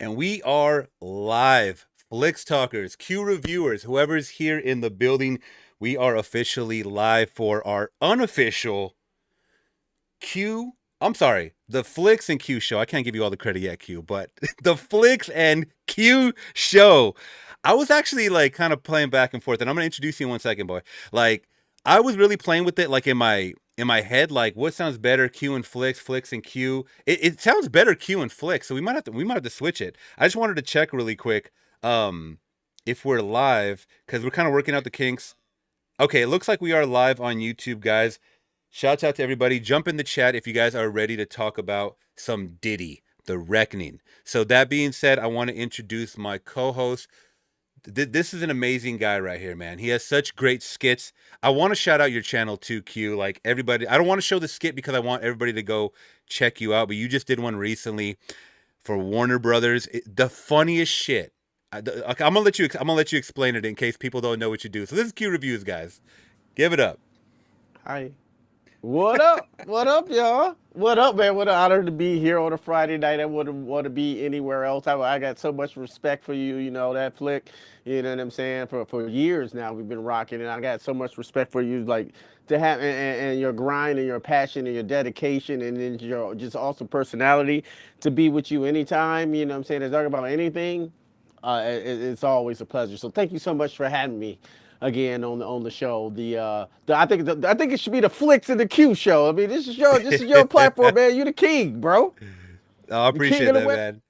And we are live. Flix Talkers, Q reviewers, whoever's here in the building, we are officially live for our unofficial Q. I'm sorry, the Flix and Q show. I can't give you all the credit yet, Q, but the Flix and Q show. I was actually like kind of playing back and forth, and I'm gonna introduce you in 1 second, boy. Like I was really playing with it, like in my head, like what sounds better, Q and Flix, Flix and Q. It sounds better, Q and Flix, so we might have to switch it. I just wanted to check really quick, if we're live because we're kind of working out the kinks. Okay, it looks like we are live on YouTube, guys. Shouts out to everybody. Jump in the chat if you guys are ready to talk about some Diddy, the reckoning. So that being said, I want to introduce my co-host. This is an amazing guy right here, man. He has such great skits. I want to shout out your channel too, Q. Like everybody, I don't want to show the skit because I want everybody to go check you out. But you just did one recently for Warner Brothers. The funniest shit. Okay, I'm gonna let you explain it in case people don't know what you do. So this is Q reviews, guys. Give it up. Hi. What up? What up, y'all? What up, man? What an honor to be here on a Friday night. I wouldn't want to be anywhere else. I got so much respect for you, that flick. You know what I'm saying? For years now, we've been rocking, and I got so much respect for you, like to have and your grind and your passion and your dedication and then your just awesome personality to be with you anytime. You know what I'm saying? To talk about anything, it's always a pleasure. So thank you so much for having me again on the show. I think it should be the Flicks and the Q show. I mean, this is your platform, man. You the king, bro. Oh, I The king appreciate of the that, West. man.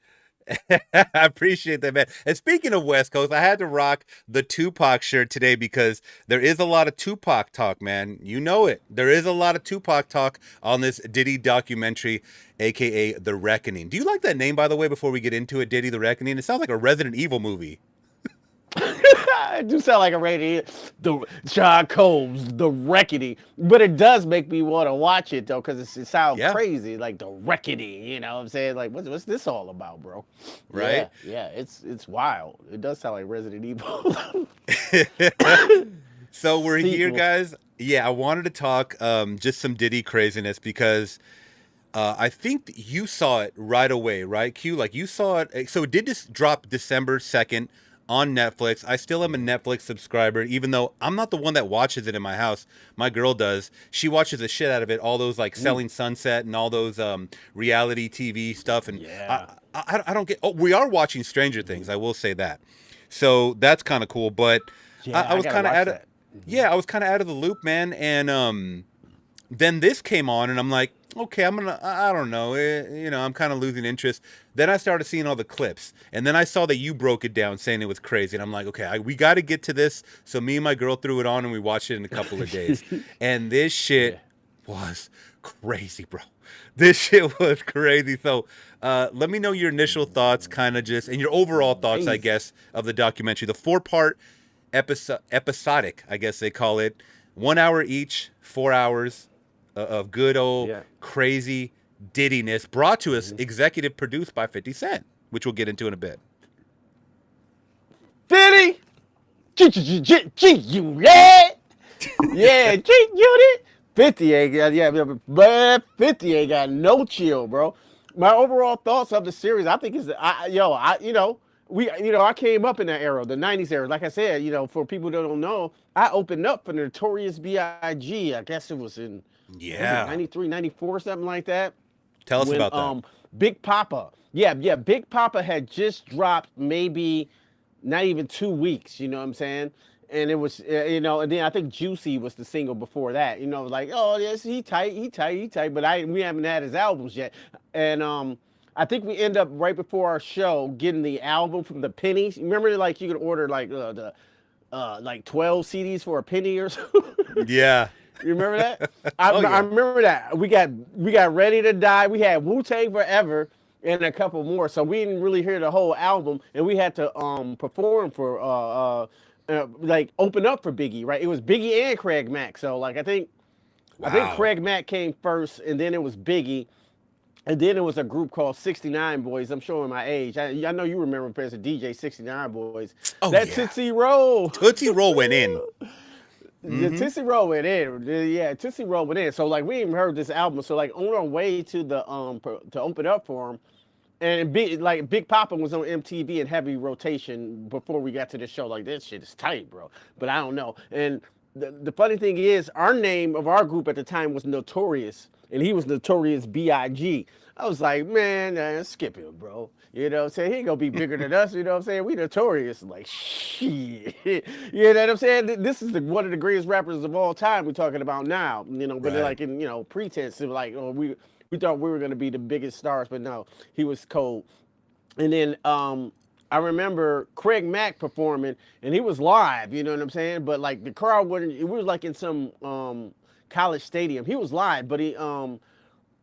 I appreciate that, man. And speaking of West Coast, I had to rock the Tupac shirt today because there is a lot of Tupac talk, man. You know it. There is a lot of Tupac talk on this Diddy documentary, aka The Reckoning. Do you like that name, by the way, before we get into it, Diddy The Reckoning? It sounds like a Resident Evil movie. It do sound like a radio. The John Combs, the Reckoning, but it does make me want to watch it though, because it sounds Yeah, crazy, like the Reckoning. You know what I'm saying? Like, what's this all about, bro? right? Yeah, it's wild. It does sound like Resident Evil So we're here, sequel. guys. Yeah, I wanted to talk just some Diddy craziness because I think you saw it right away, right? Q, like you saw it. So it did this drop December 2nd on Netflix. I still am a Netflix subscriber, even though I'm not the one that watches it in my house. My girl does. She watches the shit out of it. All those like Ooh, Selling Sunset and all those reality TV stuff. And I, yeah, I don't get. Oh, we are watching Stranger Things. I will say that. So that's kind of cool. But I yeah. I was gotta kind of watch out of. that. Yeah, I was kind of out of the loop, man. And then this came on and I'm like, okay, I don't know, I'm kind of losing interest. Then I started seeing all the clips and then I saw that you broke it down saying it was crazy and I'm like, okay, we got to get to this. So me and my girl threw it on and we watched it in a couple of days. And this Yeah, shit was crazy, bro. This shit was crazy. So let me know your initial thoughts, kind of just, and your overall thoughts, I crazy. guess, of the documentary. The 4-part episodic, I guess they call it. 1 hour each, 4 hours of good old Yeah. crazy Diddiness brought to us, Mm-hmm. executive produced by 50 Cent, which we'll get into in a bit. Diddy, G-Unit. Yeah, G-Unit. 50 ain't got, yeah, but 50 ain't got no chill, bro. My overall thoughts of the series, I think is, I came up in that era, the 90s era. Like I said, for people that don't know, I opened up for Notorious B.I.G. I guess it was it Yeah. 93, 94, something like that? Tell us When about that. Big Papa, yeah, Big Papa had just dropped maybe not even 2 weeks. You know what I'm saying? And it was, and then I think Juicy was the single before that. Like, oh yes, he tight. But we haven't had his albums yet. And I think we end up right before our show getting the album from the pennies. Remember, like you could order like the like 12 CDs for a penny or so. Yeah. You remember that? I, Oh, I yeah. remember that. We got Ready to Die. We had Wu Tang Forever and a couple more. So we didn't really hear the whole album, and we had to perform for like open up for Biggie. Right? It was Biggie and Craig Mack. So like I think Wow. Craig Mack came first, and then it was Biggie. And then it was a group called 69 Boys. I'm showing my age. I know you remember President DJ 69 Boys. Oh, That yeah. Tootsie Roll. Tootsie Roll went in. The Mm-hmm. Tootsie Roll went in. Yeah, Tootsie Roll went in. So like we even heard this album. So like on our way to the to open up for him, And Big Papa was on MTV in heavy rotation before we got to the show. Like, this shit is tight, bro. But I don't know. And the funny thing is, our name of our group at the time was Notorious, and he was Notorious B.I.G. I was like, man, skip him, bro. You know what I'm saying? He ain't gonna be bigger than us. You know what I'm saying? We Notorious. Like, shit. You know what I'm saying? This is one of the greatest rappers of all time we're talking about now. You know, but they're Right. like in, pretense of like, oh, we thought we were gonna be the biggest stars, but no, he was cold. And then I remember Craig Mack performing, and he was live. You know what I'm saying? But like the crowd wasn't. It was like in some college stadium. He was live, but he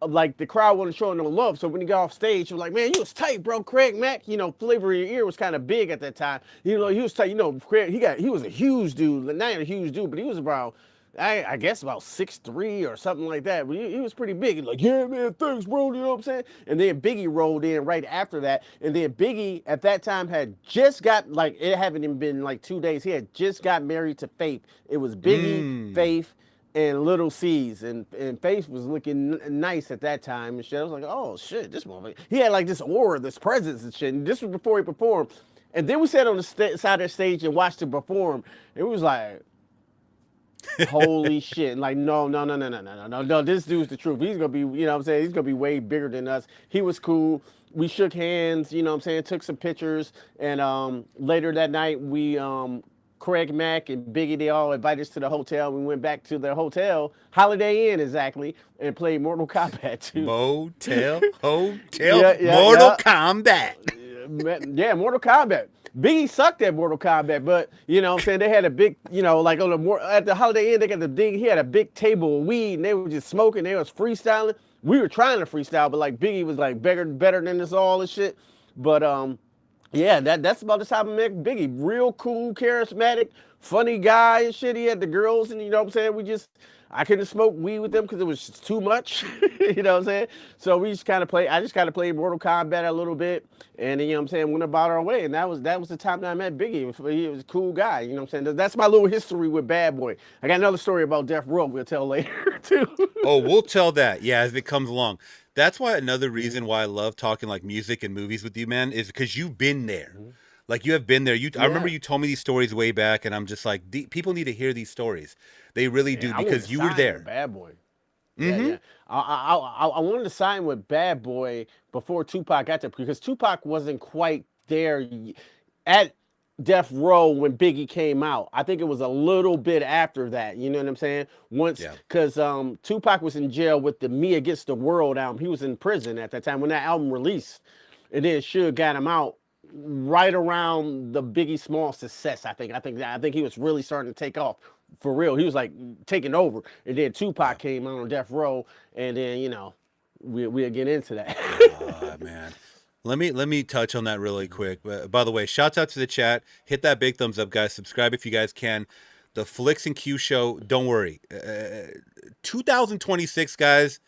like the crowd wasn't showing no love. So when he got off stage, he was like, "Man, you was tight, bro." Craig Mack, Flavor of Your Ear was kind of big at that time. You know, he was tight. You know, Craig, he was a huge dude, not a huge dude, but he was about. I guess about 6'3" or something like that. But he was pretty big. He's like, yeah, man, thanks, bro. You know what I'm saying? And then Biggie rolled in right after that. And then Biggie at that time had just got, like, it hadn't even been like 2 days. He had just got married to Faith. It was Biggie, Mm. Faith, and Little C's, and Faith was looking nice at that time and shit. I was like, oh shit, this motherfucker. He had like this aura, this presence and shit. And this was before he performed. And then we sat on the side of the stage and watched him perform. And it was like, holy shit. Like, no. This dude's the truth. He's gonna be, you know what I'm saying? He's gonna be way bigger than us. He was cool. We shook hands, you know what I'm saying? Took some pictures. And later that night, we Craig Mack and Biggie, they all invited us to the hotel. We went back to their hotel, Holiday Inn exactly, and played Mortal Kombat 2. Motel, hotel, Yeah, yeah, Mortal yeah. Kombat. Yeah, Mortal Kombat. Biggie sucked at Mortal Kombat, but you know what I'm saying, they had a big, like on at the Holiday Inn, they got the big, he had a big table of weed and they were just smoking, they was freestyling. We were trying to freestyle, but like Biggie was like better than us all and shit. But yeah, that's about the time I met Biggie. Real cool, charismatic, funny guy and shit. He had the girls, and you know what I'm saying? I couldn't smoke weed with them because it was too much. You know what I'm saying? So we just kind of I just kind of played Mortal Kombat a little bit, and you know what I'm saying, went about our way. And that was the time that I met Biggie. He was a cool guy. You know what I'm saying? That's my little history with Bad Boy. I got another story about Death Row we'll tell later too. Oh, we'll tell that. Yeah, as it comes along. That's why another reason why I love talking like music and movies with you, man, is because you've been there. Like you have been there. I remember Yeah. you told me these stories way back, and I'm just like, people need to hear these stories. They really Yeah, do I wanted to because you were sign with there. Bad Boy. Yeah, Mm-hmm. yeah. I wanted to sign with Bad Boy before Tupac got there because Tupac wasn't quite there at Death Row when Biggie came out. I think it was a little bit after that. You know what I'm saying? Once, Yeah. because Tupac was in jail with the Me Against the World album. He was in prison at that time when that album released, and then Suge got him out right around the Biggie Small success. I think he was really starting to take off for real. He was like taking over, and then Yeah. Tupac came out on Death Row, and then we'll get into that. Ah, man. Let me touch on that really quick. By the way, shouts out to the chat. Hit that big thumbs up, guys. Subscribe if you guys can. The Flix and Q show. Don't worry. 2026, guys.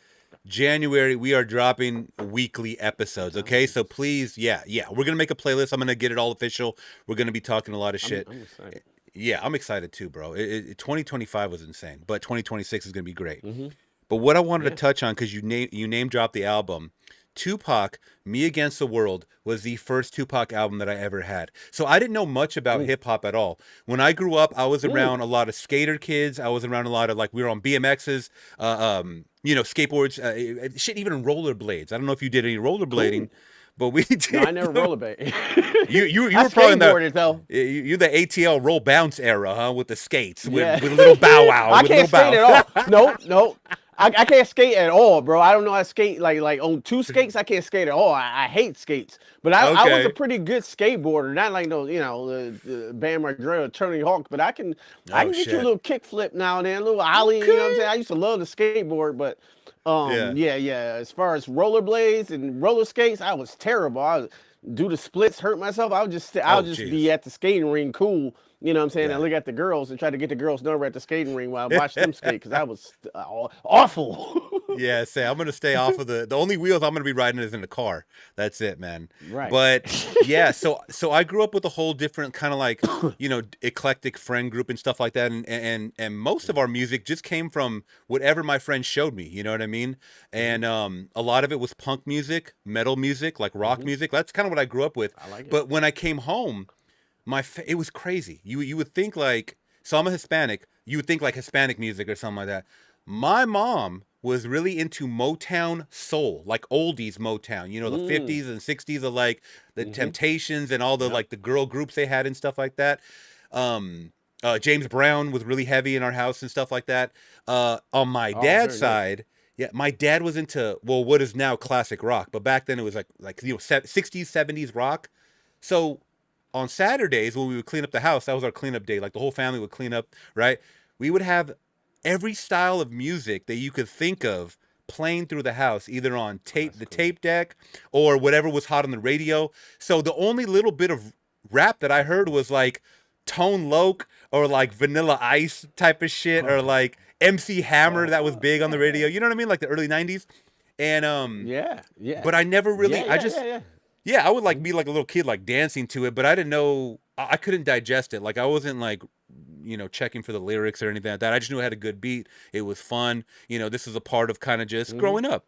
January, we are dropping weekly episodes. Okay, so please, yeah, we're gonna make a playlist. I'm gonna get it all official. We're gonna be talking a lot of shit. I'm excited. Yeah, I'm excited too, bro. 2025 was insane, but 2026 is gonna be great. Mm-hmm. But what I wanted to Yeah. touch on, because you name dropped the album, Tupac, Me Against the World was the first Tupac album that I ever had. So I didn't know much about Mm. hip hop at all. When I grew up, I was Mm. around a lot of skater kids. I was around a lot of, like, we were on BMXs, skateboards, shit, even rollerblades. I don't know if you did any rollerblading, Cool. but we No, I did. never rollerblade. You I were probably in the skateboarded though. you the ATL roll bounce era, huh? With the skates, Yeah. with a little bow wow, I with a can't little skate bow. at all. No, no. I can't skate at all, bro. I don't know how to skate. Like on two skates, I can't skate at all. I hate skates. But I was a Okay. pretty good skateboarder. Not like those, the Bam Margera or Tony Hawk, but I can Oh get you a shit. little kick flip now and then, a little ollie, you know what I'm saying? Okay. I used to love the skateboard, but Yeah. yeah. As far as rollerblades and roller skates, I was terrible. I was do the splits, hurt myself. I'll Oh just be jeez. at the skating ring cool. You know what I'm saying? Yeah. And look at the girls and try to get the girls' number at the skating ring while I watch them skate because I was awful. Yeah, say I'm gonna stay off of the only wheels I'm gonna be riding is in the car. That's it, man. Right. But yeah, so I grew up with a whole different kind of like, eclectic friend group and stuff like that, and most of our music just came from whatever my friends showed me. You know what I mean? And a lot of it was punk music, metal music, like rock music. That's kind of what I grew up with. I like it. But when I came home, it was crazy. You would think like, so I'm a Hispanic. You would think like Hispanic music or something like that. My mom was really into Motown soul, like oldies Motown, the 50s and 60s of like the Temptations and all the like the girl groups they had and stuff like that. James Brown was really heavy in our house and stuff like that. On my dad's side, yeah, my dad was into, well, what is now classic rock, but back then it was like 60s, 70s rock. So on Saturdays when we would clean up the house, that was our cleanup day. Like the whole family would clean up, right? We would have every style of music that you could think of playing through the house, either on tape deck or whatever was hot on the radio. So the only little bit of rap that I heard was like Tone Loc or like Vanilla Ice type of shit, or like MC Hammer that was big on the radio. You know what I mean? Like the early 90s. And yeah. But I never really Yeah, I would like be like a little kid like dancing to it, but I didn't know, I couldn't digest it. Like I wasn't like checking for the lyrics or anything like that. I just knew it had a good beat. It was fun. This is a part of kind of just growing up.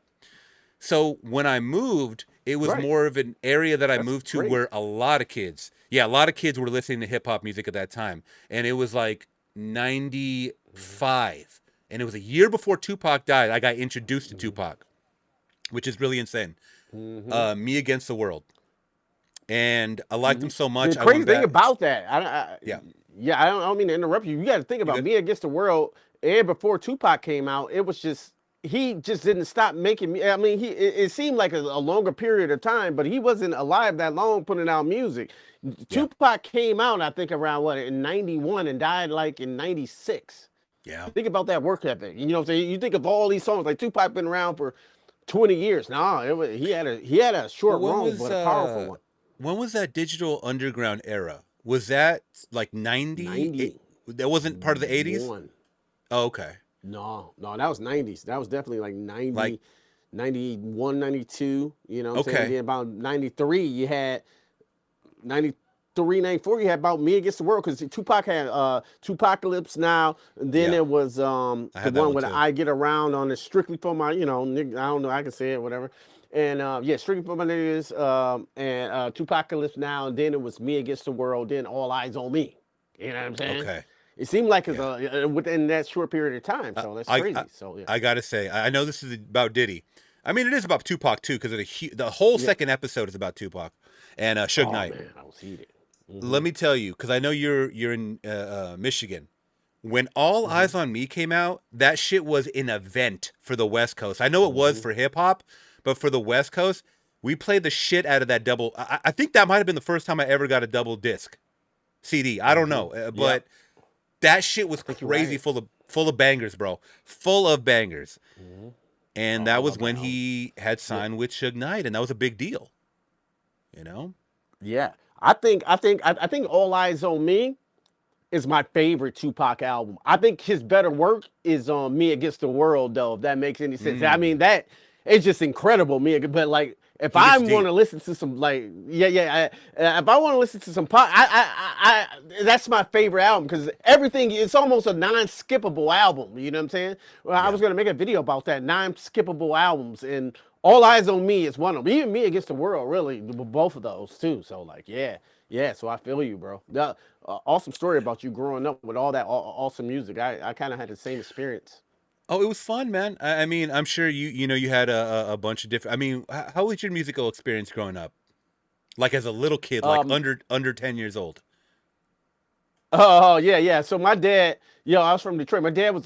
So when I moved, it was more of an area that I moved to where a lot of kids were listening to hip hop music at that time. And it was like 95. And it was a year before Tupac died. I got introduced to Tupac, which is really insane. Me Against the World. And I liked him so much. The crazy thing about that, I don't mean to interrupt you. You got to think about Me Against the World, and before Tupac came out, it was just, he just didn't stop making me. I mean, it seemed like a longer period of time, but he wasn't alive that long putting out music. Tupac came out, I think, around in 91 and died like in 96. Yeah. Think about that work ethic. You know what I'm saying? You think of all these songs, like Tupac been around for 20 years. No, he had a short run, but a powerful one. When was that Digital Underground era? Was that like 90? That wasn't part of the 80s? Oh, okay. No, that was 90s. That was definitely like 90, like 91, 92. You know what I'm saying? And then about 93, you had 93, 94, you had about Me Against the World, because Tupac had Tupacalypse Now. And then it was the one with I Get Around on it, strictly for my, I don't know, I can say it, whatever. And strictly for my niggas, and Tupacalypse Now, and then it was Me Against the World, then All Eyes on Me. You know what I'm saying? Okay. It seemed like it's within that short period of time, so that's crazy. I gotta say, I know this is about Diddy. I mean, it is about Tupac too, because the whole second episode is about Tupac and Suge Knight. Man, I was heated. Let me tell you, because I know you're in Michigan. When All Eyes on Me came out, that shit was an event for the West Coast. I know it was for hip hop, but for the West Coast, we played the shit out of that double. I think that might have been the first time I ever got a double disc CD. I don't know, but that shit was crazy, full of bangers, bro, full of bangers. And that was when he had signed with Suge Knight, and that was a big deal. Yeah, I think All Eyes on Me is my favorite Tupac album. I think his better work is on Me Against the World, though, if that makes any sense. I mean, that it's just incredible, but like, if I want to listen to some, like, if I want to listen to some pop, I that's my favorite album, because everything, it's almost a non-skippable album. You know what I'm saying? Well, I was gonna make a video about that, non-skippable albums, and All Eyes on Me is one of them. Even Me Against the World, really, both of those too. So like, yeah. So I feel you, bro. Awesome story about you growing up with all that awesome music. I kind of had the same experience. Oh, it was fun, man. I mean, I'm sure you had a bunch of different. I mean, how was your musical experience growing up? Like as a little kid, like under 10 years old. Oh, yeah. So my dad, I was from Detroit. My dad was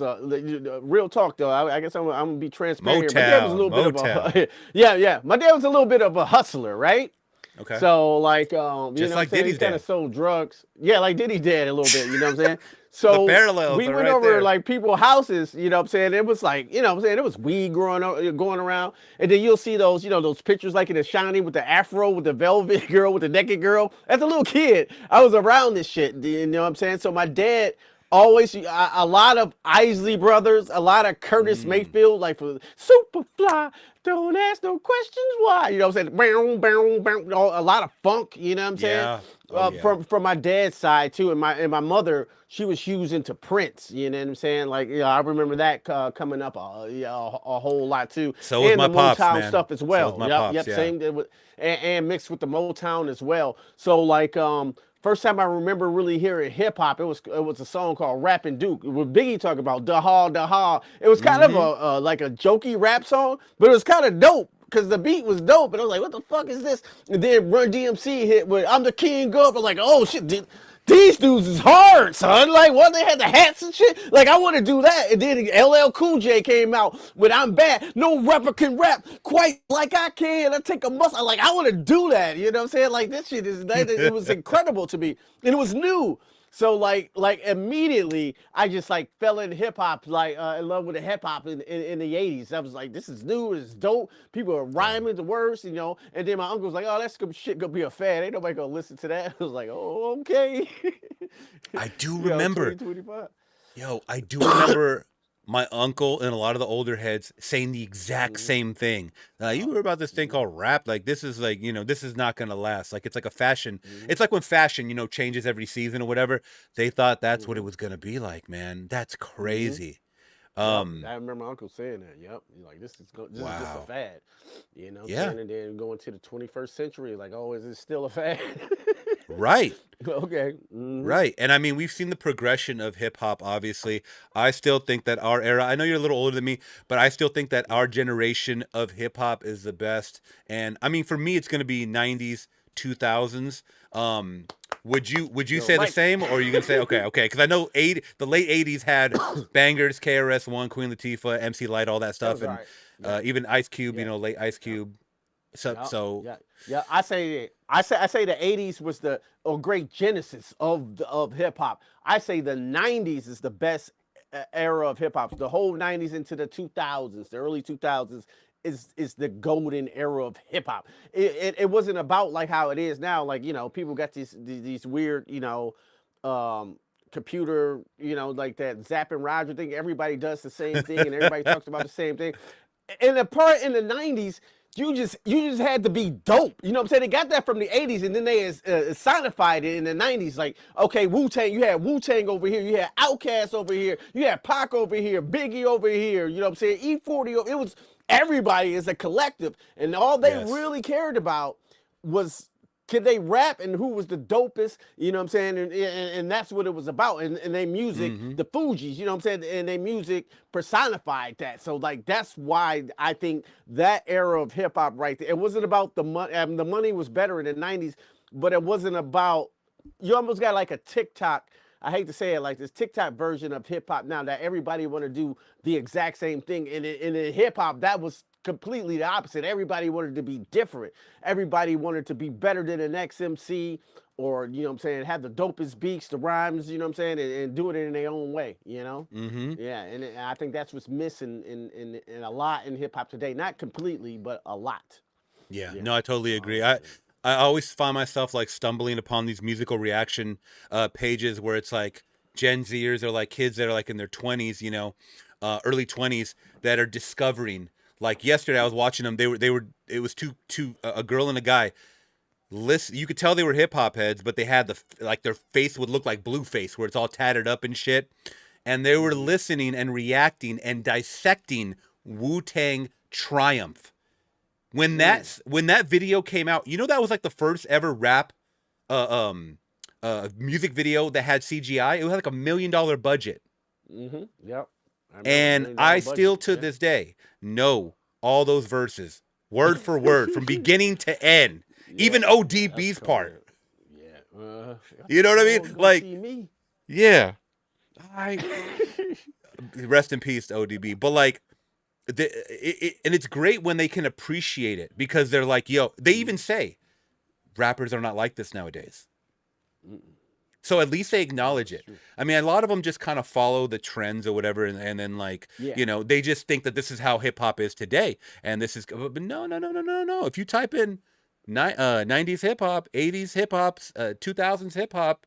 real talk though. I guess I'm gonna be transparent here. My dad was a little bit of a yeah. My dad was a little bit of a hustler, right? Okay. So like just like Diddy's kind of sold drugs. Yeah, like Diddy's dad a little bit. You know what I'm saying? The So parallels we are went right over there. like people's houses, you know what I'm saying? It was like, you know what I'm saying? It was weed going around. And then you'll see those, you know, those pictures like in The Shining with the afro, with the velvet girl, with the naked girl. As a little kid, I was around this shit, you know what I'm saying? So my dad always, a lot of Isley Brothers, a lot of Curtis Mm. Mayfield, like for Superfly, don't ask no questions why. You know what I'm saying? Bow, bow, bow, a lot of funk, you know what I'm saying? Yeah. Oh yeah. From my dad's side too, and my mother, she was huge into Prince. You know what I'm saying? Like, you know, I remember that coming up a whole lot too, So was and my the pops, Motown man. stuff as So was well. my Yep, pops. yep, Yeah. same. And mixed with the Motown as well. So like first time I remember really hearing hip hop, it was a song called Rappin' Duke with Biggie talking about da ha. It was kind of Mm-hmm. like a jokey rap song, but it was kind of dope because the beat was dope, and I was like, "What the fuck is this?" And then Run DMC hit with "I'm the King of." I'm like, "Oh shit, these dudes is hard, son." Like, what, they had the hats and shit. Like, I want to do that. And then LL Cool J came out with "I'm Bad." No rapper can rap quite like I can. I take a must. I like, I want to do that. You know what I'm saying? Like, this shit it was incredible to me, and it was new. So like immediately I just like fell in hip hop, like in love with the hip hop in the 80s. I was like, this is new, it's dope. People are Yeah. rhyming the words, you know. And then my uncle was like, oh, that's some shit gonna be a fad. Ain't nobody gonna listen to that. I was like, oh, okay. I do You know, remember. 2025. I do remember my uncle and a lot of the older heads saying the exact Mm-hmm. same thing. You heard about this thing Mm-hmm. called rap? Like, this is like, this is not gonna last. Like, it's like a fashion. Mm-hmm. It's like when fashion, changes every season or whatever. They thought that's what Mm-hmm. it was gonna be like, man. That's Mm-hmm. crazy. Yep, Um, I remember my uncle saying that. Yep, he's like, this is just a wow. fad, you know what I'm Yeah. saying? And then going to the 21st century, like, oh, is it still a fad? Right. Okay. Mm-hmm. Right. And I mean, we've seen the progression of hip hop, obviously. I still think that our era, I know you're a little older than me, but I still think that our generation of hip hop is the best. And I mean, for me, it's going to be 90s, 2000s. Um, would you You're say the right. same, or are you going to say, okay? Because I know the late 80s had bangers, KRS-One, Queen Latifah, MC Light, all that That stuff. was all And right. Yep. even Ice Cube, Yep. late Ice Yep. Cube. So, Yep. so Yeah. Yeah. I say the 80s was the great genesis of hip hop. I say the 90s is the best era of hip hop. The whole 90s into the 2000s, the early 2000s is the golden era of hip hop. It wasn't about like how it is now. Like, you know, people got these weird, computer, like that Zap and Roger thing. Everybody does the same thing and everybody talks about the same thing. And the part in the 90s, you just had to be dope. You know what I'm saying? They got that from the 80s and then they sonified it in the 90s. Like, okay, Wu-Tang, you had Wu-Tang over here, you had Outkast over here, you had Pac over here, Biggie over here, you know what I'm saying? E40, it was everybody as a collective. And all they yes. really cared about was, could they rap and who was the dopest, you know what I'm saying? And that's what it was about. And they music, Mm-hmm. the Fugees, you know what I'm saying? And they music personified that. So like that's why I think that era of hip hop right there, it wasn't about the money. The money was better in the 90s, but it wasn't about, you almost got like a TikTok. I hate to say it, like this TikTok version of hip hop now that everybody want to do the exact same thing. And in hip hop, that was completely the opposite. Everybody wanted to be different. Everybody wanted to be better than the next MC, or, you know what I'm saying, have the dopest beats, the rhymes, you know what I'm saying, and do it in their own way, you know? Mm-hmm. Yeah, and I think that's what's missing in a lot in hip hop today. Not completely, but a lot. Yeah, Yeah. no, I totally Oh, agree. yeah. I always find myself like stumbling upon these musical reaction pages where it's like Gen Zers or like kids that are like in their 20s, early 20s that are discovering. Like yesterday, I was watching them. They were. It was two a girl and a guy. Listen, you could tell they were hip hop heads, but they had like their face would look like Blueface, where it's all tattered up and shit. And they were Mm-hmm. listening and reacting and dissecting Wu Tang Triumph Mm. when that video came out. That was like the first ever rap music video that had CGI. It was like $1 million budget. Mm-hmm. Yep. I remember And million I dollar still budget. to Yeah. this day know all those verses word for word from beginning to end. Yeah. Even Yeah. That's ODB's part. cold. Yeah. Got You the know what I mean? balls. Go Like, see me. yeah. I rest in peace to ODB. But like and it's great when they can appreciate it because they're like, yo, they even say rappers are not like this nowadays. Mm-mm. So at least they Yeah, acknowledge that's it. true. I mean, a lot of them just kind of follow the trends or whatever, and then like, Yeah. you know, they just think that this is how hip hop is today, and this is. But no, no, no, no, no, no. If you type in 90s hip hop, 80s hip hop, 2000s hip hop,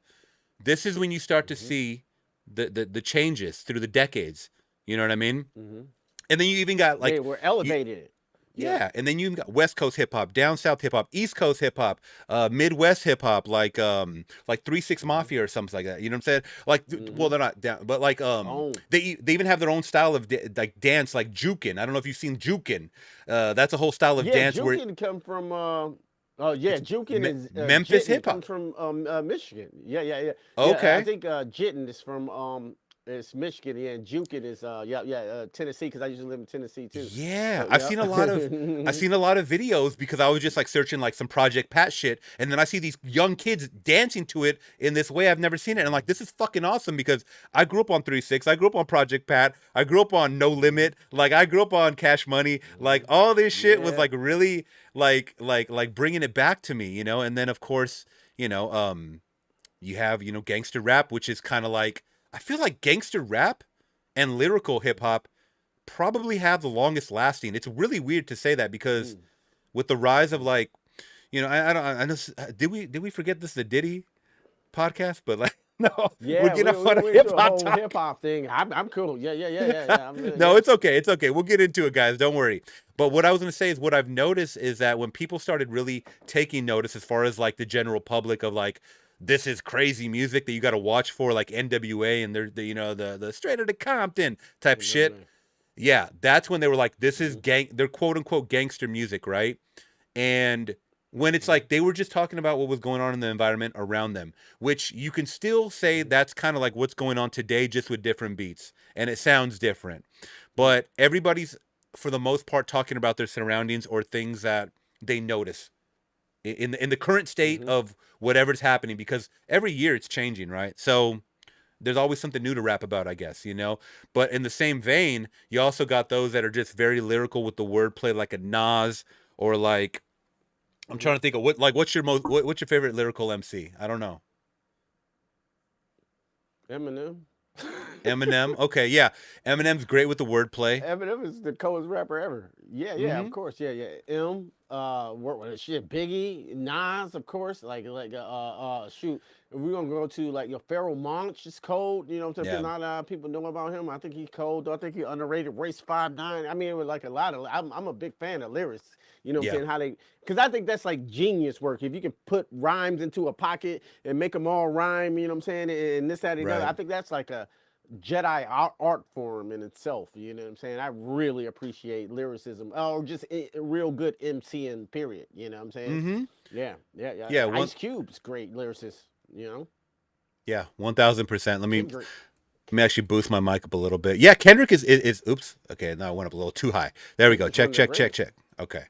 this is when you start to Mm-hmm. see the changes through the decades. You know what I mean? Mm-hmm. And then you even got They like were you, elevated. Yeah. yeah, and then you got West Coast hip hop, down South hip hop, East Coast hip hop, Midwest hip hop, like 3 6 Mm-hmm. Mafia or something like that. You know what I'm saying? Like, well, Mm-hmm. they're not down, but like Oh. they even have their own style of like dance, like jukin. I don't know if you've seen jukin. That's a whole style of Yeah, dance where Jukin come from. Oh yeah, it's Jukin is Memphis Jitten hip comes hop. from Michigan. Yeah, yeah, yeah, yeah. I Okay. think Jitten is from it's Michigan. Yeah, and Jukin is Tennessee because I used to live in Tennessee too. Yeah, So I've yeah. seen a lot of videos because I was just like searching like some Project Pat shit, and then I see these young kids dancing to it in this way I've never seen it. And I'm like, this is fucking awesome because I grew up on 3 6, I grew up on Project Pat, I grew up on No Limit, like I grew up on Cash Money, like Mhm. all this shit was Yeah. like really like bringing it back to me, you know. And then of course, you know, you have gangster rap, which is kind of like I feel like gangster rap and lyrical hip hop probably have the longest lasting. It's really weird to say that because Mm. with the rise of Mm. like, I don't I know did we forget this is the Diddy podcast, but like no, we're Yeah, getting off on a we hip into a hop whole hip talk. hop thing. I'm cool. Yeah, yeah, yeah, yeah, yeah. No, Yeah. it's okay. It's okay. We'll get into it, guys. Don't worry. But what I was going to say is what I've noticed is that when people started really taking notice as far as like the general public of like this is crazy music that you got to watch for like NWA and they're the straight out of Compton type shit. NWA. Yeah, that's when they were like this is Mhm. they're quote unquote gangster music, right? And when it's Mhm. like they were just talking about what was going on in the environment around them, which you can still say Mhm. that's kind of like what's going on today, just with different beats, and it sounds different. Mhm. But everybody's, for the most part, talking about their surroundings or things that they notice in the current state Mhm. of whatever's happening, because every year it's changing, right? So there's always something new to rap about, I guess, you know. But in the same vein, you also got those that are just very lyrical with the wordplay, like a Nas or like I'm Mhm. trying to think of what's your favorite lyrical MC? I don't know. Eminem. Eminem. Okay, yeah. Eminem's great with the wordplay. Eminem is the coolest rapper ever. Yeah, yeah, of Mm-hmm. course. Yeah, yeah. Shit, Biggie, Nas, of course. Shoot, if we're gonna go to like your Pharoah Monch is cold. You know what I'm saying? Yeah. Not a lot of people know about him. I think he's cold. I think he underrated. Race 5'9". I mean, it was like a lot of. I'm a big fan of lyrics. You know what I'm Yeah. saying? How they, because I think that's like genius work. If you can put rhymes into a pocket and make them all rhyme, you know what I'm saying? And this, that, and the other. Right. I think that's like a Jedi art form in itself. You know what I'm saying? I really appreciate lyricism or just real good MCing. Period. You know what I'm saying? Mm-hmm. Yeah, yeah, yeah. Yeah. Ice Cube's great lyricist. You know, Yeah. 1000%. Let me Kendrick. let me actually boost my mic up a little bit. Yeah. Kendrick is. Oops. Okay. Now I went up a little too high. There we go. Check. From the Check. Check. Grammy. Check. Okay.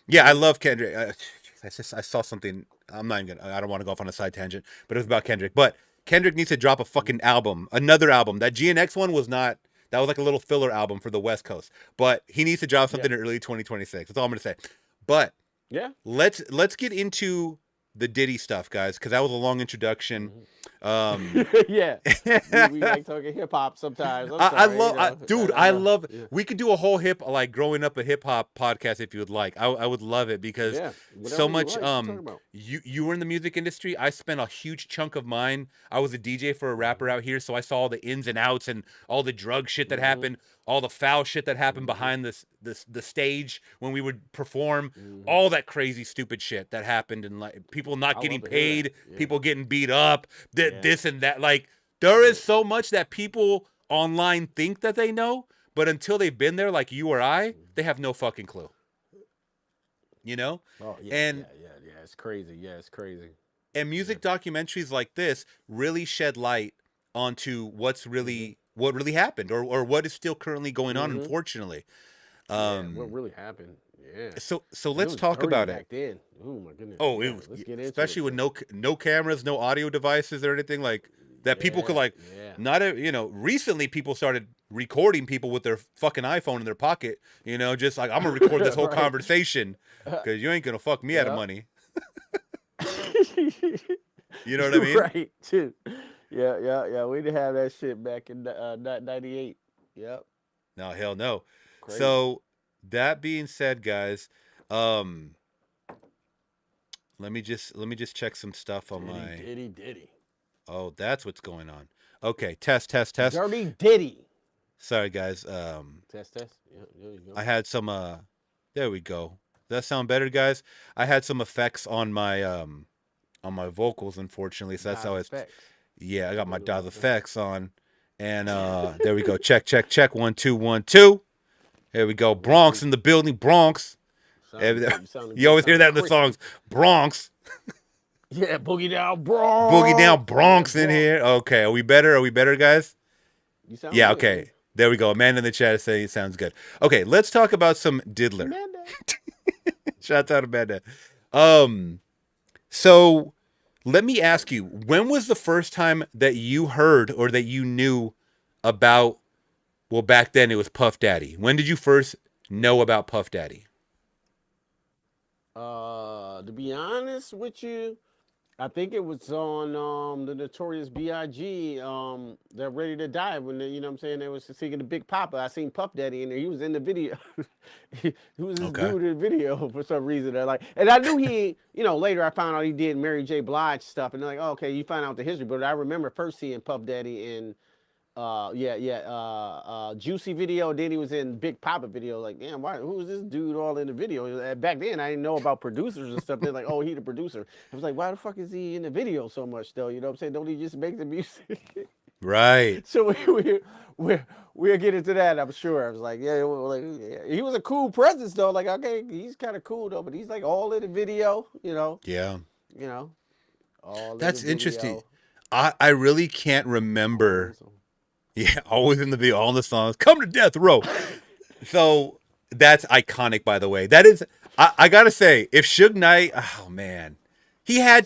Yeah. I Mm-hmm. love Kendrick. I saw something. I'm not even gonna. I don't want to go off on a side tangent, but it was about Kendrick. But Kendrick needs to drop a fucking album, another album. That GNX one was not. That was like a little filler album for the West Coast. But he needs to drop Yeah, something in early 2026. That's all I'm gonna say. But yeah. let's get into the Diddy stuff, guys, because that was a long introduction. Um, Yeah. We like talking hip hop sometimes. I'm I sorry, love, dude. I I know. love. Yeah. We could do a whole like growing up a hip hop podcast if you would like. I would love it because Yeah. so Whatever you much. like to talk about. You were in the music industry. I spent a huge chunk of mine. I was a DJ for a rapper out here, so I saw all the ins and outs and all the drug shit that Mm-hmm. happened, all the foul shit that happened Mm-hmm. behind the stage when we would perform, Mm-hmm. all that crazy stupid shit that happened, and like people not I getting love to hear that. paid, Yeah. people getting beat up, Yeah. this and that, like. There Yeah. is so much that people online think that they know, but until they've been there, like you or I, they have no fucking clue. You know, Oh yeah, and yeah, yeah, yeah. It's crazy. Yeah, it's crazy. and Yeah. music documentaries like this really shed light onto Mm-hmm. what really happened or what is still currently going on. Mm-hmm. Unfortunately, Yeah. What um, really happened? Yeah. so Because it let's was talk dirty about it. back then. Oh my goodness. Oh, it Yeah. was Let's get into it, especially with sir. no cameras, no audio devices or anything like that. People could Yeah. like Yeah. not a, recently people started recording people with their fucking iPhone in their pocket. Just like I'm gonna record this whole Right. conversation because you ain't gonna fuck me out of Yeah. money. You know what I mean? Right, too. Yeah, yeah, yeah. We didn't have that shit back in 98. Yep. No, hell no. Crazy. So that being said, guys, um, let me just check some stuff on Diddy, my. Diddy, Diddy. Oh, that's what's going on. Okay, test, test, test. Dirty Diddy. Sorry, guys. Test, test. Yeah, there you go. I had some. There we go. Does that sound better, guys? I had some effects on my vocals, unfortunately. So that's Nas how it's. effects. Yeah, I got my Good Daz one. effects on, and there we go. Check, check, check. 1 2 1 2. Here we go. One, Bronx two. in the building. Bronx. Sounding good. You sounding You good. always hear Sounding that in the crispy. songs. Bronx. Yeah, boogie down Boogie Bronx. down Yeah, Bronx in Bronx. here. Okay, are we better? Are we better, guys? You sound Yeah, good. Yeah. okay. There we go. Amanda in the chat is saying it sounds good. Okay, let's talk about some Diddler. Amanda. Shout out Amanda. Um, so let me ask you, when was the first time that you heard or that you knew about, well, back then it was Puff Daddy. When did you first know about Puff Daddy? To be honest with you, I think it was on the Notorious B.I.G. They're Ready to Die when they, you know what I'm saying, they was singing the Big Papa. I seen Puff Daddy in there. He was in the video. He was this Okay. dude in the video for some reason. They're like, and I knew he, later I found out he did Mary J. Blige stuff, and they're like, oh, okay, you find out the history. But I remember first seeing Puff Daddy in Juicy video. Then he was in Big Papa video. Like, damn, why? Who is this dude all in the video? Back then, I didn't know about producers and stuff. They're like, oh, he the producer. I was like, why the fuck is he in the video so much though? You know what I'm saying? Don't he just make the music? Right. So we'll get into that. I'm sure. I was like, yeah, he was a cool presence though. Like, okay, he's kind of cool though, but he's like all in the video. Yeah. You know, all in the That's interesting. video. I really can't remember. Always. Yeah, always in the video, all in the songs. Come to death row. So that's iconic, by the way. That is, I gotta say, if Suge Knight, oh man, I he watched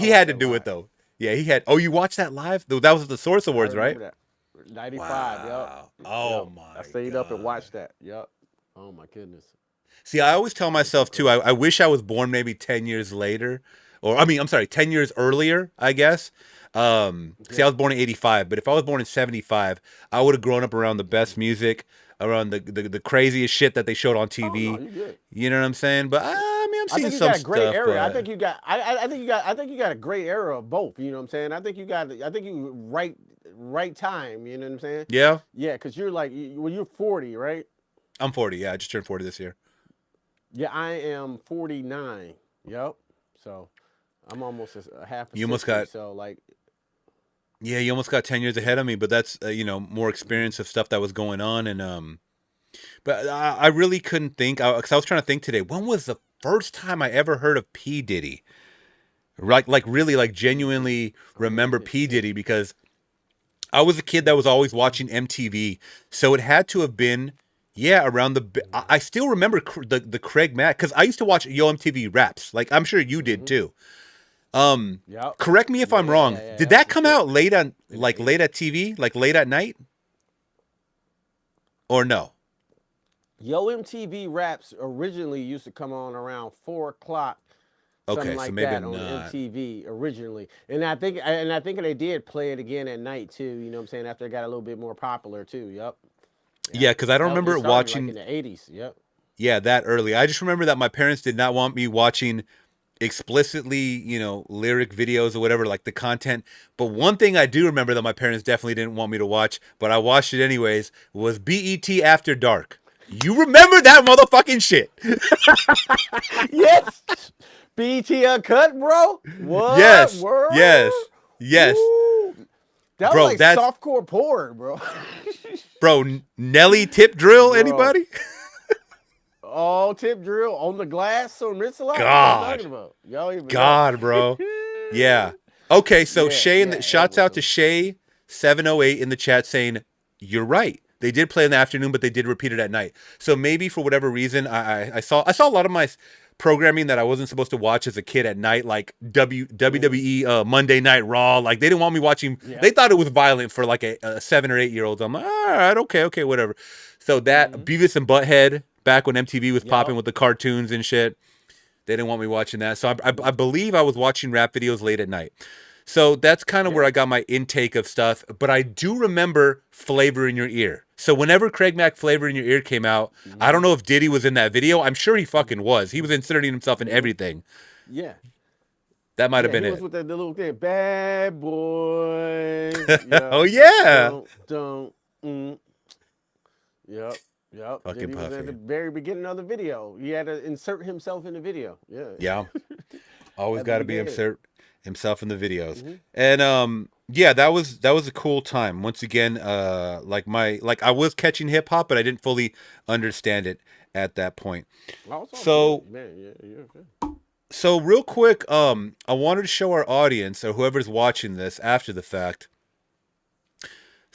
had to that do it live. though. Yeah, he had. Oh, you watched that live? That was at the Source I Awards, right? remember that. 95, Wow. yep. Oh Yep. I my stayed up and god. watched that. Yep. Oh my goodness. See, I always tell That was some myself too. I crazy. wish I was born maybe 10 years later, or I mean, I'm sorry, 10 years earlier. I guess. See, I Yeah. was born in '85, but if I was born in '75, I would have grown up around the best Hmm. music, around the craziest shit that they showed on Oh no, TV. you good. You know what I'm saying? But I mean, I'm I seeing think you some got a great stuff, area. I but think you got. I think you got a great era of both. You know what I'm saying? I think you got. I think you right time. You know what I'm saying? yeah, Yeah, cause you're like, well, you're 40, right? I'm 40. Yeah, I just turned 40 this year. Yeah, I am 49. Yep. So I'm almost a half a You almost century. got So like, Yeah, you almost got 10 years yeah. ahead of me, but that's more Hmm. experience of stuff that was going on, and but I really couldn't think because I was trying to think today. When was the first time I ever heard of P Diddy? Like really, like P Diddy. genuinely Oh, let me remember get P sick. Diddy because I was a kid that was always watching MTV, so it had to have been, yeah, around I still remember the Craig Mack because I used to watch Yo MTV Raps. Like I'm sure you did Mm-hmm. too. Yep. Correct me if Yeah, I'm yeah, wrong. yeah, yeah. Did That's that for come sure. out late on, In the like late 80s. at TV, like late at night, or no? Yo MTV Raps originally used to come on around 4 o'clock, something Okay, so like maybe that on not. MTV originally. And I think they did play it again at night too. You know what I'm saying? After it got a little bit more popular too. Yep. Yeah, Yep. because I don't It remember started like in watching. the 80s. Yep. Yeah, that early. I just remember that my parents did not want me watching explicitly, lyric videos or whatever, like the content. But one thing I do remember that my parents definitely didn't want me to watch, but I watched it anyways, was BET After Dark. You remember that motherfucking shit? Yes. BT Uncut, bro. What? Yes, Word? yes, yes, Woo. That was bro. like That's softcore porn, bro. bro. Nelly tip drill. Bro. Anybody? All tip drill on the glass on rinse a lot. What are you God, talking about? Y'all even know. God, bro. Yeah. Okay, so Yeah, Shay yeah, that shouts was out to some. Shay 708 in the chat saying, "You're right. They did play in the afternoon, but they did repeat it at night. So maybe for whatever reason, I saw a lot of my programming that I wasn't supposed to watch as a kid at night, like Mhm. WWE Monday Night Raw. Like they didn't want me watching. Yeah. They thought it was violent for like a 7 or 8 year old. I'm like, all right, okay, okay, whatever. So that Hmm. Beavis and Butthead back when MTV was popping Yup. with the cartoons and shit. They didn't want me watching that. So I believe I was watching rap videos late at night. So that's kind of Yeah. where I got my intake of stuff. But I do remember Flavor in Your Ear. So whenever Craig Mack Flavor in Your Ear came out, I don't Mm-hmm. know if Diddy was in that video. I'm sure he fucking was. He was inserting himself in Mm-hmm. everything. Yeah. That might have Yeah, been he was it. with the little thing, bad boy. Oh Yep. yeah. Don't. Mm. Yep. Yep. Then Fucking he was at the Puffy. very beginning of the video. He had to insert himself in the video. Yeah. Yeah. Always At the got to be beginning. insert himself in the videos. Mm-hmm. And yeah, that was a cool time. Once again, like I was catching hip hop, but I didn't fully understand it at that point. Oh, it's all So good, man. Yeah, yeah. so real quick, I wanted to show our audience or whoever's watching this after the fact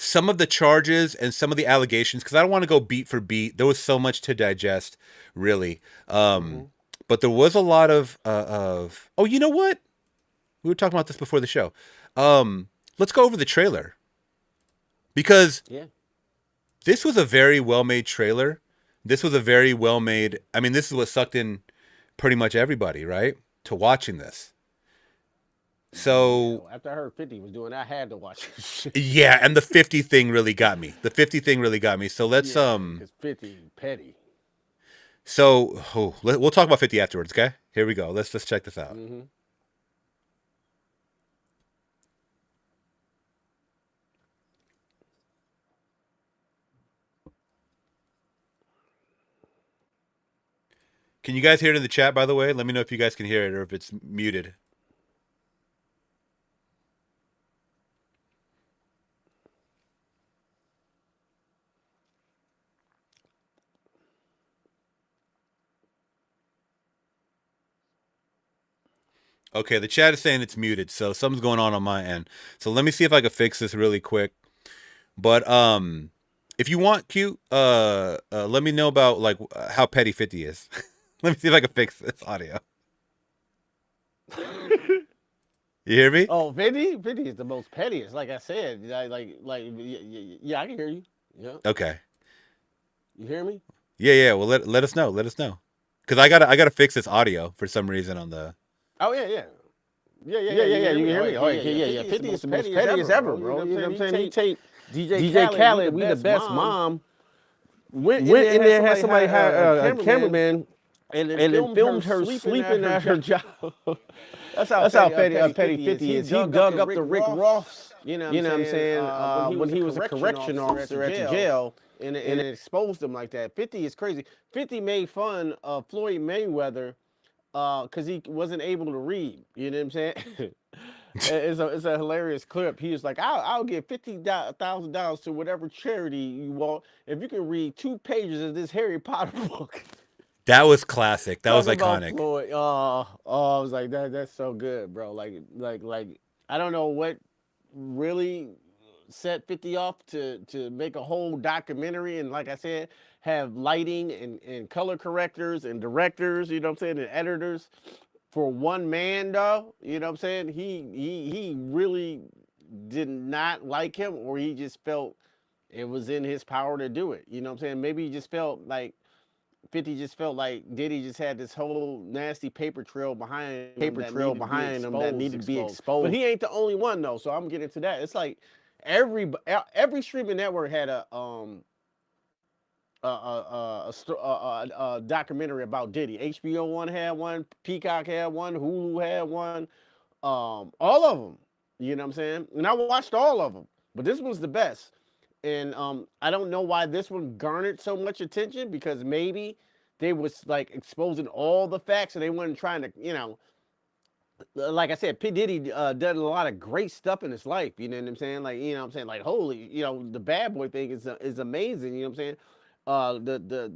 some of the charges and some of the allegations because I don't want to go beat for beat. There was so much to digest, really. Mm-hmm. But there was a lot of oh, you know what? We were talking about this before the show. Let's go over the trailer because Yeah. this was a very well made trailer. This was a very well made. I mean, this is what sucked in pretty much everybody, right? To watching this. Yeah. So After I heard 50 was doing, I had to watch this shit. yeah, and the 50 thing really got me. The 50 thing really got me. So let's Yeah, because 50 petty. so we'll talk about 50 afterwards, okay? Here we go. Let's check this out. Mm-hmm. Can you guys hear it in the chat by the way? Let me know if you guys can hear it or if it's muted. Okay, the chat is saying it's muted, so something's going on my end. So let me see if I can fix this really quick. But if you want, Q, let me know about like how petty 50 is. Let me see if I can fix this audio. You hear me? Oh, 50? 50 is the most pettiest. Like I said, yeah, I can hear you. Yeah, Okay. you hear me? Yeah. Well, let us know. Let us know. Cause I gotta fix this audio for some reason on the. Oh yeah, yeah. Yeah. You can hear me? Oh, yeah. 50 is the most pettiest ever, bro. You know what I'm saying? He take DJ Khaled, we the best mom, went in there, had somebody had a cameraman, and then filmed her sleeping at her job. That's how petty 50 is. He dug up the Rick Ross, you know what I'm saying, when he was a correction officer at the jail, and it exposed him like that. 50 is crazy. 50 made fun of Floyd Mayweather because he wasn't able to read. You know what I'm saying? It's a hilarious clip. He was like, I'll give $50,000 to whatever charity you want if you can read 2 pages of this Harry Potter book. That was classic. That was Talking about iconic. Floyd. I was like, that's so good, bro. Like, I don't know what really set 50 off to make a whole documentary, and like I said, have lighting and color correctors and directors, you know what I'm saying, and editors for one man though. You know what I'm saying? He really did not like him, or he just felt it was in his power to do it. You know what I'm saying? Maybe he just felt like 50 just felt like Diddy just had this whole nasty paper trail behind him that needed to be exposed. But he ain't the only one though, so I'm getting to that. It's like every streaming network had a documentary about Diddy. HBO one had one, Peacock had one, Hulu had one, all of them. You know what I'm saying? And I watched all of them, but this one's the best. And I don't know why this one garnered so much attention, because maybe they was like exposing all the facts and they weren't trying to, like I said, P. Diddy done a lot of great stuff in his life. You know what I'm saying? Like, you know what I'm saying? Like, holy, the bad boy thing is amazing. You know what I'm saying?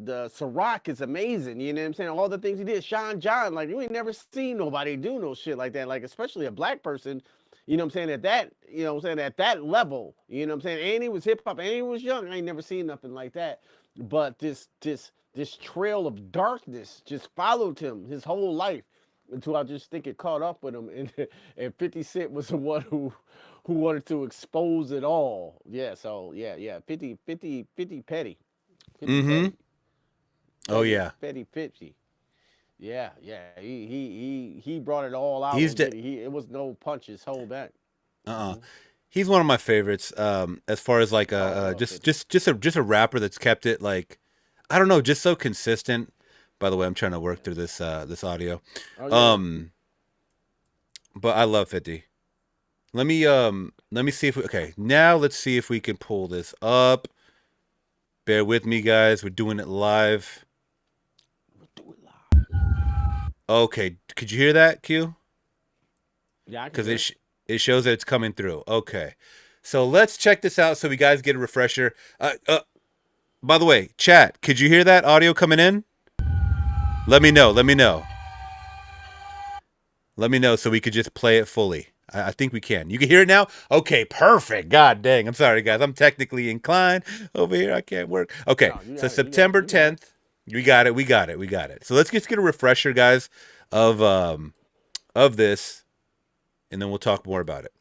The Ciroc is amazing. You know what I'm saying? All the things he did. Sean John, like, you ain't never seen nobody do no shit like that. Like, especially a black person. You know what I'm saying? At that, at that level, you know what I'm saying? And he was hip hop and he was young. I ain't never seen nothing like that. But this trail of darkness just followed him his whole life until I just think it caught up with him. And 50 Cent was the one who wanted to expose it all. Yeah, so yeah. 50 petty. 50 Mm-hmm. petty. Oh yeah. Petty 50. Yeah. He brought it all out. He's It was no punches hold back. Uh-uh. He's one of my favorites. As far as like Oh, I love just 50. just a rapper that's kept it like, I don't know, just so consistent. By the way, I'm trying to work through this audio. Oh yeah. Um, but I love 50. Let me see if we, okay, now let's see if we can pull this up. Bear with me, guys. We're doing it live. We'll do it live. Okay, could you hear that, Q? Yeah, I can Because hear it. it shows that it's coming through. Okay, so let's check this out so we guys get a refresher. By the way, chat, could you hear that audio coming in? Let me know. Let me know. Let me know so we could just play it fully. I think we can. You can hear it now? Okay, perfect. God dang. I'm sorry, guys. I'm technically inclined over here. I can't work. Okay, No, you so got it. September You got it. 10th. We got it. We got it. We got it. So let's just get a refresher, guys, of this, and then we'll talk more about it.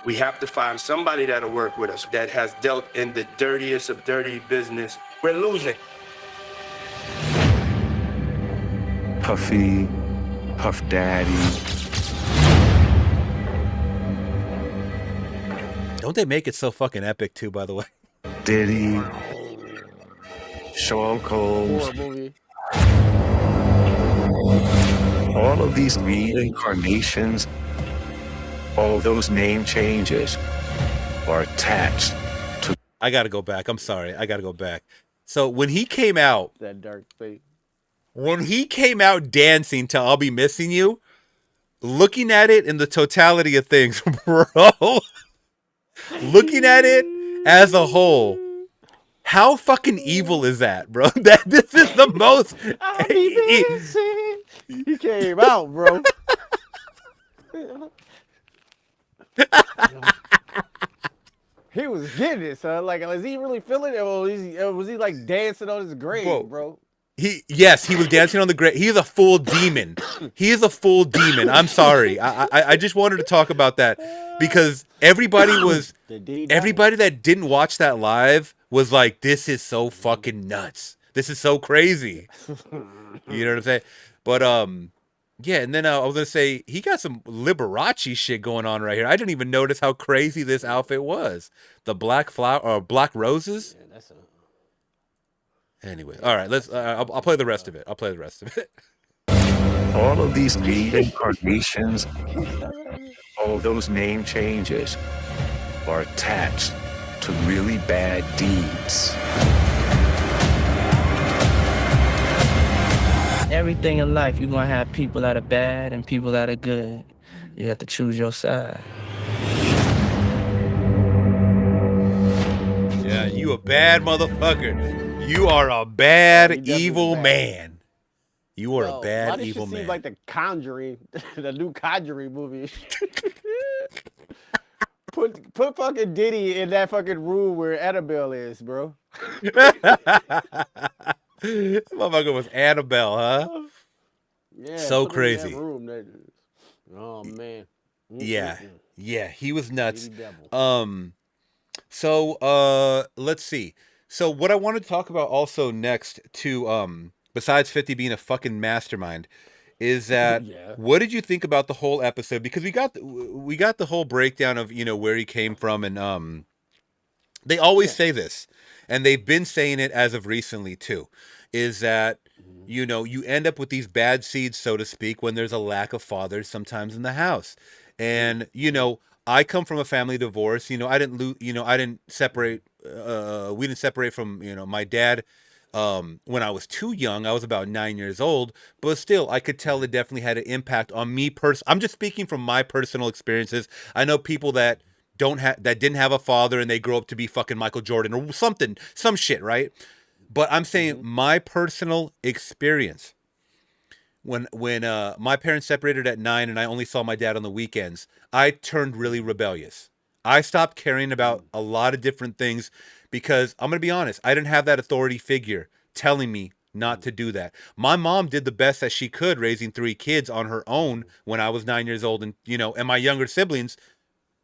We have to find somebody that'll work with us that has dealt in the dirtiest of dirty business. We're losing. Puffy, Puff Daddy. Don't they make it so fucking epic too, by the way? Diddy, Sean Combs, Horror movie. all of these reincarnations, all those name changes are attached to. I got to go back. I'm sorry. I got to go back. So when he came out, That dark face. dancing to I'll Be Missing You, looking at it in the totality of things, bro, looking at it as a whole, how fucking evil is that, bro? That this is the most. He came out, bro. He was getting it, son. Like, is he really feeling it, or was he like dancing on his grave, bro? He was dancing on the grave. He is a full demon. He is a full demon. I'm sorry. I just wanted to talk about that because everybody that didn't watch that live was like, this is so fucking nuts. This is so crazy. You know what I'm saying? But yeah, and then I was gonna say he got some Liberace shit going on right here. I didn't even notice how crazy this outfit was. The black flower or black roses. Yeah, that's a. Anyway, all right. Let's. I'll play the rest of it. I'll play the rest of it. All of these reincarnations, all those name changes are attached to really bad deeds. Everything in life, you're gonna have people that are bad and people that are good. You have to choose your side. Yeah, you a bad motherfucker. You are a bad, evil man. You are a bad, evil man. Seems like the Conjuring, the new Conjuring movie. Put fucking Diddy in that fucking room where Annabelle is, bro. Motherfucker was Annabelle, huh? Yeah. So put him in that crazy. room, oh man. Yeah. Yeah, he was nuts. Diddy devil. So let's see. So what I wanted to talk about also next to besides 50 being a fucking mastermind is that Yeah. what did you think about the whole episode? Because we got the whole breakdown of, you know, where he came from, and they always say this, and they've been saying it as of recently too, is that you know, you end up with these bad seeds, so to speak, when there's a lack of fathers sometimes in the house. And you know, I come from a family divorce. You know, I didn't separate. We didn't separate from, you know, my dad when I was too young. I was about 9 years old, but still, I could tell it definitely had an impact on me. I'm just speaking from my personal experiences. I know people that didn't have a father and they grow up to be fucking Michael Jordan or something, some shit, right? But I'm saying my personal experience. When my parents separated at 9 and I only saw my dad on the weekends, I turned really rebellious. I stopped caring about a lot of different things because I'm going to be honest, I didn't have that authority figure telling me not to do that. My mom did the best that she could raising 3 kids on her own when I was 9 years old, and you know, and my younger siblings,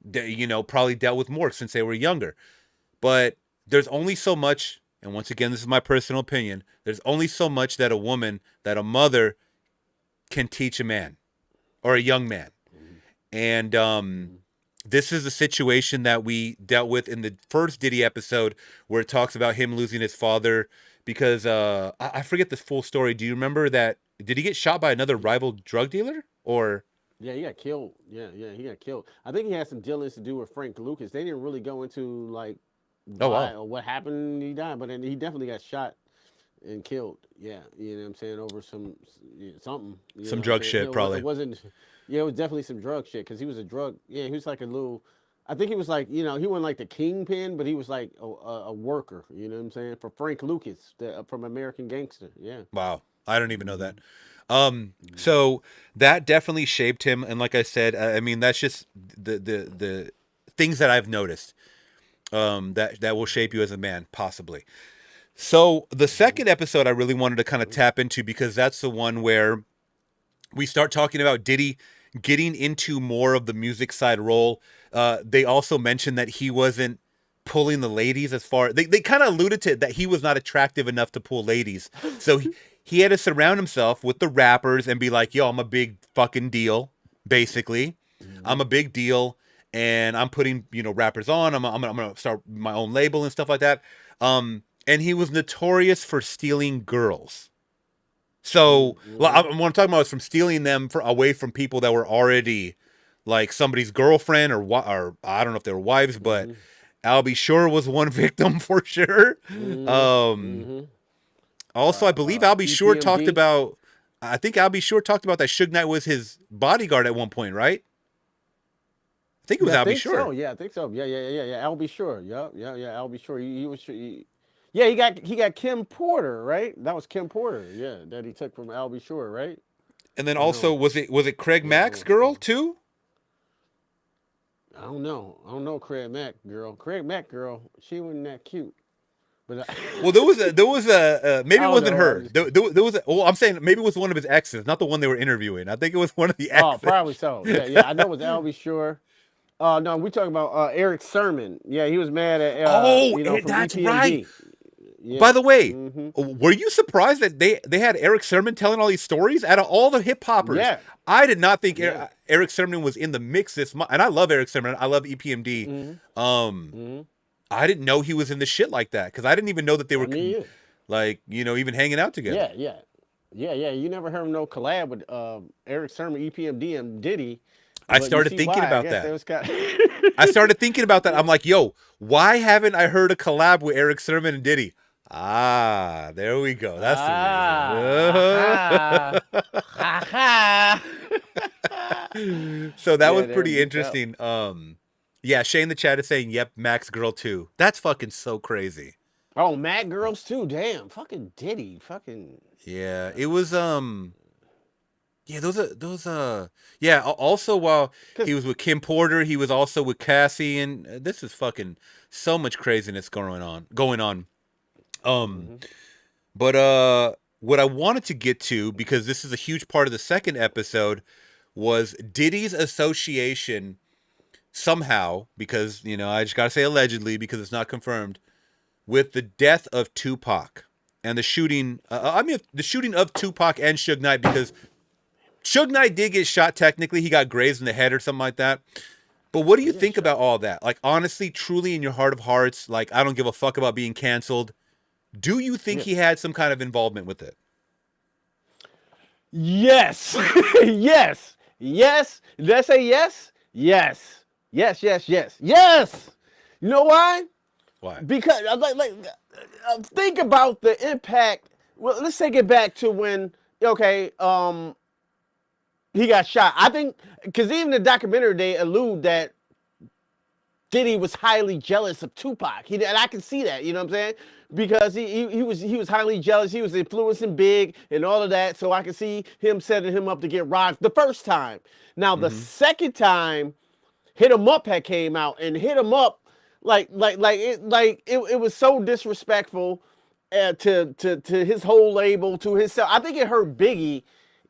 they, you know, probably dealt with more since they were younger. But there's only so much, and once again, this is my personal opinion, there's only so much that a mother can teach a man or a young man. And this is a situation that we dealt with in the first Diddy episode where it talks about him losing his father because I forget the full story. Do you remember that? Did he get shot by another rival drug dealer or? Yeah, he got killed. Yeah, he got killed. I think he had some dealings to do with Frank Lucas. They didn't really go into like why or what happened. He died, but he definitely got shot and killed. Yeah, you know what I'm saying, over some something. Some drug shit, probably. It wasn't. Yeah, it was definitely some drug shit because he was a drug. Yeah, he was like a little. I think he was like, he wasn't like the kingpin, but he was like a worker. You know what I'm saying, for Frank Lucas, from American Gangster. Yeah. Wow, I don't even know that. So that definitely shaped him, and like I said, I mean that's just the things that I've noticed that will shape you as a man, possibly. So the second episode I really wanted to kind of tap into because that's the one where we start talking about Diddy getting into more of the music side role. They also mentioned that he wasn't pulling the ladies as far. They kind of alluded to that he was not attractive enough to pull ladies. So he had to surround himself with the rappers and be like, yo, I'm a big fucking deal, basically. I'm a big deal, and I'm putting, rappers on. I'm gonna start my own label and stuff like that. And he was notorious for stealing girls. So what I'm talking about is from stealing them away from people that were already like somebody's girlfriend or I don't know if they were wives, but I'll Be Sure was one victim for sure. Also, I believe I'll Be Sure talked about. I think I'll Be Sure talked about that Suge Knight was his bodyguard at one point, right? I think it was I'll Be Sure. So. Yeah, I think so. Yeah. I'll Be Sure. Yeah. I'll Be Sure. He was. Yeah, he got Kim Porter, right? That was Kim Porter. Yeah, that he took from I'll Be Sure, right? And then also was it Craig Mack's girl too? I don't know Craig Mack girl. Craig Mack girl, she wasn't that cute. But well, there was a maybe it wasn't her. There was I'm saying maybe it was one of his exes, not the one they were interviewing. I think it was one of the exes. Oh, probably so. Yeah. I know it was I'll Be Sure. No, we talking about Eric Sermon. Yeah, he was mad at. That's EPMD. right. Yeah. By the way, were you surprised that they had Eric Sermon telling all these stories out of all the hip hoppers? Yeah. I did not think Eric Sermon was in the mix this month, and I love Eric Sermon. I love EPMD. I didn't know he was in the shit like that because I didn't even know that they were even hanging out together. Yeah. You never heard of no collab with Eric Sermon, EPMD, and Diddy. I started thinking about that. I started thinking about that. I'm like, yo, why haven't I heard a collab with Eric Sermon and Diddy? Ah, there we go. That's the reason. So that was pretty interesting. Yeah, Shane in the chat is saying, yep, Max girl too. That's fucking so crazy. Oh, Mac girls too. Damn, fucking Diddy, fucking. Yeah, it was yeah, yeah. Also, while he was with Kim Porter, he was also with Cassie, and this is fucking so much craziness going on. But what I wanted to get to, because this is a huge part of the second episode, was Diddy's association somehow, because I just gotta say allegedly because it's not confirmed, with the death of Tupac and the shooting. The shooting of Tupac and Suge Knight, because Suge Knight did get shot. Technically, he got grazed in the head or something like that. But what do you think about all that? Like, honestly, truly, in your heart of hearts, like, I don't give a fuck about being canceled. Do you think he had some kind of involvement with it? Yes. Yes. Did I say yes? Yes. Yes. You know why? Why? Because think about the impact. Well, let's take it back to when he got shot. I think because even the documentary they allude that Diddy was highly jealous of Tupac. And I can see that, you know what I'm saying? Because he was highly jealous. He was influencing Big and all of that. So I can see him setting him up to get robbed the first time. Now the second time, Hit 'Em Up had came out, and Hit 'Em Up it was so disrespectful to his whole label, to himself. I think it hurt Biggie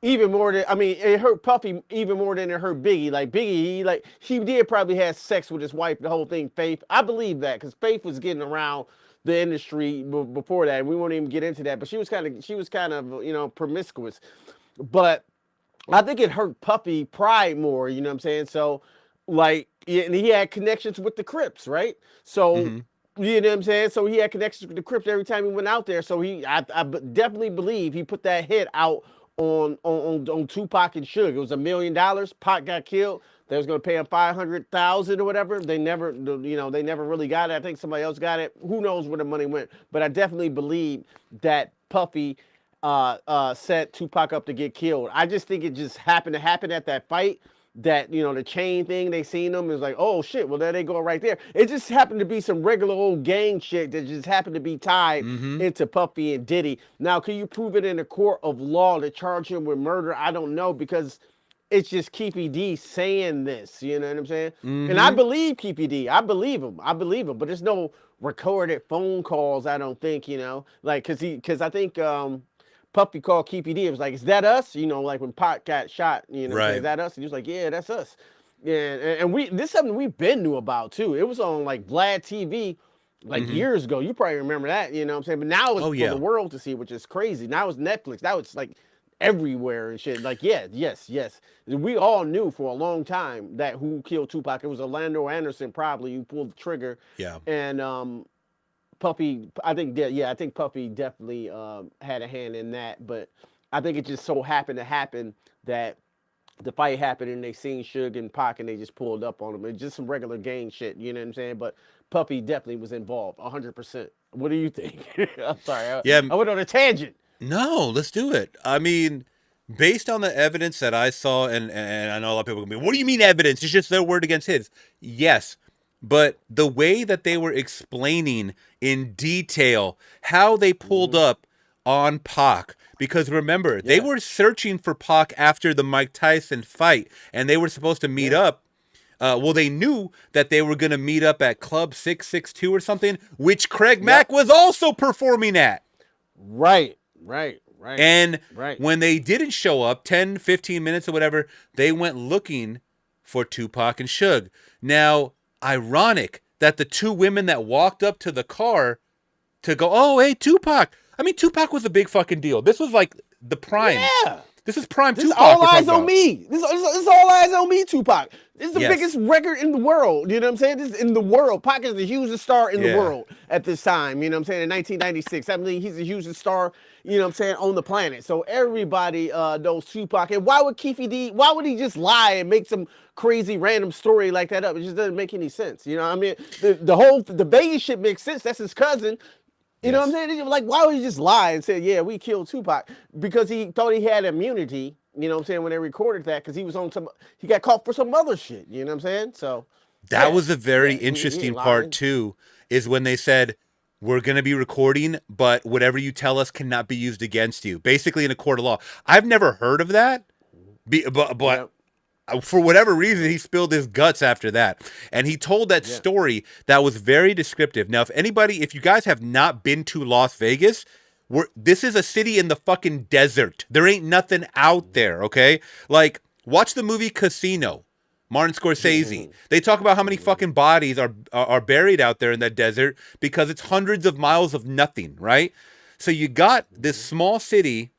even more than, it hurt Puffy even more than it hurt Biggie. Like Biggie, he did probably have sex with his wife, the whole thing, Faith. I believe that because Faith was getting around the industry before that, and we won't even get into that. But she was kind of promiscuous. But I think it hurt Puffy pride more, you know what I'm saying? So, like, and he had connections with the Crips, right? So, Mm-hmm. you know what I'm saying? So he had connections with the Crips every time he went out there. So definitely believe he put that hit out on Tupac and Suge. It was $1 million. Pac got killed. They was gonna pay him 500,000 or whatever. They never, they never really got it. I think somebody else got it. Who knows where the money went? But I definitely believe that Puffy set Tupac up to get killed. I just think it just happened to happen at that fight. That, the chain thing, they seen them, is like, oh shit, well there they go right there. It just happened to be some regular old gang shit that just happened to be tied into Puffy and Diddy. Now, can you prove it in a court of law to charge him with murder? I don't know, because it's just Keefe D saying this, you know what I'm saying? And I believe Keefe D. I believe him, but there's no recorded phone calls, I don't think, like, because I think Puffy called Keefe D. It was like, is that us? Like when Pac got shot, Right. is that us? And he was like, yeah, that's us. Yeah, and this is something we've been knew about too. It was on like Vlad TV like years ago. You probably remember that, you know what I'm saying? But now it's for the world to see, which is crazy. Now it's Netflix. Now it's like everywhere and shit. Like, yes. We all knew for a long time that who killed Tupac. It was Orlando Anderson probably who pulled the trigger. Yeah. And Puffy, I think Puffy definitely had a hand in that, but I think it just so happened to happen that the fight happened and they seen Suge and Pac and they just pulled up on him. It's just some regular gang shit, you know what I'm saying? But Puffy definitely was involved, 100%. What do you think? I'm sorry, I went on a tangent. No, let's do it. I mean, based on the evidence that I saw, and I know a lot of people can be, what do you mean evidence? It's just their word against his. Yes. But the way that they were explaining in detail how they pulled up on Pac, because remember, they were searching for Pac after the Mike Tyson fight, and they were supposed to meet up. Well, they knew that they were going to meet up at Club 662 or something, which Craig Mack was also performing at. Right. And when they didn't show up, 10, 15 minutes or whatever, they went looking for Tupac and Suge. Now, ironic that the two women that walked up to the car to go, oh, hey, Tupac. I mean, Tupac was a big fucking deal. This was like the prime. Yeah. This is prime Tupac. This is all eyes on me. This is all eyes on me, Tupac. This is the biggest record in the world. You know what I'm saying? This is in the world. Pac is the hugest star in the world at this time. You know what I'm saying? In 1996. I mean, he's the hugest star, you know what I'm saying, on the planet. So everybody knows Tupac. And why would Keefe D, why would he just lie and make some crazy random story like that up? It just doesn't make any sense. You know what I mean? The Vegas shit makes sense. That's his cousin. You know what I'm saying? Like, why would he just lie and say, yeah, we killed Tupac? Because he thought he had immunity, you know what I'm saying, when they recorded that, because he was on he got caught for some other shit, you know what I'm saying? So that was a very interesting part too, is when they said, we're going to be recording, but whatever you tell us cannot be used against you. Basically in a court of law. I've never heard of that, but for whatever reason, he spilled his guts after that. And he told that story that was very descriptive. Now, if you guys have not been to Las Vegas, this is a city in the fucking desert. There ain't nothing out there, okay? Like, watch the movie Casino, Martin Scorsese. They talk about how many fucking bodies are buried out there in that desert because it's hundreds of miles of nothing, right? So you got this small city,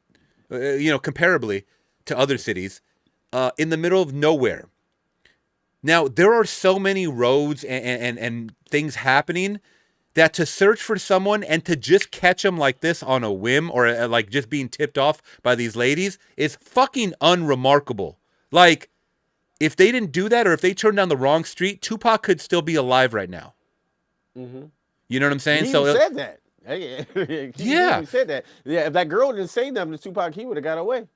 comparably to other cities, in the middle of nowhere. Now, there are so many roads and things happening that to search for someone and to just catch them like this on a whim or like just being tipped off by these ladies is fucking unremarkable. Like, if they didn't do that or if they turned down the wrong street, Tupac could still be alive right now. You know what I'm saying? He said that. He said that. Yeah, if that girl didn't say nothing to Tupac, he would have got away.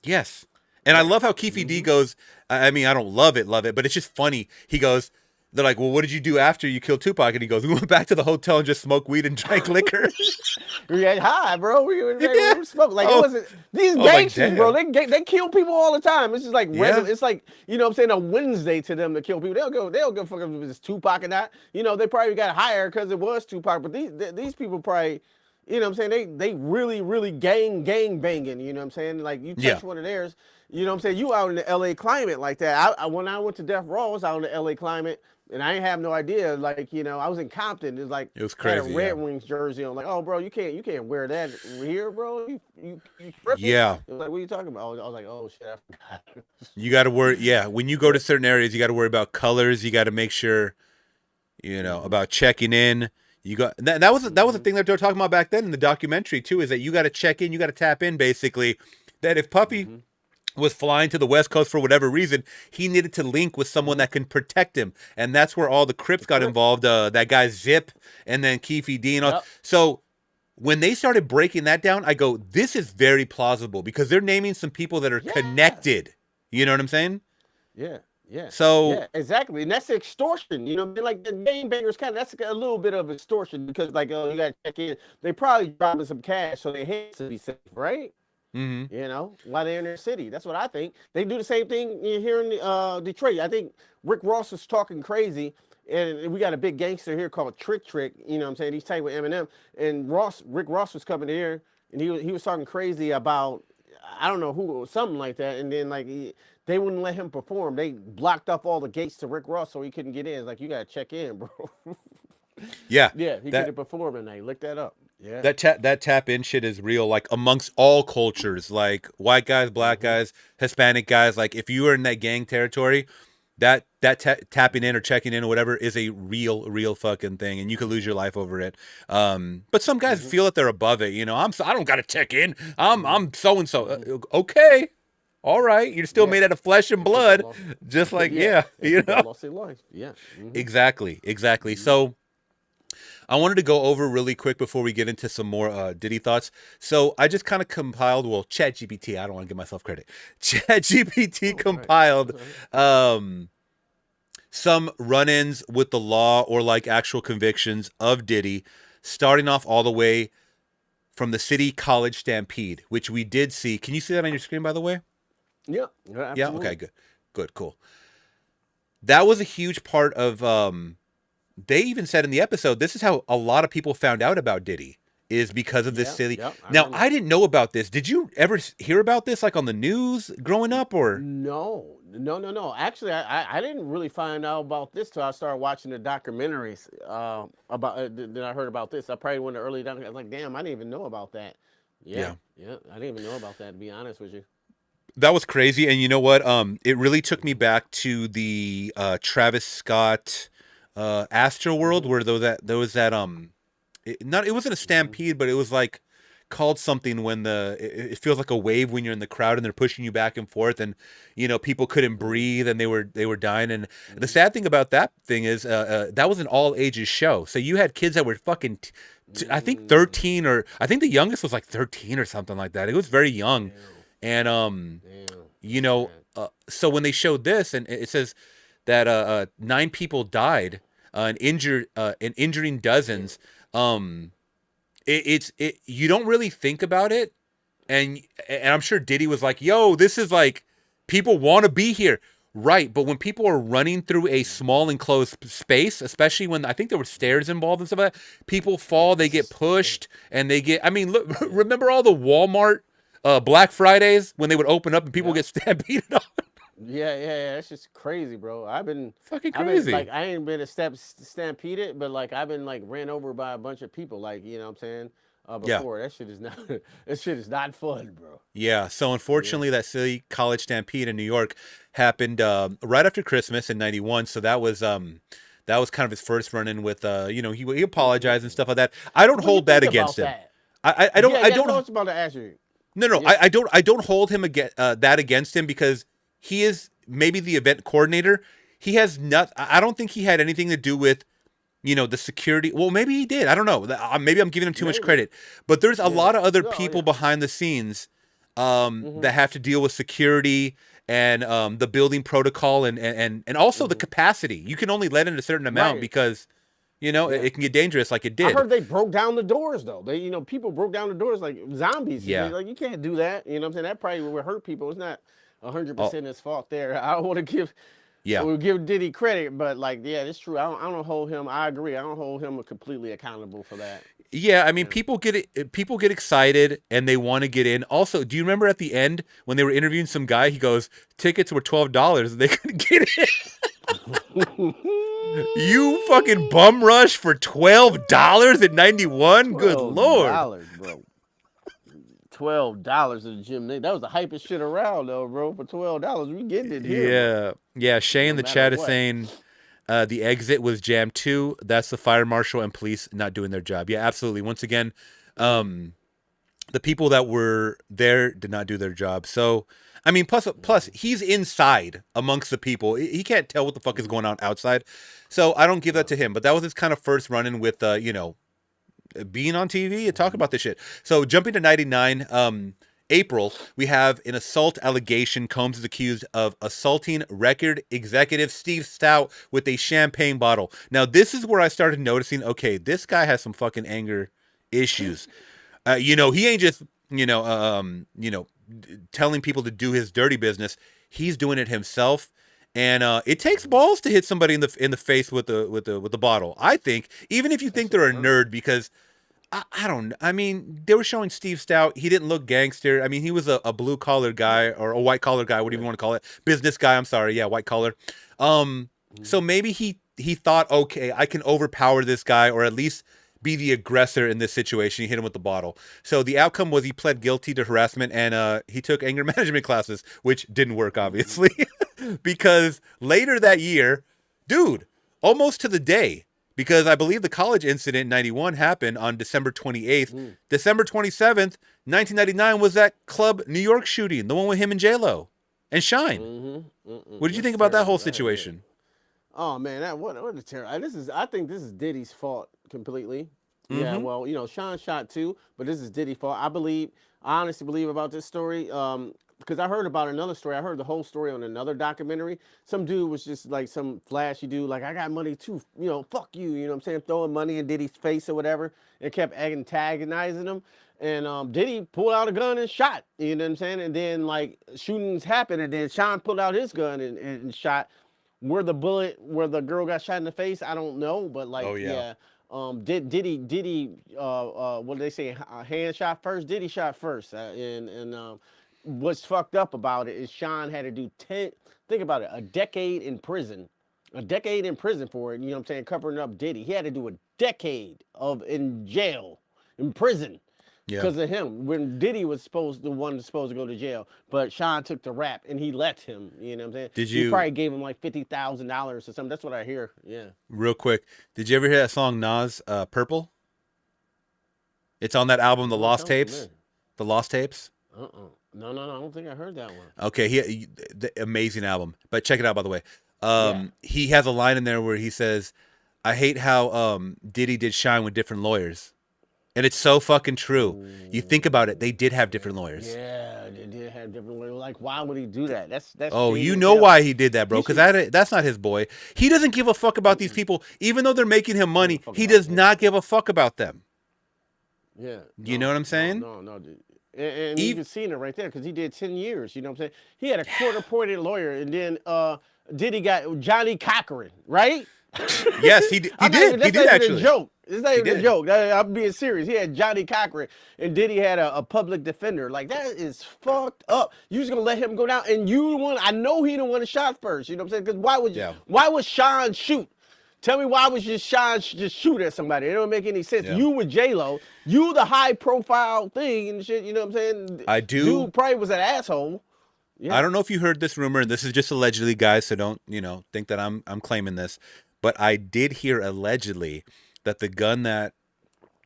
Yes. And I love how Keefe D goes, I mean, I don't love it, but it's just funny. He goes, they're like, well, what did you do after you killed Tupac? And he goes, we went back to the hotel and just smoked weed and drank liquor. We got high, bro. We smoked. Like, it wasn't, these gangsters, bro, they kill people all the time. It's just like, it's like, you know what I'm saying, a Wednesday to them to kill people. They'll go fuck if it's Tupac or not. You know, they probably got hired because it was Tupac, but these people probably, You know what I'm saying? They really gang banging. You know what I'm saying? Like you Yeah. touch one of theirs. You know what I'm saying? You out in the LA climate like that. When I went to Death Row, I was out in the LA climate, and I ain't have no idea. Like, you know, I was in Compton. It's like It was I had a crazy, Red yeah. Wings jersey on. Like, oh, bro, you can't wear that here, bro. You tripping? Yeah. It was like, what are you talking about? I was like, oh shit, I forgot. You got to worry. Yeah. When you go to certain areas, you got to worry about colors. You got to make sure, you know, about checking in. You got that was the thing that they were talking about back then in the documentary too, is that you got to check in, you got to tap in basically. That if Puffy was flying to the West Coast for whatever reason, he needed to link with someone that can protect him, and that's where all the Crips got involved. That guy Zip, and then Keefe D and all. Yep. So when they started breaking that down, I go, this is very plausible because they're naming some people that are connected. You know what I'm saying? Yeah. Yeah. So yeah, exactly, and that's extortion. You know, like the gang bangers that's a little bit of extortion because like, oh, you gotta check in. They probably dropping some cash so they have to be safe, right? You know, while they're in their city. That's what I think. They do the same thing here in Detroit. I think Rick Ross was talking crazy, and we got a big gangster here called Trick. You know what I'm saying? He's tight with Eminem, and Rick Ross was coming here, and he was talking crazy about, I don't know who, something like that, and then like they wouldn't let him perform. They blocked off all the gates to Rick Ross so he couldn't get in. It's like, you gotta check in, bro. yeah, Yeah, he couldn't perform tonight. Look that up. Yeah. that tap in shit is real, like amongst all cultures, like white guys, black guys, Hispanic guys. Like if you are in that gang territory, that tapping in or checking in or whatever is a real fucking thing, and you could lose your life over it. But some guys feel that they're above it. You know, I don't gotta check in. I'm so and so. Okay, all right. You're still made out of flesh and blood, just like you know. Lost their life. Yeah. Exactly. So I wanted to go over really quick before we get into some more Diddy thoughts. So I just kind of compiled, well, ChatGPT, I don't want to give myself credit. ChatGPT compiled some run-ins with the law or like actual convictions of Diddy, starting off all the way from the City College Stampede, which we did see. Can you see that on your screen, by the way? Yeah. Yeah. Okay. Good. Cool. That was a huge part of. They even said in the episode, this is how a lot of people found out about Diddy, is because of this city. Now, I didn't know about this. Did you ever hear about this, like on the news growing up, or? No. Actually, I didn't really find out about this till I started watching the documentaries about. Then I heard about this. I probably went to early down. I was like, damn, I didn't even know about that. Yeah. I didn't even know about that, to be honest with you. That was crazy, and you know what? It really took me back to the Travis Scott Astroworld, where there was that it wasn't a stampede, but it was like called something when it feels like a wave when you're in the crowd and they're pushing you back and forth, and you know people couldn't breathe and they were dying. And the sad thing about that thing is that was an all ages show, so you had kids that were fucking I think 13, or I think the youngest was like 13 or something like that. It was very young. And you know, so when they showed this, and it says that 9 people died and injuring dozens. You don't really think about it, and I'm sure Diddy was like, "Yo, this is like people want to be here." Right, but when people are running through a small enclosed space, especially when I think there were stairs involved and stuff like that, people fall, they get pushed, and they get. I mean, look, remember all the Walmart Black Fridays when they would open up and people get stampeded on? Yeah. That's just crazy, bro. I've been fucking crazy. Like I ain't been stampeded, but like I've been like ran over by a bunch of people. Like, you know what I'm saying? Before that shit is not fun, bro. Yeah. So unfortunately, that City College Stampede in New York happened right after Christmas in '91. So that was kind of his first run-in with you know, he apologized and stuff like that. I don't hold that against him. I don't. I don't. I was about to ask you. No. I don't hold him that against him, because he is maybe the event coordinator. He has not. I don't think he had anything to do with, you know, the security. Well, maybe he did. I don't know. Maybe I'm giving him too much credit. But there's a lot of other people behind the scenes that have to deal with security and the building protocol and also the capacity. You can only let in a certain amount because, you know, it can get dangerous like it did. I heard they broke down the doors, though. People broke down the doors like zombies. Yeah. Like, you can't do that. You know what I'm saying? That probably would hurt people. It's not 100% his fault there. I don't want to give... Yeah, we'll give Diddy credit, but like, yeah, it's true. I don't hold him. I agree. I don't hold him completely accountable for that. Yeah, I mean, people get excited and they want to get in. Also, do you remember at the end when they were interviewing some guy? He goes, "Tickets were $12 and they couldn't get in." You fucking bum rush for $12 in '91? Good lord, $12, bro. $12 at the gym. That was the hypest shit around, though, bro. For $12, we getting it here. Yeah, yeah. Shay in the chat is saying the exit was jammed too. That's the fire marshal and police not doing their job. Yeah, absolutely. Once again, the people that were there did not do their job. So, I mean, plus he's inside amongst the people. He can't tell what the fuck is going on outside. So I don't give that to him. But that was his kind of first run-in with, being on TV and talk about this shit. So jumping to 99, April, we have an assault allegation. Combs is accused of assaulting record executive Steve Stout with a champagne bottle. Now, this is where I started noticing, okay, this guy has some fucking anger issues. He ain't just, telling people to do his dirty business. He's doing it himself. And it takes balls to hit somebody in the face with the bottle. I think, even if you think they're a nerd, because I don't. I mean, they were showing Steve Stout. He didn't look gangster. I mean, he was a blue collar guy or a white collar guy, whatever you want to call it, business guy. I'm sorry, yeah, white collar. So maybe he thought, okay, I can overpower this guy, or at least be the aggressor in this situation. He hit him with the bottle. So the outcome was he pled guilty to harassment, and he took anger management classes, which didn't work, obviously, because later that year, dude, almost to the day, because I believe the college incident in 91 happened on December 28th. December 27th, 1999 was that Club New York shooting, the one with him and J-Lo and Shine. What did you think about that whole situation? Oh man, what a terror! I think this is Diddy's fault completely. Yeah, well, Sean shot too, but this is Diddy's fault. I honestly believe about this story, because I heard about another story. I heard the whole story on another documentary. Some dude was just like some flashy dude, like, I got money too, fuck you, you know what I'm saying, throwing money in Diddy's face or whatever, and kept antagonizing him. And Diddy pulled out a gun and shot, you know what I'm saying? And then like shootings happened, and then Sean pulled out his gun and shot. Where the girl got shot in the face, I don't know, but like, Diddy, what did they say? Hand shot first. Diddy shot first, and what's fucked up about it is Sean had to do think about it, a decade in prison for it. You know what I'm saying? Covering up Diddy, he had to do a decade in jail, in prison. Because of him, when Diddy was supposed to go to jail, but Sean took the rap and he let him. You know what I'm saying? He probably gave him like $50,000 or something. That's what I hear. Yeah. Real quick, did you ever hear that song Nas, "Purple"? It's on that album, The Lost Tapes. The Lost Tapes. No, I don't think I heard that one. Okay, the amazing album. But check it out, by the way. He has a line in there where he says, "I hate how Diddy did Shine with different lawyers." And it's so fucking true. You think about it, they did have different lawyers. Yeah, they did have different lawyers. Like, why would he do that? That's oh, you know why he did that, bro, because that's not his boy. He doesn't give a fuck about these people. Even though they're making him money, he does not give a fuck about them. Yeah. You know what I'm saying? No, dude. And you can see it right there, because he did 10 years, you know what I'm saying? He had a court-appointed lawyer, and then Diddy got Johnny Cochran, right? Yes, he did. He did actually. A joke. It's not even a joke. I'm being serious. He had Johnny Cochran, and Diddy had a public defender. Like, that is fucked up. You just gonna let him go down, and I know he didn't want to shot first. You know what I'm saying? Because why would Sean shoot? Tell me, why would Sean just shoot at somebody? It don't make any sense. You with J-Lo, you the high profile thing and shit. You know what I'm saying? I do. Dude probably was an asshole. Yeah. I don't know if you heard this rumor, and this is just allegedly, guys. So don't think that I'm claiming this. But I did hear allegedly that the gun that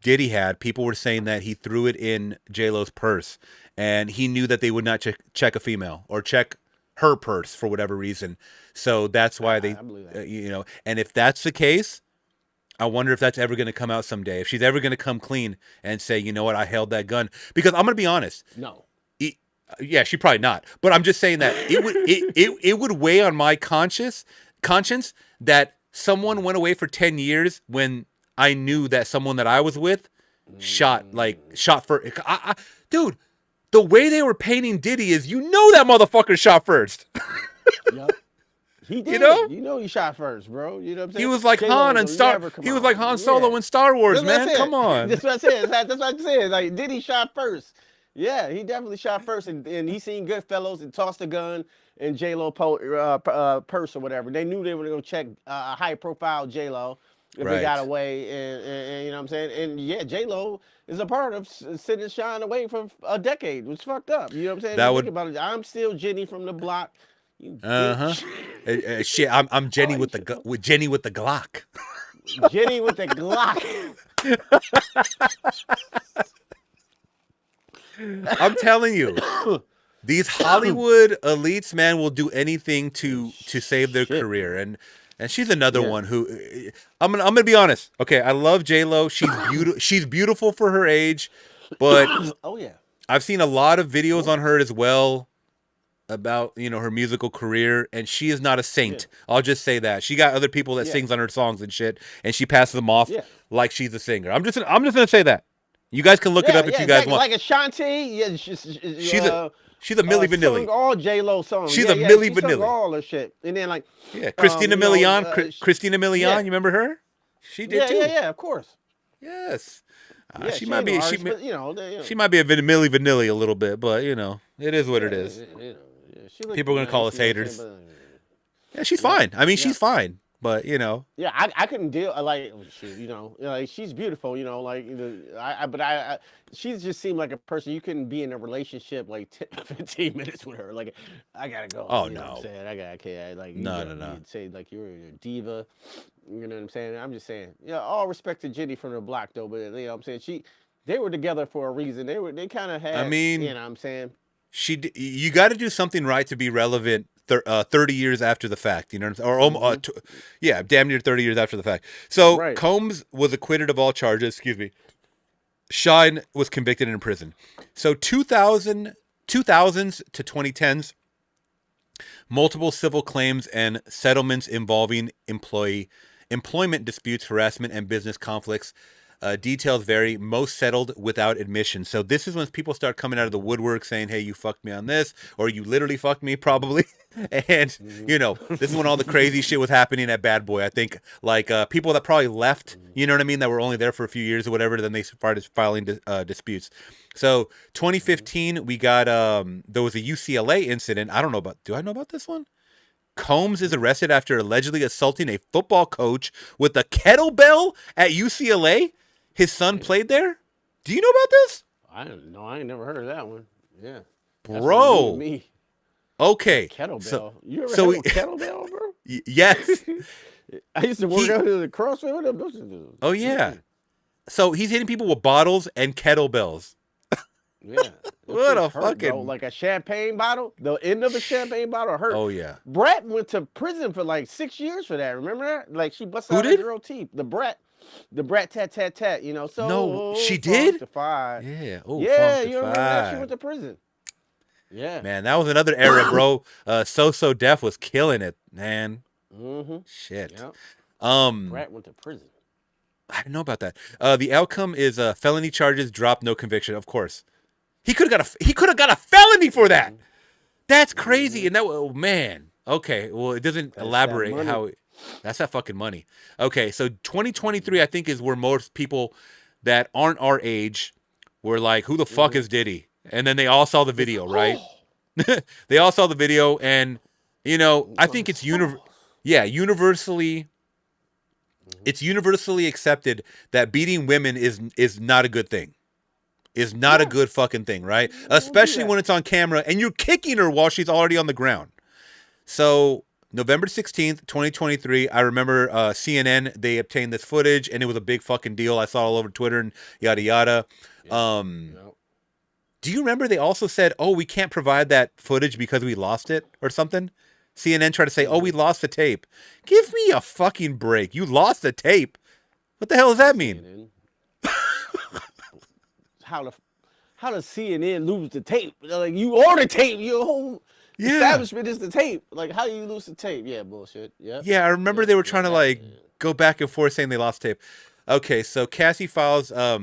Diddy had, people were saying that he threw it in J-Lo's purse, and he knew that they would not check a female or check her purse for whatever reason. So that's why they, and if that's the case, I wonder if that's ever going to come out someday. If she's ever going to come clean and say, you know what, I held that gun. Because I'm going to be honest. No. Yeah, she probably not. But I'm just saying that it would weigh on my conscience that someone went away for 10 years when I knew that someone that I was with shot for. Dude, the way they were painting Diddy is, that motherfucker shot first. Yep. He did. You know? You know he shot first, bro. You know what I'm saying? He was like J-Lo Han will and Star. never come He was out. like Han Solo Yeah. in Star Wars, That's what I man. said. Come on. That's what I said. That's what I said. Like, Diddy shot first. Yeah, he definitely shot first, and he seen Goodfellas and tossed the gun in J-Lo purse or whatever. They knew they were gonna check a high-profile J-Lo if they got Right. away, and you know what I'm saying. And yeah, J-Lo is a part of sitting Shine away for a decade. It was fucked up. You know what I'm saying? That You would. think about it. I'm still Jenny from the block. You Uh-huh. bitch. Shit, I'm Jenny Oh, with the with Jenny with the Glock. Jenny with the Glock. I'm telling you, these Hollywood elites, man, will do anything to save their Shit. career, and she's another Yeah. one who I'm gonna be honest. Okay, I love J-Lo. She's beautiful. She's beautiful for her age, but Oh yeah. I've seen a lot of videos on her as well about her musical career, and she is not a saint. I'll just say that she got other people that sings on her songs and shit, and she passes them off like she's a singer. I'm just gonna say that. You guys can look it up if you guys want. Like Ashanti, yeah, She's a Milli Vanilli. Sung all J-Lo songs. She's yeah, a Milli she sung Vanilli. all her shit, and then like Christina you know, Milian. Christina Milian, yeah. you remember her? She did too. yeah, of course. Yes. Yeah, she might be. an artist, but, you know, She might be a Milli Vanilli a little bit, but it is what it is. People are gonna call us haters. Yeah, she's fine. I mean, she's fine, but Yeah, I couldn't deal. Like, like she's beautiful. She just seemed like a person you couldn't be in a relationship like 10, 15 minutes with her. Like, I gotta go. Oh, you know no. what I'm saying? I can't. Like, No. you'd say like you're a diva. You know what I'm saying? I'm just saying. Yeah, all respect to Jenny from the block though, but you know what I'm saying? They were together for a reason. They kind of had. I mean, you know what I'm saying? You got to do something right to be relevant 30 years after the fact, or damn near 30 years after the fact. So Right. Combs was acquitted of all charges. Excuse me. Shine was convicted and in prison. So 2000s to 2010s, multiple civil claims and settlements involving employment disputes, harassment, and business conflicts. Details vary. Most settled without admission. So this is when people start coming out of the woodwork saying, hey, you fucked me on this, or you literally fucked me probably. And, this is when all the crazy shit was happening at Bad Boy. I think like people that probably left, you know what I mean, that were only there for a few years or whatever, then they started filing disputes. So 2015, we got, there was a UCLA incident. Do I know about this one? Combs is arrested after allegedly assaulting a football coach with a kettlebell at UCLA. His son played there. Do you know about this? I don't know. I ain't never heard of that one. Yeah. That's Bro. new to me. Okay. Kettlebell. You ever heard of kettlebell, bro? Yes. I used to work out at the CrossFit with them. Oh, yeah. So he's hitting people with bottles and kettlebells. Yeah. What a hurt, fucking... bro. Like a champagne bottle. The end of a champagne bottle hurt. Oh, yeah. Brett went to prison for like 6 years for that. Remember that? Like she busted Who out did? her girl teeth. The Brett tat, so No, she did? Funkified. Yeah. Oh, Yeah, you remember that? She funkified. went to prison. Yeah. Man, that was another era, bro. So Def was killing it, man. Mm-hmm. Shit. Yep. Um, Brett went to prison. I didn't know about that. The outcome is felony charges dropped, no conviction. Of course, he could have got a felony for that. That's crazy. And that, oh man. Okay, well, it doesn't elaborate how. That's that fucking money. Okay, so 2023, I think, is where most people that aren't our age were like, "Who the fuck is Diddy?" And then they all saw the video, right? They all saw the video, and I think it's universally. It's universally accepted that beating women is not a good thing. Is not a good fucking thing, right? Especially when it's on camera and you're kicking her while she's already on the ground. So November 16th, 2023, I remember CNN, they obtained this footage and it was a big fucking deal. I saw it all over Twitter and yada yada. Do you remember they also said, oh, we can't provide that footage because we lost it or something? CNN tried to say, oh, we lost the tape. Give me a fucking break. You lost the tape. What the hell does that mean? How does CNN lose the tape? Like, you order tape. Your whole establishment is the tape. Like, how do you lose the tape? Yeah, bullshit. Yeah. Yeah, I remember they were trying to go back and forth saying they lost tape. Okay, so Cassie files a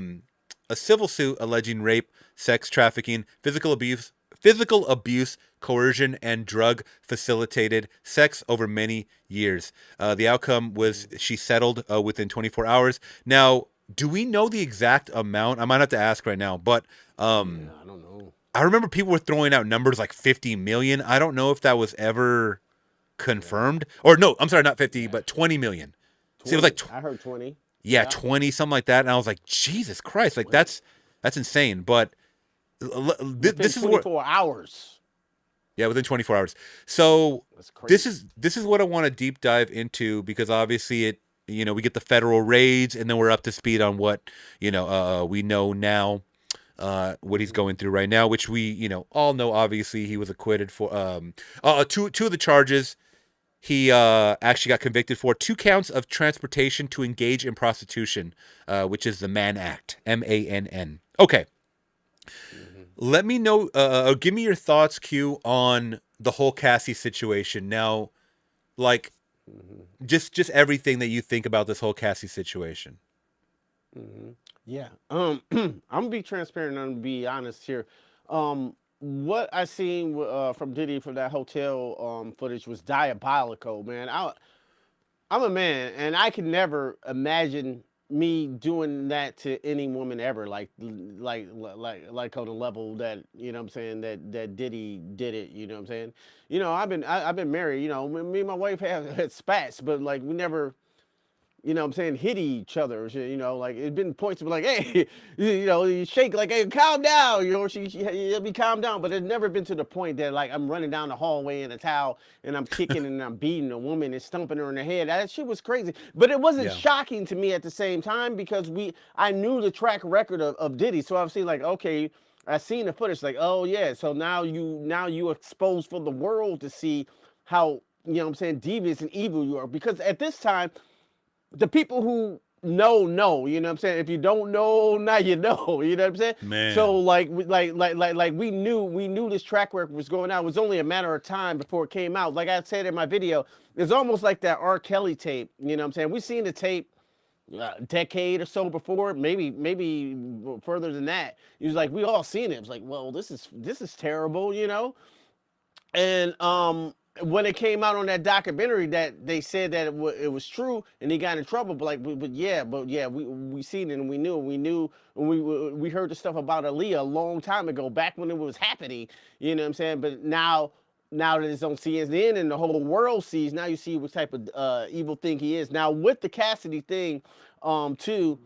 civil suit alleging rape, sex trafficking, physical abuse physical abuse, coercion, and drug facilitated sex over many years. The outcome was she settled within 24 hours. Now, do we know the exact amount? I might have to ask right now, but I don't know. I remember people were throwing out numbers like 50 million. I don't know if that was ever confirmed. Or no, I'm sorry, not 50, but 20 million. 20. See, it was like I heard 20. yeah, 20, something like that. And I was like, Jesus Christ, like that's insane. But this is what 24 hours. yeah, within 24 hours. So That's crazy. this is what I want to deep dive into, because obviously we get the federal raids, and then we're up to speed on what we know now, what he's going through right now, which we all know. Obviously, he was acquitted for two of the charges. He actually got convicted for 2 counts of transportation to engage in prostitution, which is the Mann Act, MANN. Okay. Let me know, give me your thoughts, Q, on the whole Cassie situation. Now, like, just everything that you think about this whole Cassie situation. Yeah. I'm gonna be transparent and I'm gonna be honest here. What I seen from Diddy from that hotel footage was diabolical, man. I'm a man, and I could never imagine me doing that to any woman ever, like on a level that what I'm saying, that Diddy did it. You know what I'm saying? I've been married. Me and my wife have had spats, but like we never. What I'm saying, hit each other, like it's been points of like, hey, you shake like, hey, calm down, she'll be calm down, but it's never been to the point that like I'm running down the hallway in a towel and I'm kicking and I'm beating a woman and stumping her in the head. That shit was crazy, but it wasn't shocking to me at the same time, because I knew the track record of Diddy, so I've seen like, okay, I seen the footage, like, oh yeah, so now you exposed for the world to see how what I'm saying, devious and evil you are, because at this time, the people who know, you know what I'm saying? If you don't know, now you know, you know what I'm saying? Man. So like we knew this track record was going out. It was only a matter of time before it came out. Like I said in my video, it's almost like that R. Kelly tape, you know what I'm saying? We've seen the tape a decade or so before, maybe further than that. It was like, we all seen it. It was like, well, this is terrible, And when it came out on that documentary, that they said that it was true, and he got in trouble. But we seen it and we knew, and we heard the stuff about Aaliyah a long time ago, back when it was happening. You know what I'm saying? But now that it's on CNN and the whole world sees, now you see what type of evil thing he is. Now with the Cassidy thing, too.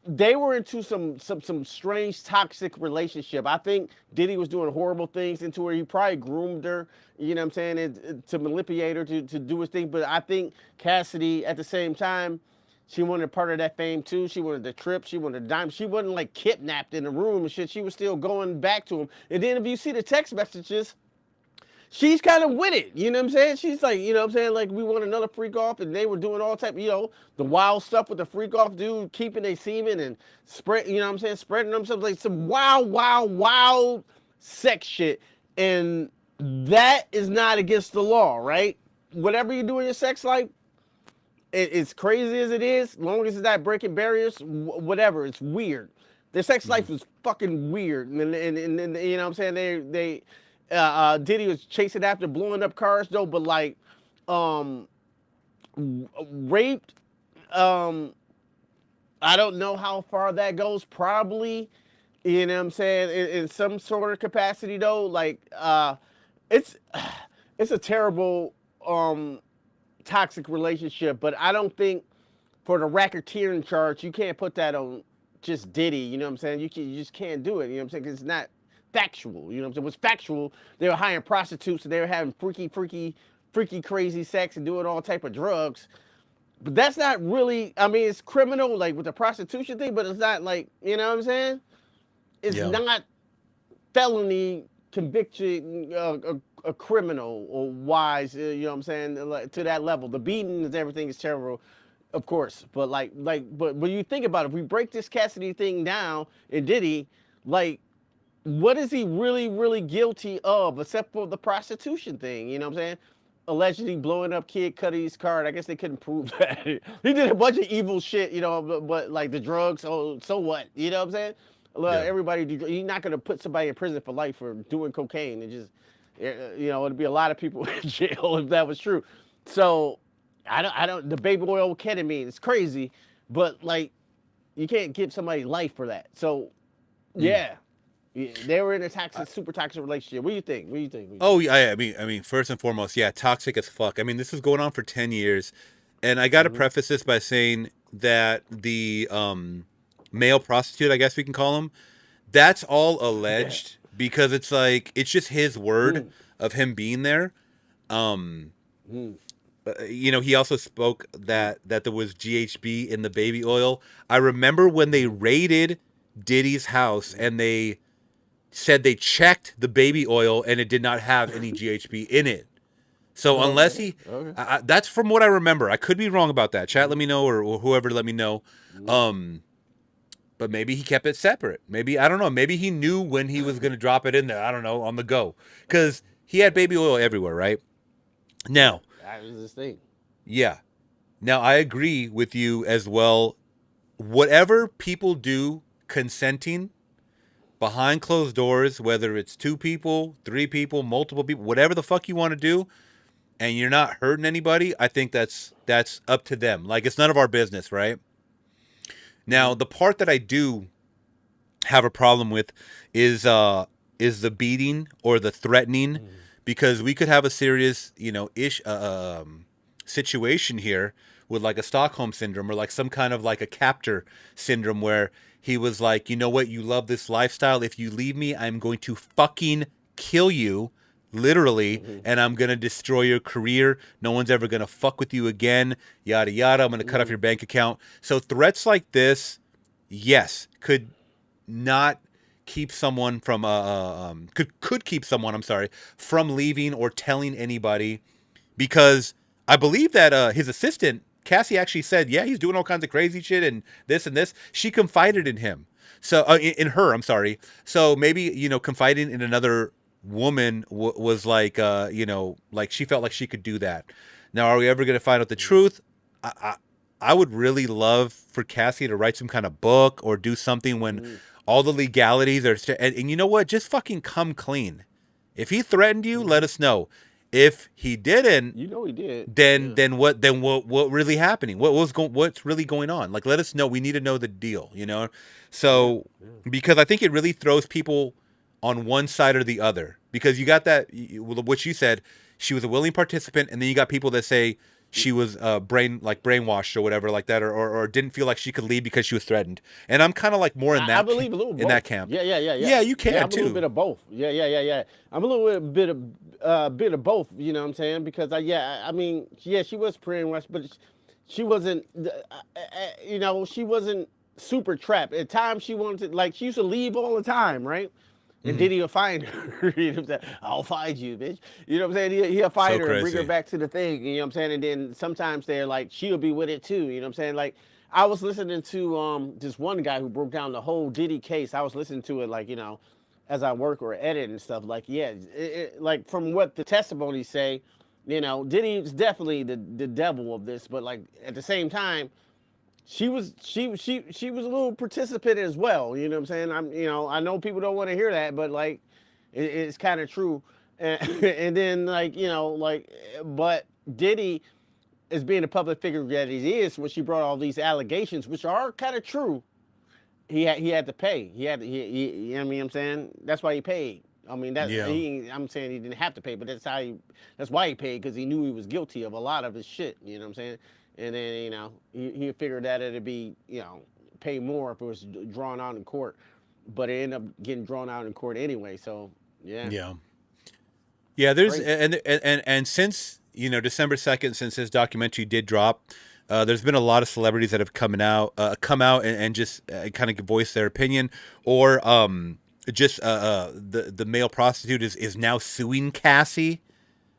They were into some strange toxic relationship. I think Diddy was doing horrible things into her. He probably groomed her, you know what I'm saying, and to manipulate her to do his thing. But I think Cassidy, at the same time, she wanted part of that fame too. She wanted the trip. She wanted the dime. She wasn't like kidnapped in the room and shit. She was still going back to him. And then if you see the text messages, she's kind of with it, you know what I'm saying? She's like, you know what I'm saying, like, we want another freak off, and they were doing all type, the wild stuff with the freak off dude, keeping their semen and spreading themselves, like some wild sex shit. And that is not against the law, right? Whatever you do in your sex life, it's crazy as it is, as long as it's not breaking barriers, whatever, it's weird. Their sex life is fucking weird, and you know what I'm saying, they Diddy was chasing after blowing up cars though, but like raped, I don't know how far that goes, probably, you know what I'm saying, in some sort of capacity though. Like it's a terrible toxic relationship, but I don't think for the racketeering charge you can't put that on just Diddy, you know what I'm saying? You just can't do it, you know what I'm saying, because it's not factual, you know what I'm saying? What's factual, they were hiring prostitutes and they were having freaky crazy sex and doing all type of drugs. But that's not really, I mean, it's criminal, like with the prostitution thing, but it's not like, you know what I'm saying? It's not felony conviction, a criminal or wise, you know what I'm saying, like, to that level. The beating and everything is terrible, of course. But but when you think about it, if we break this Cassidy thing down and Diddy, like, what is he really guilty of, except for the prostitution thing, you know what I'm saying? Allegedly blowing up Kid Cudi's car. I guess they couldn't prove that. He did a bunch of evil shit, but like the drugs, so what? You know what I'm saying? Everybody, you're not gonna put somebody in prison for life for doing cocaine and just, it'd be a lot of people in jail if that was true. So, I don't. The baby oil ketamine, it's crazy, but like, you can't give somebody life for that. So, yeah. They were in a toxic, super toxic relationship. What do you think? Oh yeah, I mean, first and foremost, yeah, toxic as fuck. I mean, this was going on for 10 years, and I got to preface this by saying that the male prostitute, I guess we can call him, that's all alleged because it's like it's just his word of him being there. He also spoke that there was GHB in the baby oil. I remember when they raided Diddy's house and they said they checked the baby oil and it did not have any GHB in it. So unless that's from what I remember. I could be wrong about that. Chat, let me know, or whoever, let me know. But maybe he kept it separate. Maybe, I don't know. Maybe he knew when he was going to drop it in there. I don't know, on the go. Because he had baby oil everywhere, right? Now. That was his thing. Yeah. Now, I agree with you as well. Whatever people do consenting behind closed doors, whether it's 2 people, 3 people, multiple people, whatever the fuck you want to do, and you're not hurting anybody, I think that's up to them. Like, it's none of our business, right? Now, the part that I do have a problem with is the beating or the threatening, because we could have a serious, situation here with like a Stockholm syndrome or like some kind of like a captor syndrome where he was like, you know what, you love this lifestyle. If you leave me, I'm going to fucking kill you, literally, and I'm going to destroy your career. No one's ever going to fuck with you again, yada, yada. I'm going to cut off your bank account. So threats like this, yes, could not keep someone from, could keep someone, I'm sorry, from leaving or telling anybody, because I believe that his assistant, Cassie, actually said, yeah, he's doing all kinds of crazy shit and this and this. She confided in him. So in her, I'm sorry. So maybe, confiding in another woman was like, like she felt like she could do that. Now, are we ever going to find out the truth? I would really love for Cassie to write some kind of book or do something when all the legalities are, and you know what? Just fucking come clean. If he threatened you, let us know. If he didn't, he did. Then what really happening? What's really going on? Like, let us know. We need to know the deal, So because I think it really throws people on one side or the other, because you got that, what you said, she was a willing participant, and then you got people that say she was brainwashed or whatever like that, or didn't feel like she could leave because she was threatened. And I'm kind of like more in that. I believe a little in both. that camp. Yeah. Yeah, you can I'm too. A little bit of both. Yeah. I'm a little bit of both. You know what I'm saying? Because she was brainwashed, but she wasn't. She wasn't super trapped. At times she wanted to, she used to leave all the time, right? And Diddy will find her. You know what I'm saying? I'll find you, bitch. You know what I'm saying? He'll find her and bring her back to the thing. You know what I'm saying? And then sometimes they're like, she'll be with it too. You know what I'm saying? Like, I was listening to this one guy who broke down the whole Diddy case. I was listening to it as I work or edit and stuff. Like, yeah, like from what the testimonies say, Diddy is definitely the devil of this. But like at the same time, she was a little participant as well. You know what I'm saying? I know people don't want to hear that, but like, it's kind of true. And then but Diddy, as being a public figure that he is, when she brought all these allegations, which are kind of true, he had to pay. You know what I mean? I'm saying that's why he paid. I mean, I'm saying he didn't have to pay, but that's why he paid, because he knew he was guilty of a lot of his shit. You know what I'm saying? And then, he figured that it'd be, pay more if it was drawn out in court. But it ended up getting drawn out in court anyway. So, yeah. Yeah, there's, and since, December 2nd, since his documentary did drop, there's been a lot of celebrities that have come out and just kind of voice their opinion, or the male prostitute is now suing Cassie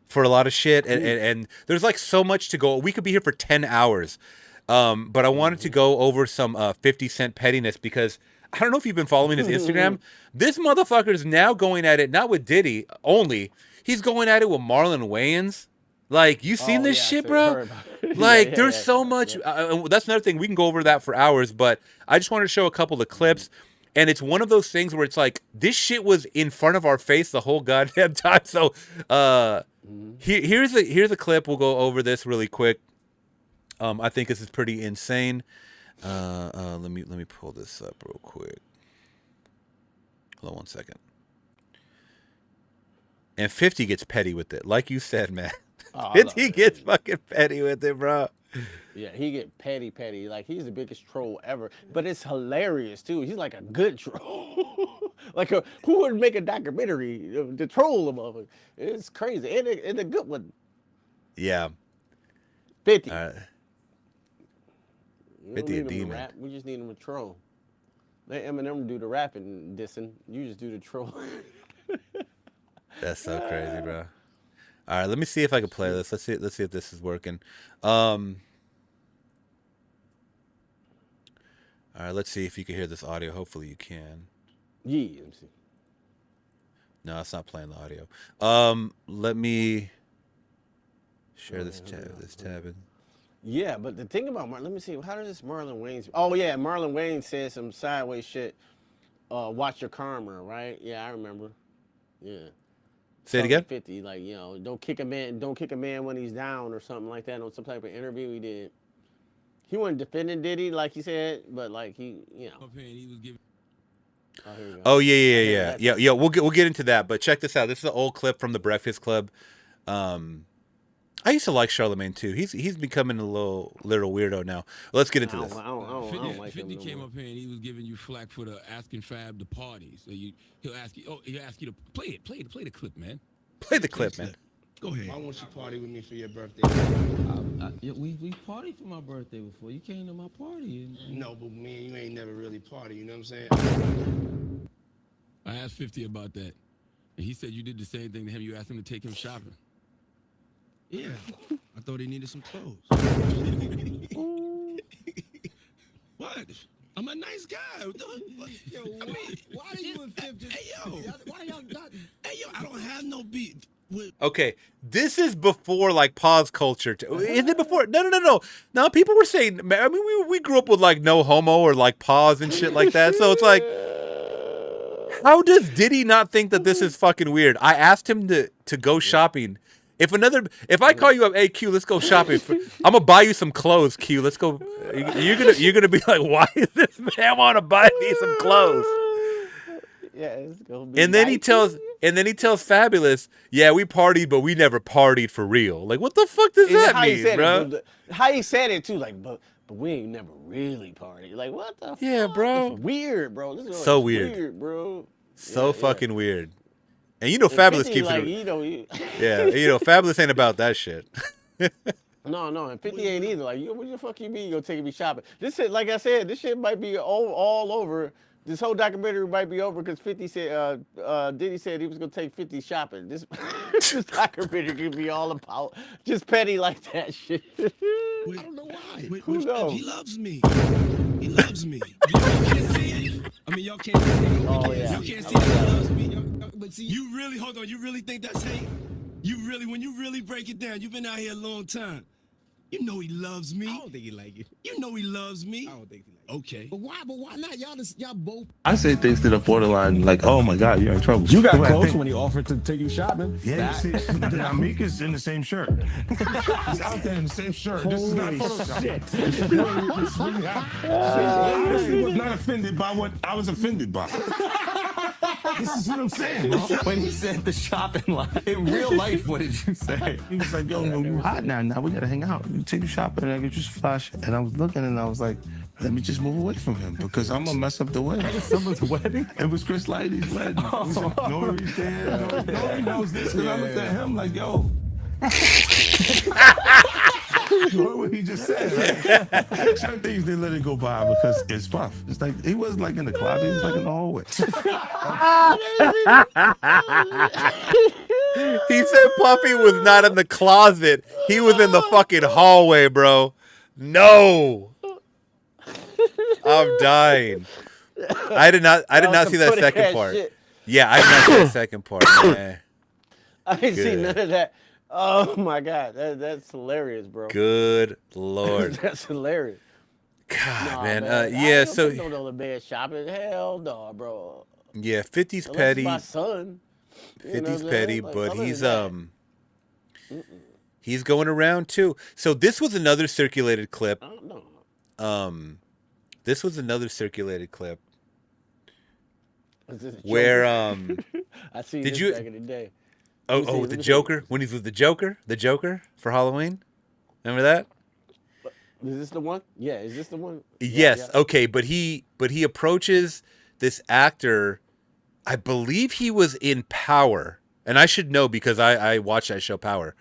for a lot of shit, and there's like so much to go. We could be here for 10 hours, but I wanted to go over some 50 Cent pettiness, because I don't know if you've been following his Instagram. This motherfucker is now going at it not with Diddy only. He's going at it with Marlon Wayans. Like, you seen this shit, bro? Like, there's so much. That's another thing. We can go over that for hours, but I just wanted to show a couple of clips. And it's one of those things where it's like, this shit was in front of our face the whole goddamn time. So here's a clip. We'll go over this really quick. I think this is pretty insane. Let me pull this up real quick. Hold on 1 second. And 50 gets petty with it. Like you said, man. 50 gets fucking petty with it, bro. Yeah, he get petty. Like, he's the biggest troll ever. But it's hilarious, too. He's like a good troll. Like, who would make a documentary to troll him of it? It's crazy. And a good one. Yeah. 50. 50 a demon. Rap. We just need him to troll. Let Eminem do the rapping dissing. You just do the troll. That's so crazy, bro. All right, let me see if I can play this. Let's see if this is working. All right, let's see if you can hear this audio. Hopefully you can. Yeah, let me see. No, it's not playing the audio. Let me share this tab. Yeah, but the thing about let me see, how does this Marlon Wayans? Oh yeah, Marlon Wayans said some sideways shit. Watch your karma, right? Yeah, I remember. Yeah. Say it again. 50, like, you know, don't kick a man when he's down or something like that on some type of interview he did. He wasn't defending Diddy like he said, but like he, you know. He was giving. Oh, here we go. Oh yeah. We'll get into that, but check this out. This is an old clip from the Breakfast Club. I used to like Charlemagne too. He's becoming a little weirdo now. Let's get into this. I don't like 50 him no came more. up here and he was giving you flack for the asking Fab to party. So he'll ask you to play the clip, man. Play the clip, man. Go ahead. Why won't you party with me for your birthday? We partied for my birthday before. You came to my party. No, but me and you ain't never really party, you know what I'm saying? I asked 50 about that. And he said you did the same thing to him. You asked him to take him shopping. Yeah. I thought he needed some clothes. What? I'm a nice guy. Yo, I mean, Why are you and Fif just... Hey, yo. Why y'all got... Hey, yo, I don't have no beef with... Okay, this is before like pause culture. Is it before? No. No, people were saying. I mean, we grew up with like no homo or like pause and shit like that. So it's like, how does Diddy not think that this is fucking weird? I asked him to go shopping. If I call you up, hey Q, let's go shopping. I'm gonna buy you some clothes, Q. Let's go. You're gonna be like, why does this man want to buy me some clothes? Yeah, it's gonna be. And then he tells Fabulous, yeah, we partied, but we never partied for real. Like, what the fuck does that mean, bro? How he said it too, like, but we ain't never really partied. Like, what the? Yeah, fuck? bro. It's weird, bro. This is So weird. weird. Bro. So fucking weird. And you know, Fabulous keeps like, it. Yeah, Fabulous ain't about that shit. No, and 50 ain't either. Like, what the fuck you mean you gonna take me shopping? This shit, like I said, this shit might be all over. This whole documentary might be over because 50 said, Diddy said he was gonna take 50 shopping. This documentary could be all about just petty like that shit. I don't know why. Who knows? He loves me. He loves me. Y'all can't see it. I mean, y'all can't see it. Oh, yeah. You can't see that he loves me. But see, you really, hold on, you really think that's hate? When you really break it down, you've been out here a long time. You know he loves me. I don't think he like it. You know he loves me. I don't think he like it. Okay. But why not? Y'all both... I say things to the borderline like, oh my God, you're in trouble. You got close when he offered to take you shopping. Yeah, you see, Amika's in the same shirt. He's out there in the same shirt. This is not Photoshop. I honestly was not offended by what I was offended by. This is what I'm saying, bro. When he said the shopping line, in real life, what did you say? He was like, yo, you hot now. Now we gotta hang out. You take you shopping and I get you some flash. And I was looking and I was like, let me just move away from him because I'm gonna mess up the wedding. Someone's wedding? It was Chris Lighty's wedding. Nori's there. Nori knows this because I looked at him like, yo. You heard what he just said, right? Certain things they let it go by because it's rough. It's like he wasn't like in the closet, he was like in the hallway. He said Puffy was not in the closet. He was in the fucking hallway, bro. No. I'm dying. I did not see that second part. Shit. Yeah, I did not see that second part, man. I didn't see Good. none of that. Oh my God, that's hilarious, bro. Good Lord. That's hilarious. God, Nah, man. man. I Yeah. ain't gonna So take no other man shopping. Hell no, bro. 50's Unless it's my petty. son. You know 50's what I'm petty, saying? Like, but other than that, he's going around too. So this was another circulated clip. I don't know. This was another circulated clip Is this a where Joker? I seen did this you back in the day. the Joker when he's with the Joker for Halloween. Remember that? Is this the one? Yeah, is this the one? Yes. Yeah. Okay, but he approaches this actor. I believe he was in Power, and I should know because I watched that show Power.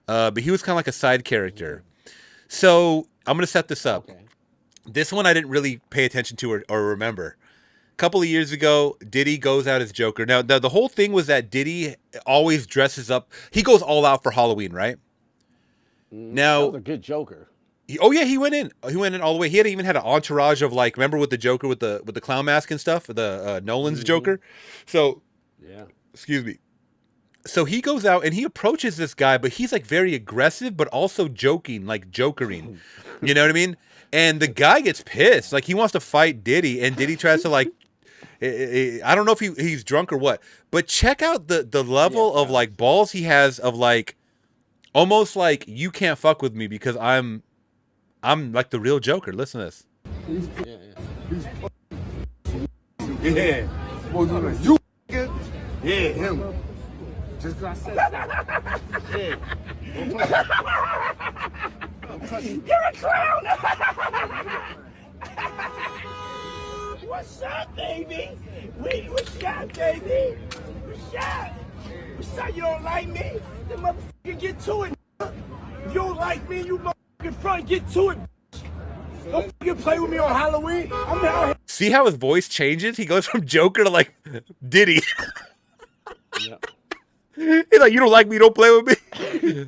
But he was kind of like a side character. So I'm gonna set this up. Okay. This one I didn't really pay attention to or remember. A couple of years ago, Diddy goes out as Joker. Now the whole thing was that Diddy always dresses up. He goes all out for Halloween, right? Now, That was a good Joker. he went in. He went in all the way. He had even had an entourage of like, remember with the Joker with the clown mask and stuff, the Nolan's Joker. So, Yeah. excuse me. So he goes out and he approaches this guy, but he's like very aggressive, but also joking, like jokering. You know what I mean? And the guy gets pissed. Like he wants to fight Diddy, and Diddy tries to like, I don't know if he's drunk or what, but check out the level of like balls he has of like, almost like you can't fuck with me because I'm like the real Joker. Listen to this. Yeah. You yeah, him. Just cause I said that. You're a clown! What's up, baby? What's up, baby? What's up? What's up? You don't like me? Then motherfucker get to it. If you don't like me, you motherfucking front, get to it. Don't fucking play with me on Halloween. I'm out here. See how his voice changes? He goes from Joker to like Diddy. Yeah. He's like, you don't like me, don't play with me.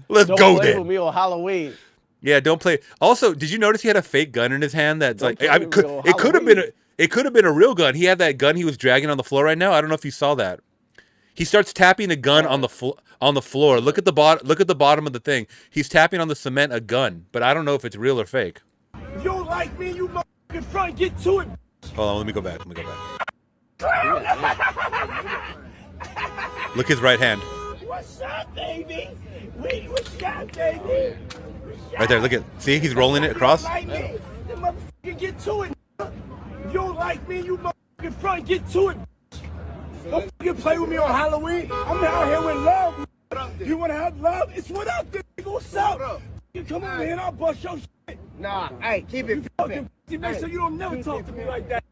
Let's Don't go play then. with me on Halloween. Yeah, don't play. Also, did you notice he had a fake gun in his hand? That's Don't like, play I with mean, me on it could have been Halloween. it could have been a real gun. He had that gun he was dragging on the floor right now. I don't know if you saw that. He starts tapping a gun on the floor. Look at the bottom of the thing. He's tapping on the cement a gun, but I don't know if it's real or fake. If you don't like me, you motherfucking front, get to it. Hold on, let me go back. Look his right hand. What's up, baby? What's up, baby? Right there, look at. See, he's rolling it across. If you don't like me, then motherfucking get to it. If you don't like me, you motherfucking front, get to it. Don't fucking play with me on Halloween. I'm out here with love. You wanna have love? It's what up, nigga. What's up? You come over here and I'll bust your shit. Nah, hey, keep it Fucking make sure you don't never talk to me like that.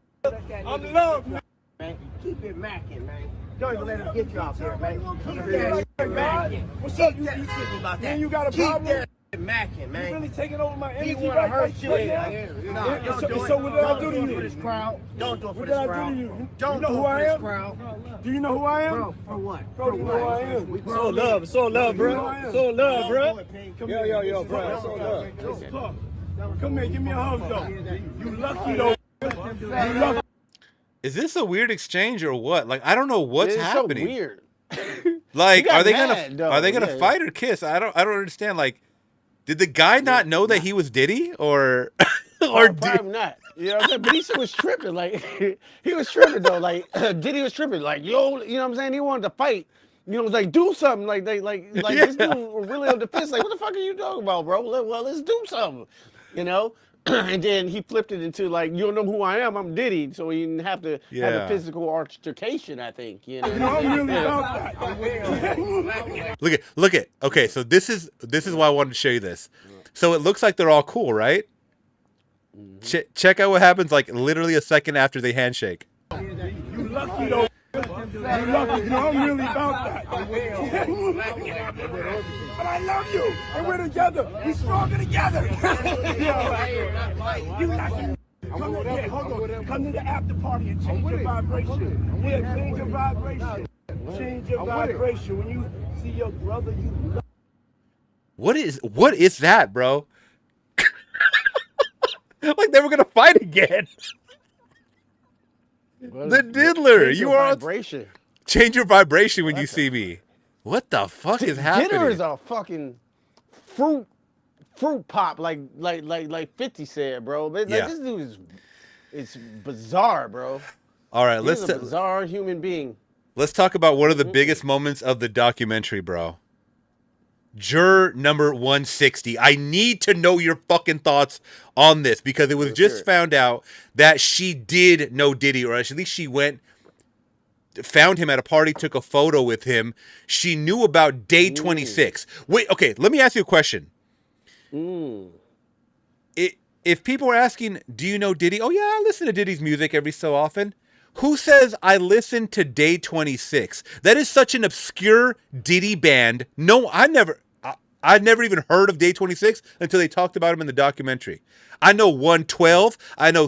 I'm love, man. man. Keep it macking, man. Don't even let him get you out there, man. Keep Keep that that macking. What's up, Keep that shit about that. Man, you got a Keep problem? that macking, You man. really taking over my He energy wanna right hurt you. now? Nah, And don't so- do and it. so what did I do to Don't do it you? for this crowd. Don't do it for What this did I do crowd. to you? Don't You know do who it for I this am? crowd. Do you know who I am? Bro, for what? Bro, do you know who I am? It's all love. It's all love, bro. It's all love, bro. Yo, bro. It's all love. Let's talk. Come here, give me a hug, though. You lucky, though. You lucky. Is this a weird exchange or what? Like, I don't know what's It's happening. so weird. Like, He got are they mad, though. gonna Yeah. fight or kiss? I don't understand. Like, did the guy not know that he was Diddy or Probably not. You know what I'm saying? But he was tripping. Like he was tripping though. Like Diddy was tripping. Like yo, you know what I'm saying? He wanted to fight. You know, like do something. Like this dude was really on the piss. Like what the fuck are you talking about, bro? Well, let's do something. You know. And then he flipped it into like, you don't know who I am. I'm Diddy, so he didn't have to have Yeah. a physical altercation. I think. You know. I'm really about that. look at. Okay, so this is why I wanted to show you this. So it looks like they're all cool, right? Check out what happens like literally a second after they handshake. You lucky, though. You lucky. You know, I'm really about that. But I love you. And we're together. We're stronger together. You lucky. Come to, yeah, hold on. Come to the after party and change your vibration. Yeah, change your vibration. Change your vibration. When you see your brother, you love. What is that, bro? Like they were gonna fight again. The diddler. Change You your are vibration. change your vibration when you see me. What the fuck is happening? Dinner is a fucking fruit fruit pop, like 50 said, bro. Like, Yeah. this dude it's bizarre, bro. All right, He's a bizarre human being. let's talk about one of the biggest moments of the documentary, bro. Juror number 160. I need to know your fucking thoughts on this because it was just found out that she did know Diddy, or at least she found him at a party, took a photo with him. She knew about day 26. Wait, okay, let me ask you a question. If people are asking, do you know Diddy? Oh yeah, I listen to Diddy's music every so often. Who says I listen to Day 26? That is such an obscure Diddy band. No, I'd never even heard of Day 26 until they talked about him in the documentary. I know 112. I know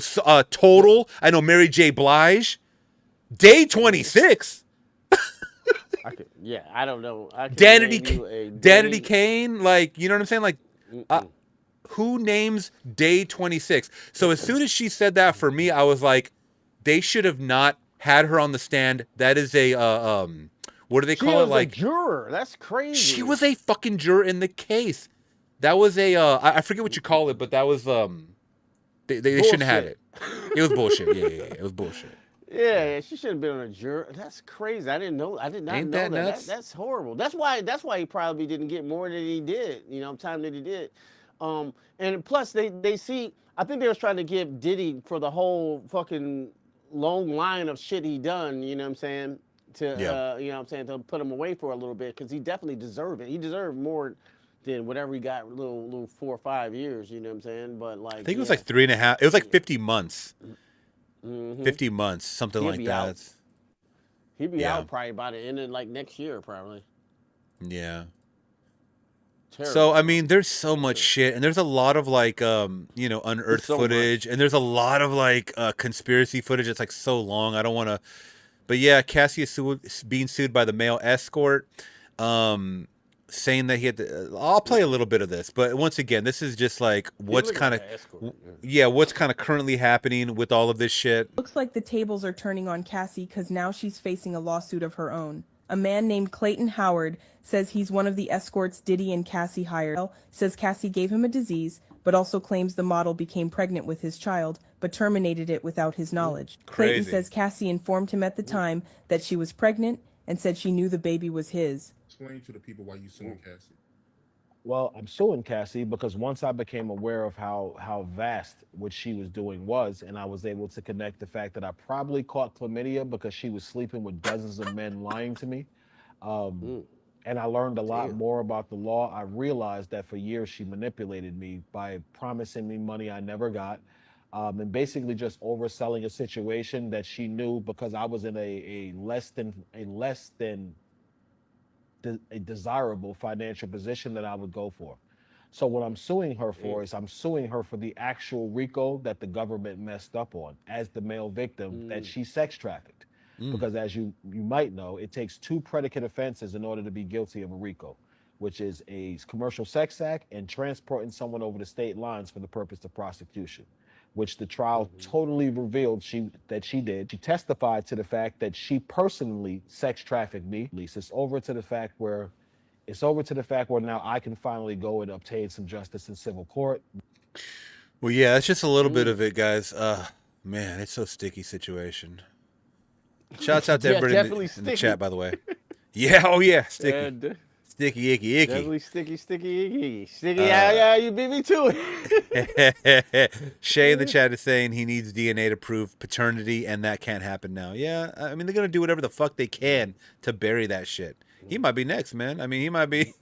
Total. I know Mary J. Blige. Day 26. I don't know. Danity Kane. Like, you know what I'm saying? Like, who names Day 26? So as soon as she said that, for me, I was like, they should have not had her on the stand. That is a what do they call it? Like a juror. That's crazy. She was a fucking juror in the case. That was a I forget what you call it, but that was they shouldn't have it. It was bullshit. Yeah, it was bullshit. Yeah, she shouldn't have been on a juror. That's crazy. I did not Ain't know that that. nuts? That's horrible. That's why he probably didn't get more than he did. You know, time that he did. And plus they see. I think they was trying to give Diddy for the whole fucking long line of shit he done. You know what I'm saying? To you know what I'm saying, to put him away for a little bit because he definitely deserved it. He deserved more than whatever he got, little 4 or 5 years. You know what I'm saying? But like, I think it was like 3.5. It was like 50 months. 50 months, something like that. He'd be out probably by the end of like next year, probably. Yeah. Terrible. So I mean, there's so much shit, and there's a lot of like unearthed footage, and there's a lot of like conspiracy footage that's like so long. I don't want to, but yeah, Cassie is being sued by the male escort, saying that he had to. I'll play a little bit of this, but once again, this is just like what's kind of what's kind of currently happening with all of this shit. Looks like the tables are turning on Cassie because now she's facing a lawsuit of her own. A man named Clayton Howard says he's one of the escorts Diddy and Cassie hired. Says Cassie gave him a disease, but also claims the model became pregnant with his child, but terminated it without his knowledge. Crazy. Clayton says Cassie informed him at the time that she was pregnant and said she knew the baby was his. Explain to the people why you suing Cassie. Well, I'm suing Cassie because once I became aware of how vast what she was doing was, and I was able to connect the fact that I probably caught chlamydia because she was sleeping with dozens of men lying to me. And I learned a lot more about the law. I realized that for years she manipulated me by promising me money I never got, and basically just overselling a situation that she knew because I was in a less than a desirable financial position that I would go for. So what I'm suing her for is I'm suing her for the actual RICO that the government messed up on as the male victim that she sex trafficked. Because as you might know, it takes 2 predicate offenses in order to be guilty of a RICO, which is a commercial sex act and transporting someone over the state lines for the purpose of prostitution, which the trial totally revealed that she did. She testified to the fact that she personally sex trafficked me. At least it's over to the fact where now I can finally go and obtain some justice in civil court. Well, yeah, that's just a little bit of it, guys. Man, it's so sticky situation. Shouts out to everybody in the chat, by the way. Yeah, oh yeah, sticky. Sticky, icky, icky. Definitely sticky, icky. Sticky, yeah, you beat me to it. Shay in the chat is saying he needs DNA to prove paternity, and that can't happen now. Yeah, I mean, they're going to do whatever the fuck they can to bury that shit. He might be next, man. I mean, he might be.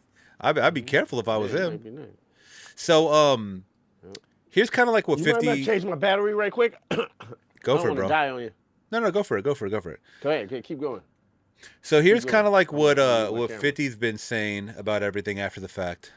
I'd be careful if I was him. So, here's kind of like what 50... You mind if I change my battery right quick? Go for it, bro. Die on you. No, go for it. Go for it. Go ahead, keep going. So here's kind of like what 50's been saying about everything after the fact.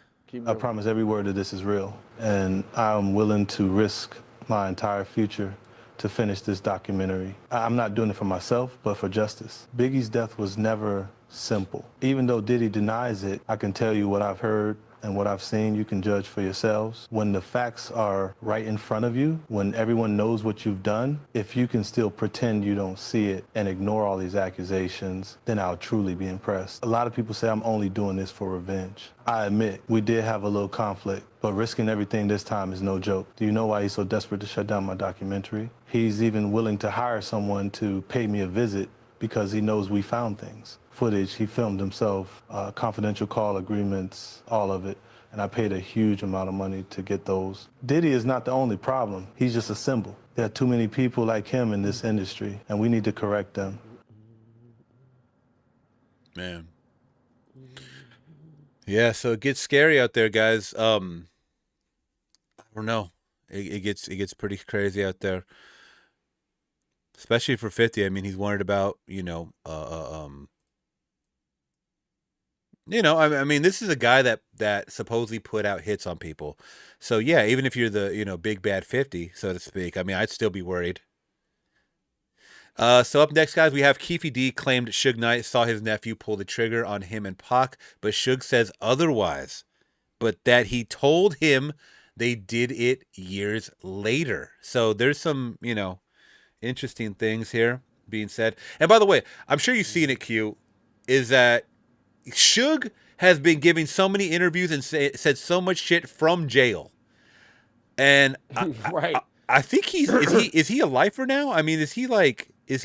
I promise every word of this is real, and I'm willing to risk my entire future to finish this documentary. I'm not doing it for myself, but for justice. Biggie's death was never simple. Even though Diddy denies it, I can tell you what I've heard and what I've seen, you can judge for yourselves. When the facts are right in front of you, when everyone knows what you've done, if you can still pretend you don't see it and ignore all these accusations, then I'll truly be impressed. A lot of people say I'm only doing this for revenge. I admit, we did have a little conflict, but risking everything this time is no joke. Do you know why he's so desperate to shut down my documentary? He's even willing to hire someone to pay me a visit because he knows we found things. Footage, he filmed himself, confidential call agreements, all of it. And I paid a huge amount of money to get those. Diddy is not the only problem. He's just a symbol. There are too many people like him in this industry, and we need to correct them. Man. Yeah, so it gets scary out there, guys. I don't know. It gets pretty crazy out there. Especially for 50. I mean, he's worried about, I mean, this is a guy that supposedly put out hits on people. So yeah, even if you're the, big bad 50, so to speak, I mean, I'd still be worried. So up next, guys, we have Keefe D claimed Suge Knight saw his nephew pull the trigger on him and Pac, but Suge says otherwise, but that he told him they did it years later. So there's some, interesting things here being said. And by the way, I'm sure you've seen it, Q, is that Suge has been giving so many interviews and said so much shit from jail, and right. I think is he a lifer now? I mean, is he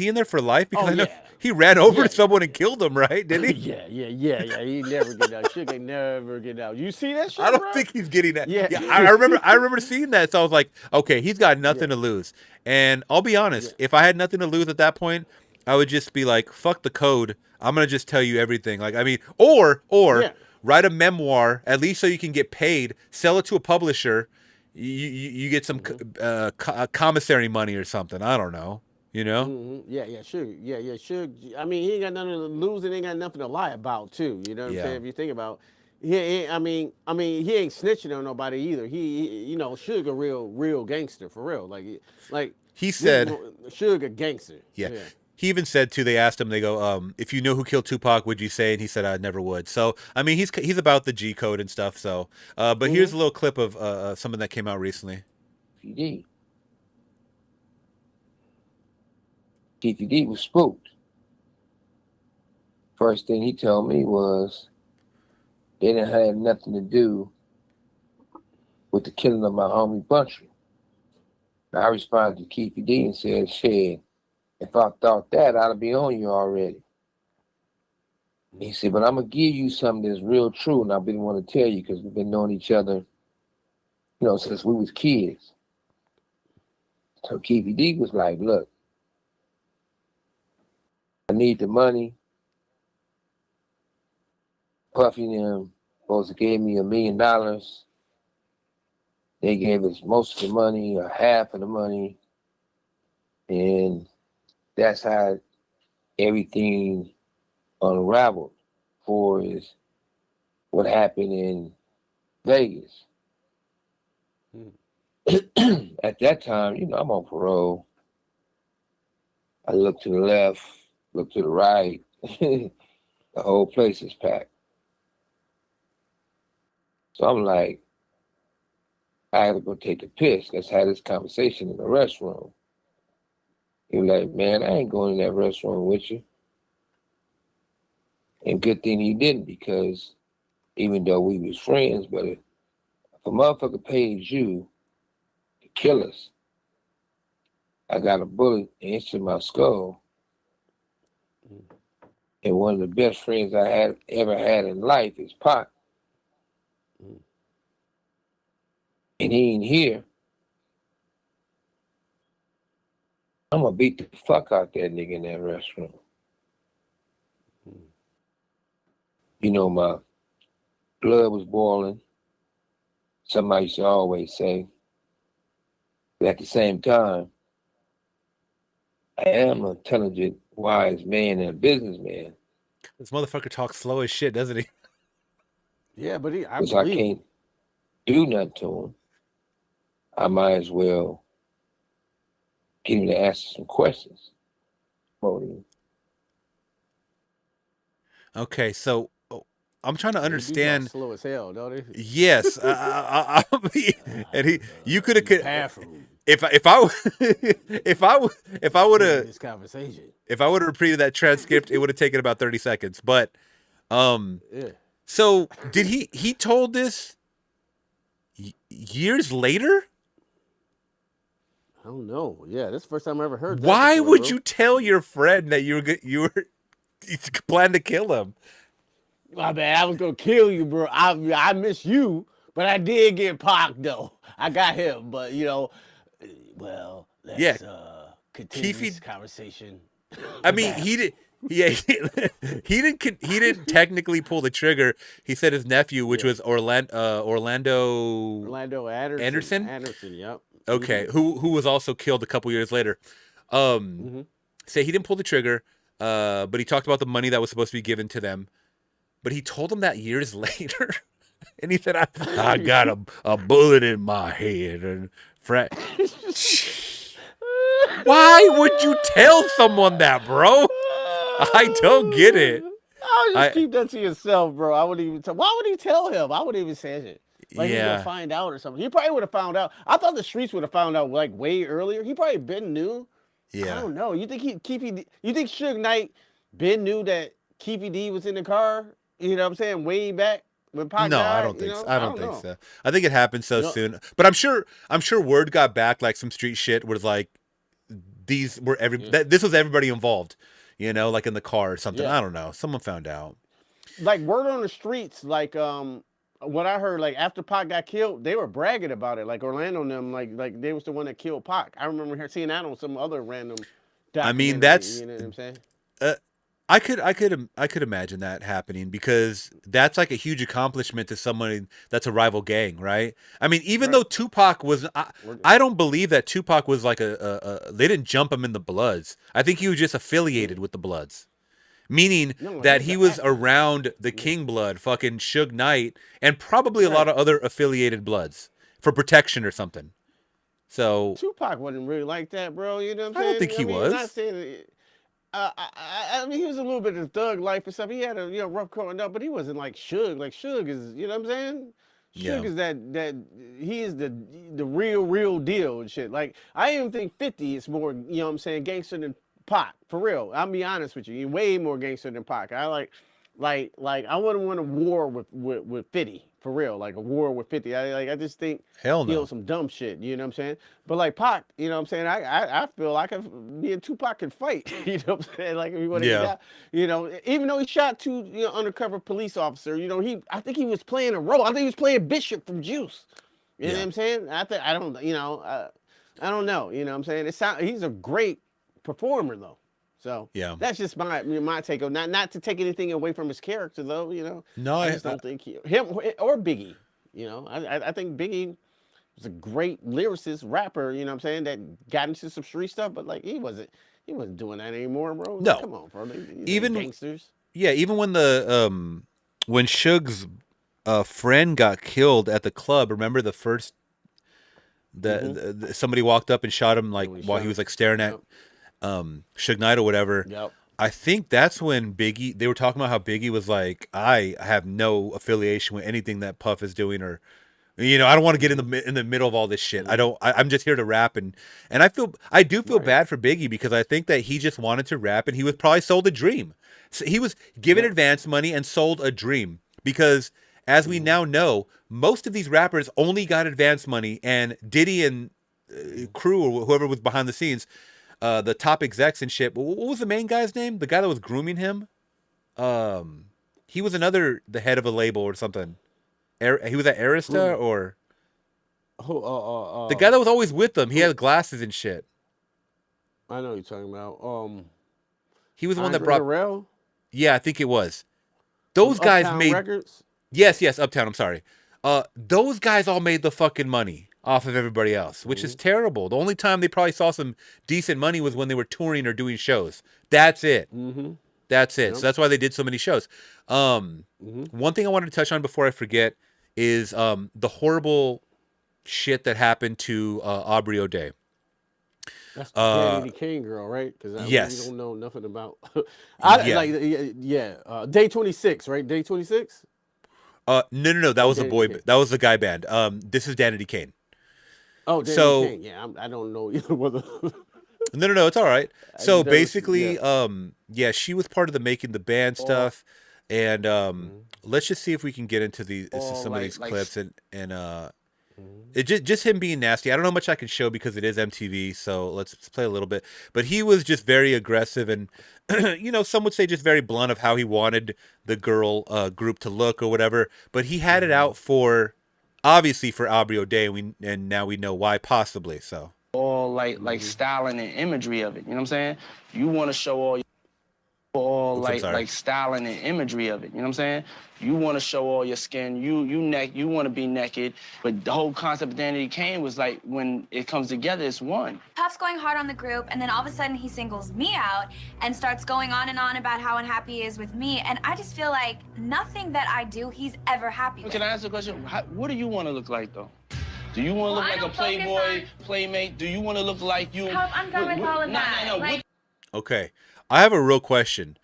in there for life? Because I know yeah. he ran over to someone and killed him, right? Didn't he? Yeah. He never get out. Suge ain't never get out. You see that shit? I don't bro? think he's getting that. Yeah. I remember seeing that. So I was like, okay, he's got nothing to lose. And I'll be honest, if I had nothing to lose at that point, I would just be like, fuck the code. I'm gonna just tell you everything. Like, I mean, or write a memoir, at least so you can get paid. Sell it to a publisher. You get some commissary money or something. I don't know. Yeah, sure. Sure. I mean, he ain't got nothing to lose and ain't got nothing to lie about too. You know what I'm saying? If you think about, he ain't snitching on nobody either. He Suge a real gangster for real. Like he said, Suge a gangster. Yeah. He even said too. They asked him. They go, if you know who killed Tupac, would you say? And he said, I never would. So I mean, he's about the G code and stuff. So, but here's a little clip of something that came out recently. Keefe D was spooked. First thing he told me was they didn't have nothing to do with the killing of my homie Bunchy. Now, I responded to Keefe D and said, shit, if I thought that, I'd be on you already. And he said, but I'm going to give you something that's real true, and I didn't want to tell you because we've been knowing each other, since we was kids. So Keefe D was like, look, I need the money. Puffy and them supposed to gave me $1 million. They gave us most of the money, or half of the money. And that's how everything unraveled for is what happened in Vegas. At that time, I'm on parole. I look to the left, look to the right. The whole place is packed. So I'm like, I gotta go take a piss. Let's have this conversation in the restroom. He was like, man, I ain't going in that restroom with you. And good thing he didn't, because even though we was friends, but if a motherfucker pays you to kill us, I got a bullet into my skull. And one of the best friends I had ever had in life is Pac. And he ain't here. I'm gonna beat the fuck out that nigga in that restroom. My blood was boiling. Somebody used to always say, but at the same time, I am an intelligent, wise man and a businessman. This motherfucker talks slow as shit, doesn't he? Yeah, but I can't do nothing to him. I might as well get him to ask some questions. Okay, so I'm trying to They do talk understand. slow as hell, don't they? Yes, and you could have Bathroom. if I if I would have This conversation. if I would have repeated that transcript, it would have taken about 30 seconds. But Yeah. so did he told this years later? I don't know. Yeah, this is the first time I ever heard that. Why before, would bro. you tell your friend that you were planning to kill him? My bad. I was gonna kill you, bro. I miss you, but I did get Pac though. I got him, but well, let's continue this conversation. I mean, he did. Yeah, he didn't technically pull the trigger. He said his nephew, which was Orlando Anderson. Yep. Okay, who was also killed a couple years later. Say he didn't pull the trigger, but he talked about the money that was supposed to be given to them. But he told them that years later, and he said, "I got a bullet in my head." And why would you tell someone that, bro? I don't get it. I would just keep that to yourself, bro. I wouldn't even tell. Why would he tell him? I wouldn't even say it. Like he's gonna find out or something. He probably would have found out. I thought the streets would have found out like way earlier. He probably been knew. Yeah. I don't know. You think you think Suge Knight been knew that Keefe D was in the car? You know what I'm saying? Way back when Pac No, died, I don't think so. I don't think so. I think it happened so soon. But I'm sure word got back, like some street shit was like these were this was everybody involved, like in the car or something. I don't know. Someone found out. Like word on the streets, like what I heard, like after Pac got killed, they were bragging about it. Like Orlando and them, like they was the one that killed Pac. I remember seeing that on some other random documentary. I mean, that's you know what I'm saying. I could imagine that happening because that's like a huge accomplishment to someone that's a rival gang, right? I mean, even though Tupac was, I don't believe that Tupac was like they didn't jump him in the Bloods. I think he was just affiliated with the Bloods, meaning that he was around the King Blood, fucking Suge Knight, and probably a lot of other affiliated Bloods for protection or something. So Tupac wasn't really like that, bro. You know what I'm saying? I don't think he was. Not saying I mean, he was a little bit of thug life and stuff. He had a rough growing up, but he wasn't like Suge. Like Suge is, you know what I'm saying? Suge is that he is the real deal and shit. Like I even think 50 is more, you know what I'm saying, gangster than Pac, for real. I'll be honest with you. He's way more gangster than Pac. I like I wouldn't want a war with 50. For real, like a war with 50. I just think some dumb shit, you know what I'm saying? But like Pac, you know what I'm saying? I feel like me and Tupac can fight, you know what I'm saying? Like if we want to get out, even though he shot two undercover police officer, I think he was playing a role. I think he was playing Bishop from Juice. You know what I'm saying? I don't know, you know what I'm saying? He's a great performer though. So that's just my take on not to take anything away from his character though, No, I just don't think him or Biggie, I think Biggie was a great lyricist, rapper, you know what I'm saying, that got into some street stuff, but like he wasn't doing that anymore, bro. No, like, come on, bro. Even gangsters. Yeah, even when when Suge's friend got killed at the club, remember the first somebody walked up and shot him while he was like staring at Suge Knight or whatever. Yep. I think that's when they were talking about how Biggie was like, I have no affiliation with anything that Puff is doing, or I don't want to get in the middle of all this shit. I'm just here to rap, and I do feel bad for Biggie because I think that he just wanted to rap and he was probably sold a dream. So he was given advance money and sold a dream because as we now know, most of these rappers only got advance money, and Diddy and crew or whoever was behind the scenes, the top execs and shit. What was the main guy's name? The guy that was grooming him? He was the head of a label or something. He was at Arista or the guy that was always with them. He had glasses and shit. I know what you're talking about. He was the one that brought. Rail? Yeah, I think it was. Those guys Uptown made Records? Yes, Uptown. I'm sorry. Those guys all made the fucking money off of everybody else, which is terrible. The only time they probably saw some decent money was when they were touring or doing shows. That's it. That's it. So that's why they did so many shows. One thing I wanted to touch on before I forget is the horrible shit that happened to Aubrey O'Day. That's the Danny Kane girl, right? Because I really don't know nothing about. Day 26, right? Day 26. No. That was a boy. That was the guy band. This is Danity Kane. Oh, Danity Kane. Yeah, I don't know whether. No. It's all right. So never- basically, yeah. she was part of the making the band stuff, and let's just see if we can get into some of these clips and it just him being nasty. I don't know how much I can show because it is MTV. So let's play a little bit. But he was just very aggressive and, some would say just very blunt of how he wanted the girl group to look or whatever. But he had it out obviously for Aubrey O'Day, and now we know why possibly. So all like styling and imagery of it. You know what I'm saying? You want to show all like styling and imagery of it. You know what I'm saying? You want to show all your skin. You want to be naked. But the whole concept of Danity Kane was like when it comes together, it's one. Puff's going hard on the group, and then all of a sudden he singles me out and starts going on and on about how unhappy he is with me. And I just feel like nothing that I do, he's ever happy with. Can I ask a question? What do you want to look like though? Do you want to look like a playboy, playmate? Do you want to look like you? Puff, I'm done with all of that. No. Like, okay, I have a real question.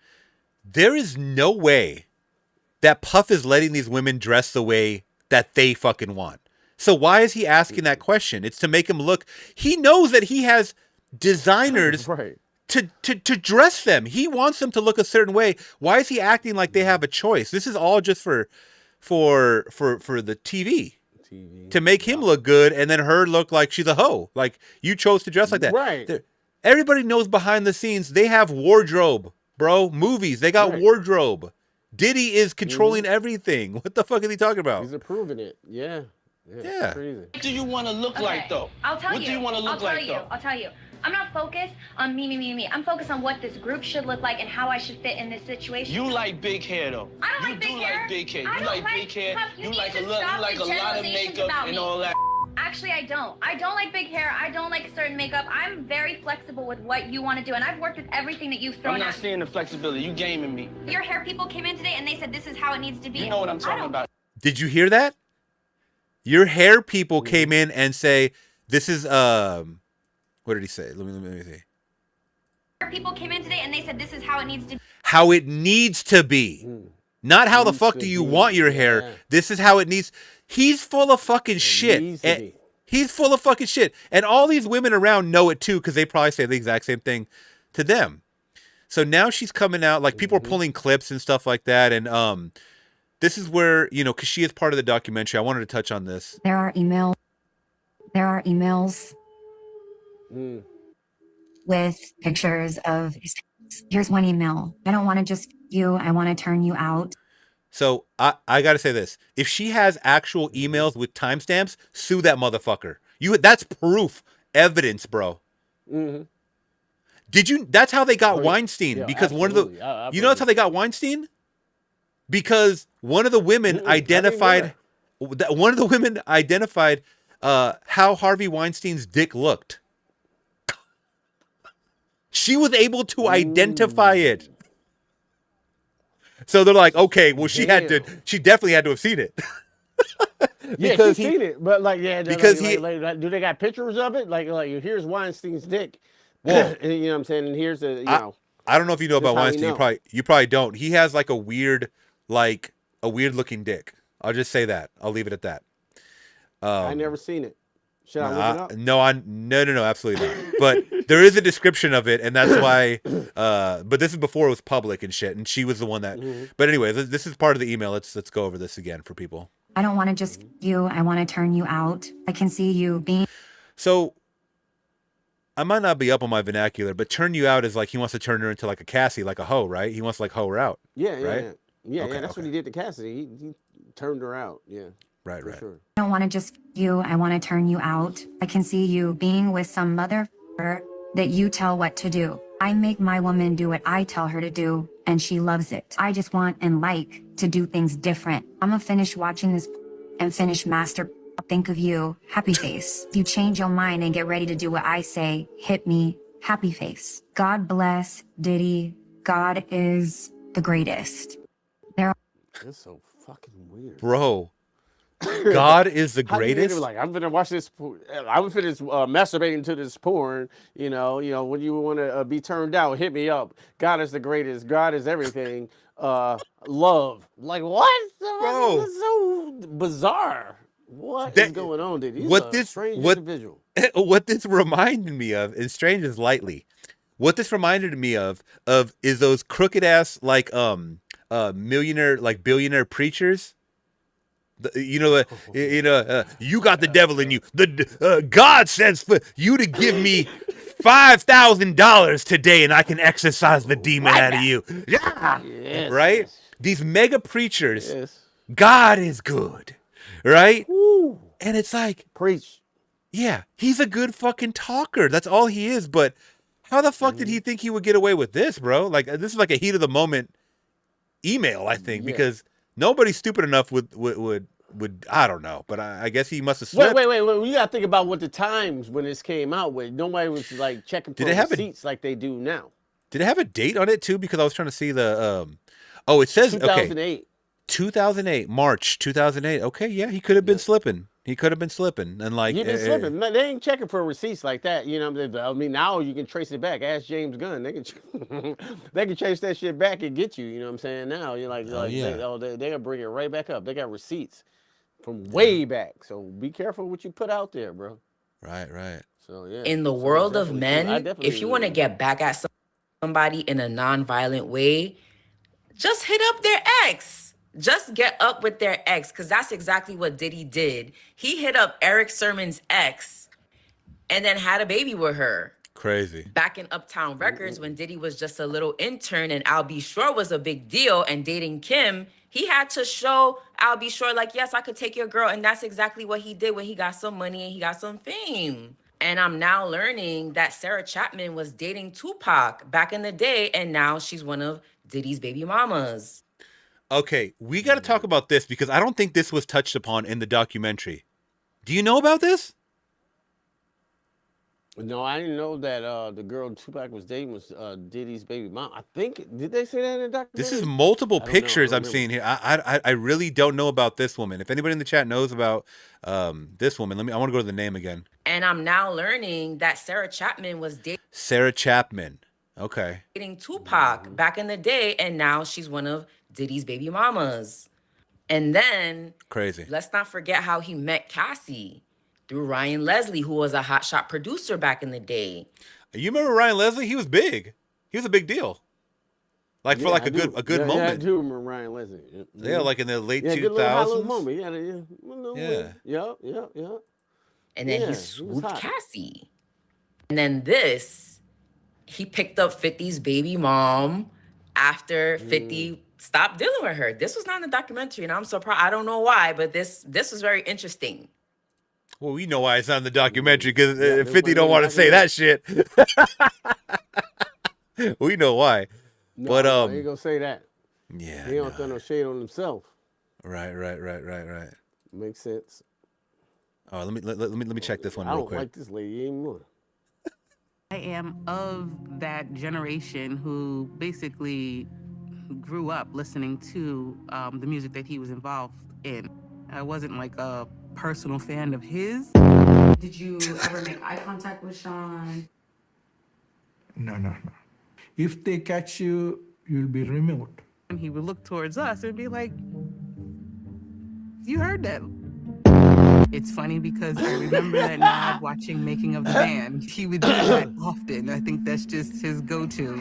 There is no way that Puff is letting these women dress the way that they fucking want. So why is he asking that question? It's to make him look. He knows that he has designers to dress them. He wants them to look a certain way. Why is he acting like they have a choice? This is all just for the TV. To make him look good and then her look like she's a hoe. Like you chose to dress like that. Right. Everybody knows behind the scenes they have wardrobe, bro. Movies, they got wardrobe. Diddy is controlling everything. What the fuck is he talking about? He's approving it. Yeah. Crazy. What do you want to look like though? I'll tell you. What do you want to look like though? I'll tell you. I'm not focused on me. I'm focused on what this group should look like and how I should fit in this situation. You like big hair though. I don't like big hair. Like big hair. I You don't like big hair. Puff, You need like to a lot. stop You like the a lot of generalizations makeup about and me. all that. Actually, I don't. I don't like big hair. I don't like certain makeup. I'm very flexible with what you want to do, and I've worked with everything that you've thrown I'm not at me. seeing the flexibility. You gaming me. Your hair people came in today and they said this is how it needs to be. You know what I'm talking about. Did you hear that? Your hair people came in and say, this is, what did he say? Let me see. Your people came in today and they said this is how it needs to be. How it needs to be. Not how the fuck do you want your hair. This is how it needs. He's full of fucking shit. He's full of fucking shit. And all these women around know it too, because they probably say the exact same thing to them. So now she's coming out, like people are pulling clips and stuff like that. And this is where, because she is part of the documentary, I wanted to touch on this. There are emails with pictures of, here's one email. I don't want to just you, I want to turn you out. So I got to say this. If she has actual emails with timestamps, sue that motherfucker. That's proof, evidence, bro. That's how they got Weinstein. Yeah, because absolutely. that's how they got Weinstein? Because one of the women identified how Harvey Weinstein's dick looked. She was able to identify it. So they're like, okay, well, she definitely had to have seen it. She's seen it, but because do they got pictures of it? Like here's Weinstein's dick. Well, you know what I'm saying? And here's I don't know if you know about Weinstein. You probably don't. He has like a weird looking dick. I'll just say that. I'll leave it at that. I never seen it. Should I look it up? No, absolutely not. But there is a description of it, and that's why. But this is before it was public and shit, and she was the one that. But anyway, this is part of the email. Let's go over this again for people. I don't want to just you. I want to turn you out. I can see you being. So, I might not be up on my vernacular, but turn you out is like he wants to turn her into like a Cassie, like a hoe, right? He wants to like hoe her out. Yeah, right? Yeah. That's what he did to Cassie. He turned her out. Yeah. Right. Sure. I don't want to just you. I want to turn you out. I can see you being with some motherfucker that you tell what to do. I make my woman do what I tell her to do, and she loves it. I just want and like to do things different. I'm gonna finish watching this and finish master. Think of you, happy face. If you change your mind and get ready to do what I say, hit me, happy face. God bless Diddy. God is the greatest. That's so fucking weird, bro. God is the How do you think greatest. of, like, I'm gonna watch this. I'm finished masturbating to this porn. You know. When you want to be turned out, hit me up. God is the greatest. God is everything. Love. Like what? Bro. That's so bizarre. What is going on, dude? He's What a this strange what individual. what this reminded me of, and strange is lightly. What this reminded me of is those crooked ass like millionaire like billionaire preachers. You got the devil in you. God says for you to give me $5,000 today, and I can exorcise the demon out of you. Yeah, Yes, right. yes. These mega preachers. Yes. God is good, right? Woo. And it's like preach. Yeah, he's a good fucking talker. That's all he is. But how the fuck did he think he would get away with this, bro? Like this is like a heat of the moment email, I think, because nobody's stupid enough would I don't know, but I guess he must have slipped. Wait. You gotta think about what the times when this came out with. Nobody was like checking for receipts like they do now. Did it have a date on it too? Because I was trying to see the oh, it says 2008. Okay, 2008, March 2008. Okay, yeah, he could have been slipping. He could have been slipping, and like You've been slipping. They ain't checking for receipts like that. You know, I mean, now you can trace it back. Ask James Gunn. They can trace that shit back and get you. You know what I'm saying? Now you're like, they're gonna bring it right back up. They got receipts from way back. So be careful what you put out there, bro. Right. So yeah. In the world of men, if you want to get back at somebody in a non-violent way, just hit up their ex. Just get up with their ex, because that's exactly what Diddy did. He hit up Eric Sermon's ex and then had a baby with her. Crazy. Back in Uptown Records, when Diddy was just a little intern and Al B. Sure was a big deal and dating Kim, he had to show Al B. Sure, like, yes, I could take your girl. And that's exactly what he did when he got some money and he got some fame. And I'm now learning that Sarah Chapman was dating Tupac back in the day, and now she's one of Diddy's baby mamas. Okay, we got to talk about this because I don't think this was touched upon in the documentary. Do you know about this? No, I didn't know that the girl Tupac was dating was Diddy's baby mom. I think, did they say that in the documentary? This is multiple pictures I'm seeing here. I really don't know about this woman. If anybody in the chat knows about this woman, I want to go to the name again. And I'm now learning that Sarah Chapman was dating Sarah Chapman. Okay. Dating Tupac back in the day, and now she's one of Diddy's baby mamas. And then crazy. Let's not forget how he met Cassie through Ryan Leslie, who was a hotshot producer back in the day. You remember Ryan Leslie? He was big. He was a big deal. Like for like a good moment. Yeah, I do remember Ryan Leslie. Yeah, like in the late 2000s. Good little moment. Yeah. And then he swooped Cassie. And then he picked up 50's baby mom after 50 stopped dealing with her. This was not in the documentary, and I'm surprised. I don't know why, but this was very interesting. Well, we know why it's not in the documentary, because 50 don't want to say that shit. We know why. No, but he ain't gonna say that. Yeah. He don't throw no shade on himself. Right. Makes sense. Oh, let me check this one real quick. I don't like this lady anymore. I am of that generation who basically grew up listening to the music that he was involved in. I wasn't like a personal fan of his. Did you ever make eye contact with Sean? No. If they catch you, you'll be removed. And he would look towards us and be like, you heard that. It's funny because I remember that nod watching Making of the Band. He would do that often. I think that's just his go-to.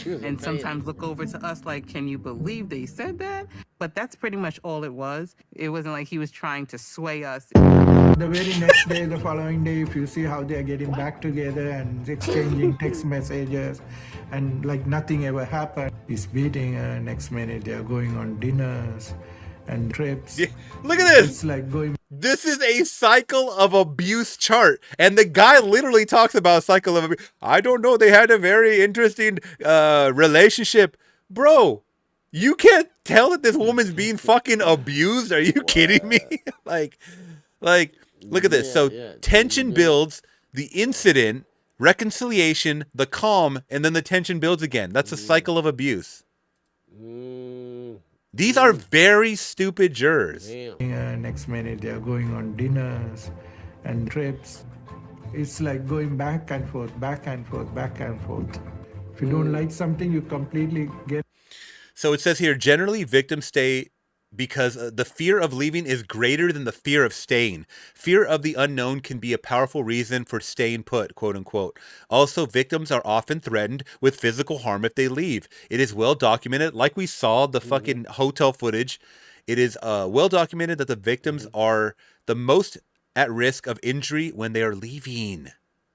And sometimes look over to us like, can you believe they said that? But that's pretty much all it was. It wasn't like he was trying to sway us. The very next day, the following day, if you see how they're getting back together and exchanging text messages and like nothing ever happened. He's beating her, next minute they're going on dinners and trips. Yeah. Look at this. It's like going. This is a cycle of abuse chart. And the guy literally talks about cycle of abuse. I don't know. They had a very interesting relationship. Bro, you can't tell that this woman's being fucking abused. Are you kidding me? like, look at this. Tension builds, the incident, reconciliation, the calm, and then the tension builds again. That's a cycle of abuse. These are very stupid jurors. Next minute they're going on dinners and trips. It's like going back and forth, back and forth, back and forth. If you don't like something, you completely get. So it says here, generally victims stay because the fear of leaving is greater than the fear of staying. Fear of the unknown can be a powerful reason for staying put, quote unquote. Also, victims are often threatened with physical harm if they leave. It is well documented, like we saw the fucking hotel footage. It is well documented that the victims are the most at risk of injury when they are leaving,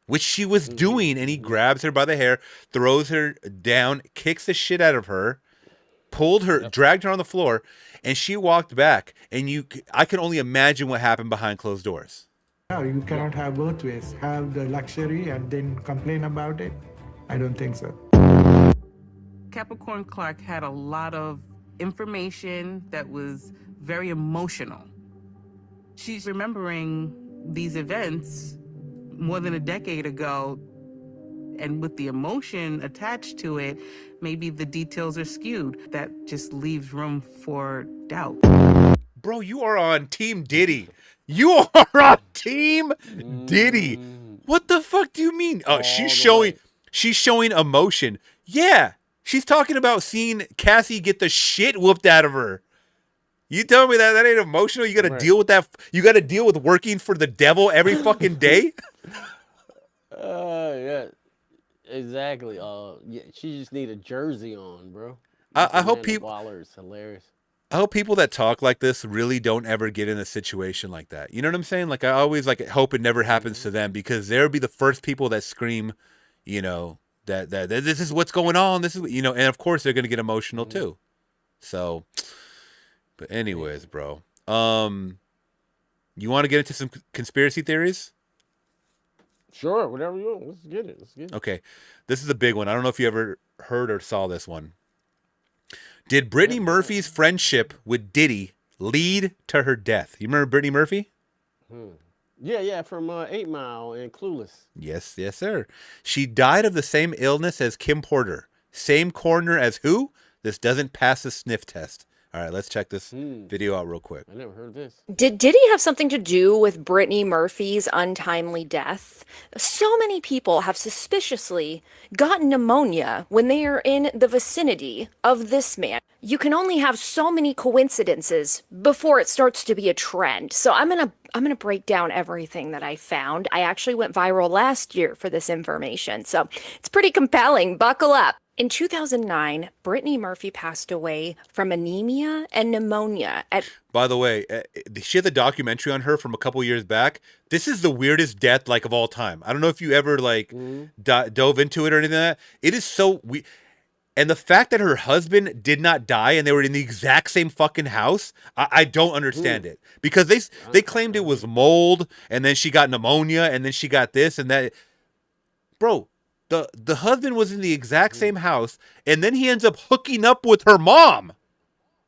which she was doing, and he grabs her by the hair, throws her down, kicks the shit out of her, pulled her, dragged her on the floor, and she walked back. And I can only imagine what happened behind closed doors. No, you cannot have both ways. Have the luxury and then complain about it. I don't think so. Capricorn Clark had a lot of information that was very emotional. She's remembering these events more than a decade ago, and with the emotion attached to it, maybe the details are skewed. That just leaves room for doubt. Bro, you are on Team Diddy. You are on Team Diddy. What the fuck do you mean? Oh, she's showing emotion. Yeah, she's talking about seeing Cassie get the shit whooped out of her. You tell me that ain't emotional? You got to deal with that. You got to deal with working for the devil every fucking day? Yeah, exactly. Yeah, she just need a jersey on, bro. I hope people. Waller is hilarious. I hope people that talk like this really don't ever get in a situation like that. You know what I'm saying? Like, I always hope it never happens to them, because they'll be the first people that scream, you know, that this is what's going on. This is, you know, and of course they're gonna get emotional too. So. But anyways, bro, you want to get into some conspiracy theories? Sure, whatever you want. Let's get it. Okay, this is a big one. I don't know if you ever heard or saw this one. Did Brittany Murphy's friendship with Diddy lead to her death? You remember Brittany Murphy? Yeah, from 8 Mile and Clueless. Yes, sir. She died of the same illness as Kim Porter. Same coroner as who? This doesn't pass the sniff test. All right, let's check this video out real quick. I never heard this. Did Diddy have something to do with Brittany Murphy's untimely death? So many people have suspiciously gotten pneumonia when they are in the vicinity of this man. You can only have so many coincidences before it starts to be a trend. So I'm gonna break down everything that I found. I actually went viral last year for this information, so it's pretty compelling. Buckle up. In 2009, Brittany Murphy passed away from anemia and pneumonia. By the way, she had the documentary on her from a couple years back. This is the weirdest death of all time. I don't know if you ever dove into it or anything like that. It is so weird. And the fact that her husband did not die and they were in the exact same fucking house, I don't understand it. Because they claimed it was mold, and then she got pneumonia, and then she got this and that. Bro, the husband was in the exact same house, and then he ends up hooking up with her mom.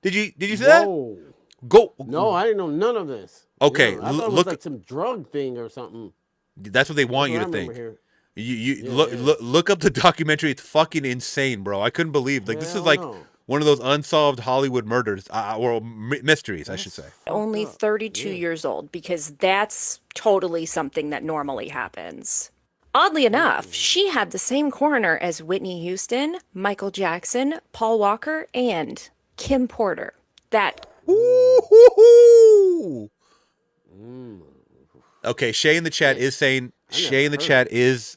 Did you see that? No, I didn't know none of this. Okay, I thought it was like some drug thing or something. That's what they want you to think. Look up the documentary. It's fucking insane, bro. I couldn't believe this is one of those unsolved Hollywood murders or mysteries, I should say. Only 32 years old, because that's totally something that normally happens. Oddly enough, she had the same coroner as Whitney Houston, Michael Jackson, Paul Walker, and Kim Porter. Okay, Shay in the chat is saying,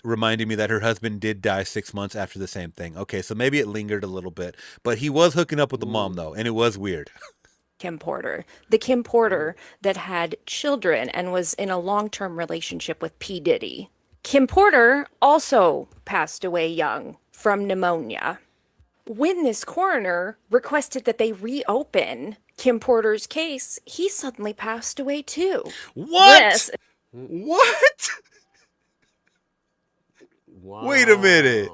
reminding me that her husband did die 6 months after the same thing. Okay, so maybe it lingered a little bit, but he was hooking up with the mom though, and it was weird. Kim Porter. The Kim Porter that had children and was in a long-term relationship with P. Diddy. Kim Porter also passed away young from pneumonia. When this coroner requested that they reopen Kim Porter's case, he suddenly passed away too. What? What? Wow. Wait a minute.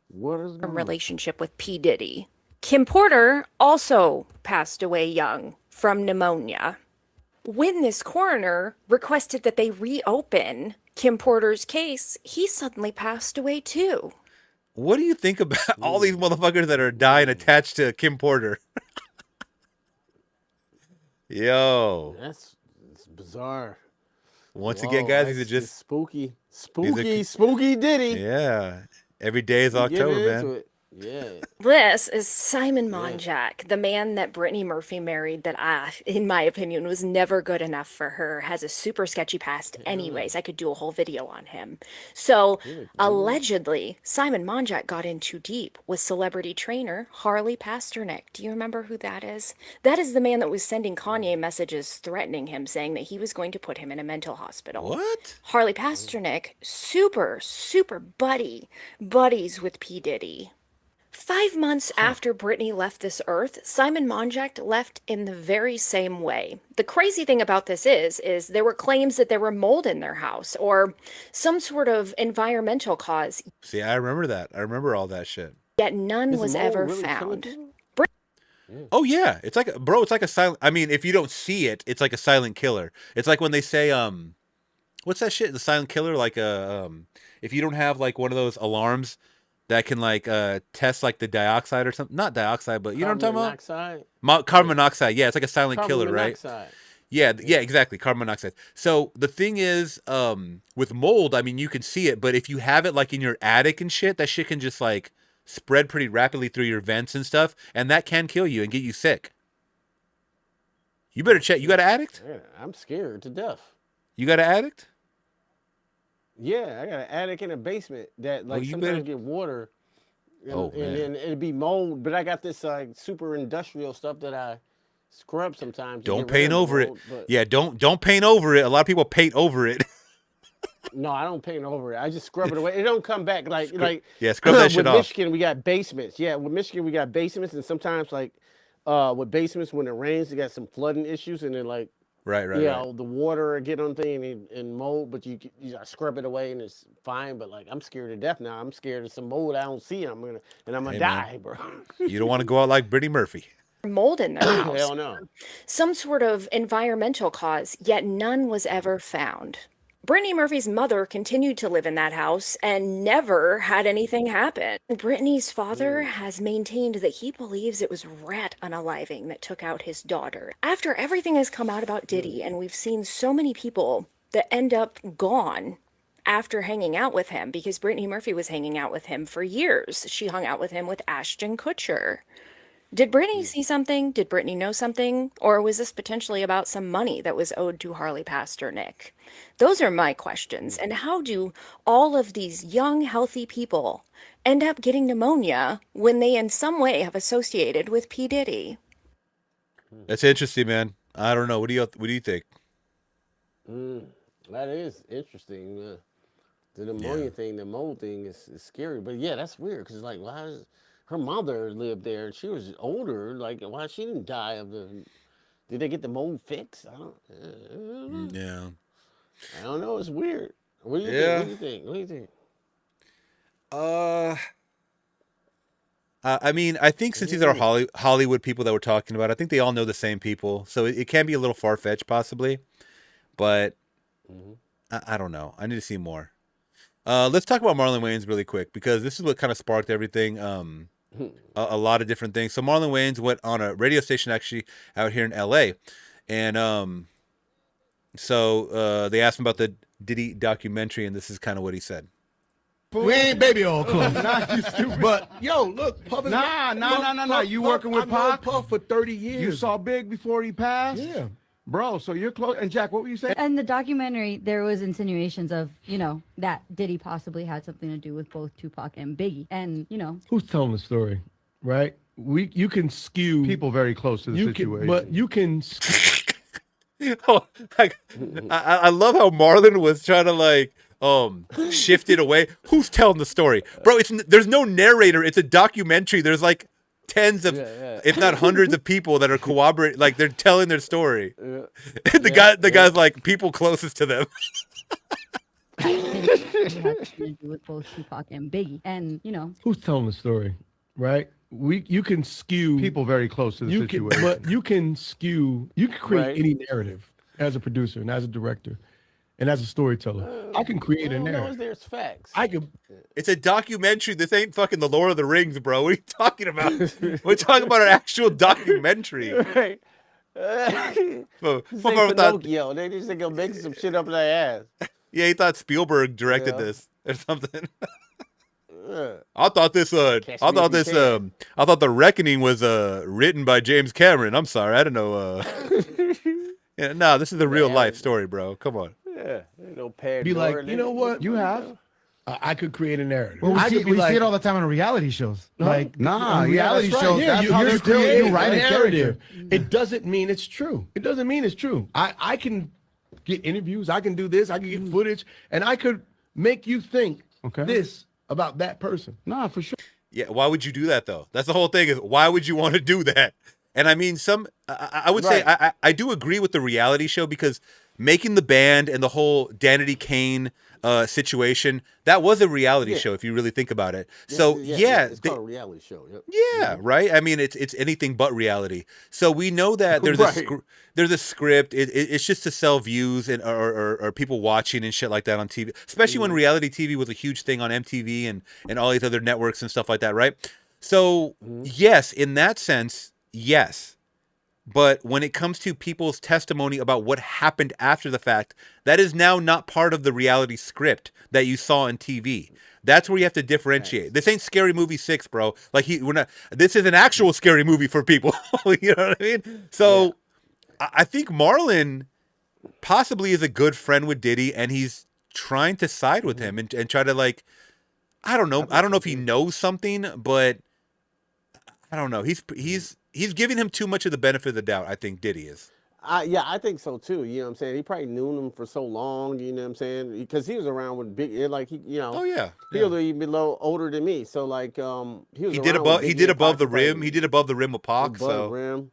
What is a relationship with P. Diddy? Kim Porter also passed away young from pneumonia. When this coroner requested that they reopen Kim Porter's case, he suddenly passed away too. What do you think about all these motherfuckers that are dying attached to Kim Porter? Yo. It's bizarre. Once again, guys, these are just spooky, are, spooky Diddy. Yeah. Every day is Getting October, into man. it. Yeah. This is Simon Monjack, the man that Brittany Murphy married that in my opinion, was never good enough for her, has a super sketchy past anyways. I could do a whole video on him. So, allegedly, Simon Monjack got in too deep with celebrity trainer Harley Pasternak. Do you remember who that is? That is the man that was sending Kanye messages threatening him, saying that he was going to put him in a mental hospital. What? Harley Pasternak, super buddies with P. Diddy. 5 months after Britney left this earth, Simon Monjack left in the very same way. The crazy thing about this is there were claims that there were mold in their house or some sort of environmental cause. See, I remember that. I remember all that shit. Yet none was ever found. Oh yeah, it's like it's like a silent. I mean, if you don't see it, it's like a silent killer. It's like when they say what's that shit? The silent killer, like if you don't have like one of those alarms that can like test like the dioxide or something. Not dioxide, but you know what I'm talking about? Carbon monoxide. Yeah, it's like a silent killer, right? Yeah, exactly. Carbon monoxide. So the thing is, with mold, I mean, you can see it, but if you have it like in your attic and shit, that shit can just like spread pretty rapidly through your vents and stuff, and that can kill you and get you sick. You better check. You got an addict? Yeah, I'm scared to death. You got an addict? Yeah, I got an attic in a basement that like sometimes get water, and then it'd be mold. But I got this like super industrial stuff that I scrub sometimes. Don't paint over it. Yeah, don't paint over it. A lot of people paint over it. No, I don't paint over it. I just scrub it away. It don't come back like yeah, scrub that shit off. With Michigan, we got basements. Yeah, with Michigan, we got basements, and sometimes like with basements when it rains, you got some flooding issues, and then like. Right. The water get on thing and mold, but you scrub it away and it's fine. But like I'm scared to death now. I'm scared of some mold I don't see. I'm gonna die, bro. You don't want to go out like Brittany Murphy. Mold in their house. Hell no. Some sort of environmental cause, yet none was ever found. Brittany Murphy's mother continued to live in that house and never had anything happen. Brittany's father has maintained that he believes it was rat unaliving that took out his daughter. After everything has come out about Diddy, and we've seen so many people that end up gone after hanging out with him, because Brittany Murphy was hanging out with him for years. She hung out with him with Ashton Kutcher. Did Brittany see something? Did Brittany know something? Or was this potentially about some money that was owed to Harley Pasternak? Those are my questions. And how do all of these young, healthy people end up getting pneumonia when they in some way have associated with P. Diddy? That's interesting, man. I don't know. What do you think? That is interesting. The pneumonia thing, the mold thing is scary. But yeah, that's weird because like, why is... Her mother lived there, and she was older. Like, why she didn't die of the? Did they get the mold fixed? I don't know. Yeah. I don't know. It's weird. What do you think? What do you think? I mean, I think since these are Hollywood people that we're talking about, I think they all know the same people, so it can be a little far fetched, possibly. But I don't know. I need to see more. Let's talk about Marlon Wayans really quick because this is what kind of sparked everything. A lot of different things. So Marlon Wayans went on a radio station actually out here in LA, and so they asked him about the Diddy documentary, and this is kind of what he said. We ain't baby all close. Nah, you stupid. But yo, look, Puff is Nah. You working with Pac? Puff for 30 years. You saw Big before he passed? Yeah. Bro, so you're close. And Jack, what were you saying? In the documentary, there was insinuations of, that Diddy possibly had something to do with both Tupac and Biggie. And, Who's telling the story, right? You can skew people very close to the situation. But you can I love how Marlon was trying to like shift it away. Who's telling the story? Bro, there's no narrator. It's a documentary. There's like tens of, if not hundreds of people that are cooperating, like they're telling their story. The guy's like people closest to them. with both Tupac and Biggie, and who's telling the story, right? You can skew people very close to the situation, but you can create any narrative as a producer and as a director. And as a storyteller, I can create a narrative. There's facts. It's a documentary. This ain't fucking The Lord of the Rings, bro. What are you talking about? We're talking about an actual documentary. Right. Pinocchio. They just think I'm making some shit up in their ass. Yeah, he thought Spielberg directed this or something. I thought The Reckoning was written by James Cameron. I'm sorry, I don't know. Yeah, no, this is a real life story, bro. Come on. Yeah, ain't no Pandora. Be like, you know what? You have. I could create a narrative. Well, we see like, it all the time on reality shows. Like, nah, reality shows. Yeah, That's how you're you write a narrative. character. It doesn't mean it's true. It doesn't mean it's true. I can get interviews. I can do this. I can get footage, and I could make you think this about that person. Nah, for sure. Yeah, why would you do that though? That's the whole thing. Is why would you want to do that? And I mean, I would say I do agree with the reality show because making the band and the whole Danity Kane situation, that was a reality show if you really think about it. So it's called a reality show. Yep. Yeah, right. I mean, it's anything but reality. So we know that there's a script. It's just to sell views and or people watching and shit like that on TV. Especially when reality TV was a huge thing on MTV and all these other networks and stuff like that, right? So yes, in that sense, yes. But when it comes to people's testimony about what happened after the fact, that is now not part of the reality script that you saw on TV. That's where you have to differentiate. This ain't Scary Movie 6, bro. Like this is an actual scary movie for people. You know what I mean? So I think Marlon possibly is a good friend with Diddy, and he's trying to side with him and try to, like, I don't know. I don't know if he knows something, but I don't know. He's giving him too much of the benefit of the doubt, I think Diddy is. Yeah, I think so too. You know what I'm saying? He probably knew him for so long, you know what I'm saying? Because he was around with big, like, he, you know. Oh, yeah. He was even older than me. So, like, he did above the rim. He did above the rim with Pac. Above the rim.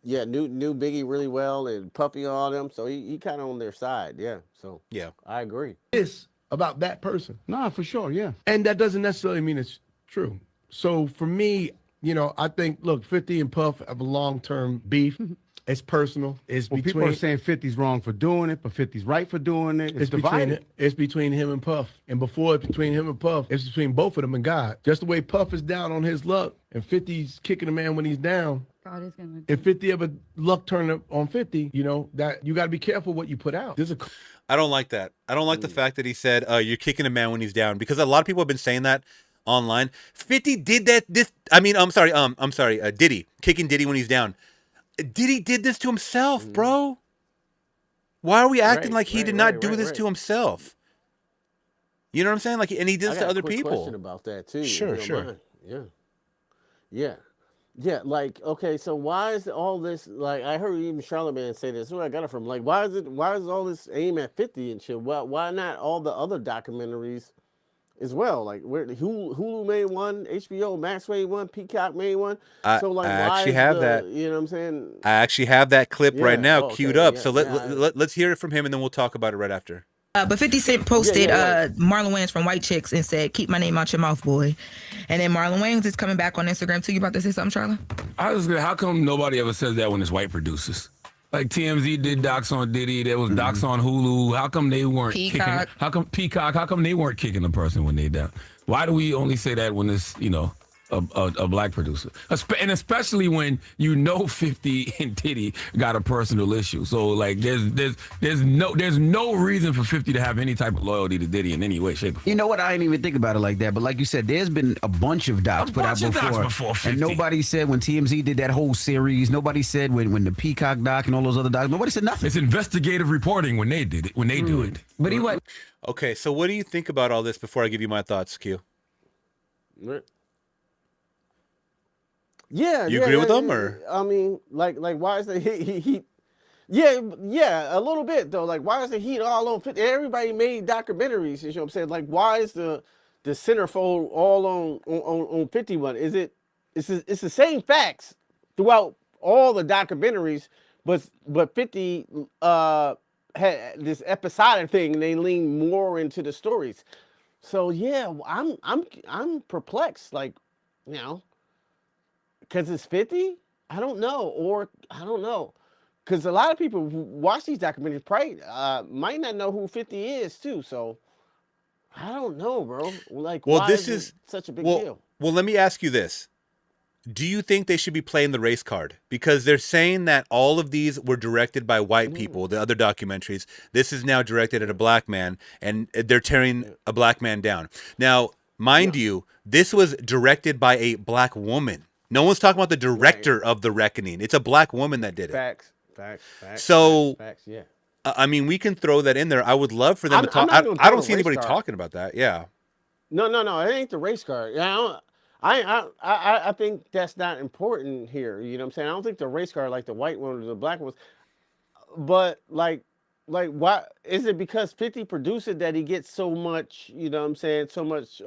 Yeah, knew Biggie really well and Puffy and all them. So he kind of on their side. Yeah. So, yeah, I agree. This about that person. Nah, for sure. Yeah. And that doesn't necessarily mean it's true. So for me, you know, I think, look, 50 and Puff have a long-term beef. It's personal. It's between. People are saying 50's wrong for doing it, but 50's right for doing it. It's divided. It's between him and Puff. And before it's between him and Puff, it's between both of them and God. Just the way Puff is down on his luck and 50's kicking a man when he's down. God is gonna. If 50 ever luck turn up on 50, you know, that you got to be careful what you put out. I don't like that. I don't like the fact that he said you're kicking a man when he's down, because a lot of people have been saying that online. 50 did that. Diddy kicking Diddy when he's down. Diddy did this to himself, bro. Why are we acting like he did not do this to himself? You know what I'm saying? Like, and he did this to other people. Question about that too. Sure. Yeah. Like, okay, so why is all this? Like, I heard even Charlamagne say this. Where I got it from? Like, why is all this aim at 50 and shit? Why not all the other documentaries as well? Like, where Hulu made one, HBO Max made one, Peacock made one. So like, I why actually is have that. You know what I'm saying? I actually have that clip right now queued up. Yeah, so let's hear it from him, and then we'll talk about it right after. But 50 Cent posted Marlon Wayans from White Chicks and said, "Keep my name out your mouth, boy." And then Marlon Wayans is coming back on Instagram too. You about to say something, Charla? How come nobody ever says that when it's white producers? Like TMZ did docs on Diddy, there was docs on Hulu. How come they weren't Peacock. kicking? How come they weren't kicking the person when they down? Why do we only say that when it's, you know, a black producer? And especially when you know 50 and Diddy got a personal issue. So like there's no reason for 50 to have any type of loyalty to Diddy in any way, shape, or form. You know what? I didn't even think about it like that. But like you said, there's been a bunch of docs put out before 50. And nobody said when TMZ did that whole series. Nobody said when the Peacock doc and all those other docs. Nobody said nothing. It's investigative reporting when they did it. When they do it. But he what? Okay, so what do you think about all this before I give you my thoughts, Q? Yeah, you agree with them, or I mean, like why is the heat? Yeah, a little bit though. Like, why is the heat all on 50? Everybody made documentaries. You know what I'm saying? Like, why is the centerfold all on 51? It's the same facts throughout all the documentaries, but 50 had this episodic thing, and they lean more into the stories. So yeah, I'm perplexed. Like, you know. Because it's 50? I don't know. Because a lot of people who watch these documentaries probably might not know who 50 is, too. So, I don't know, bro. Like, why is it such a big deal? Well, let me ask you this. Do you think they should be playing the race card? Because they're saying that all of these were directed by white people, the other documentaries. This is now directed at a black man, and they're tearing a black man down. Now, mind you, this was directed by a black woman. No one's talking about the director of The Reckoning. It's a black woman that did it. Facts. So, Yeah. I mean, we can throw that in there. I would love for them to talk. I don't see anybody talking about that. Yeah. No. It ain't the race card. I think that's not important here. You know what I'm saying? I don't think the race card, like the white one or the black ones, but like why is it because 50 produced it that he gets so much? You know what I'm saying? So much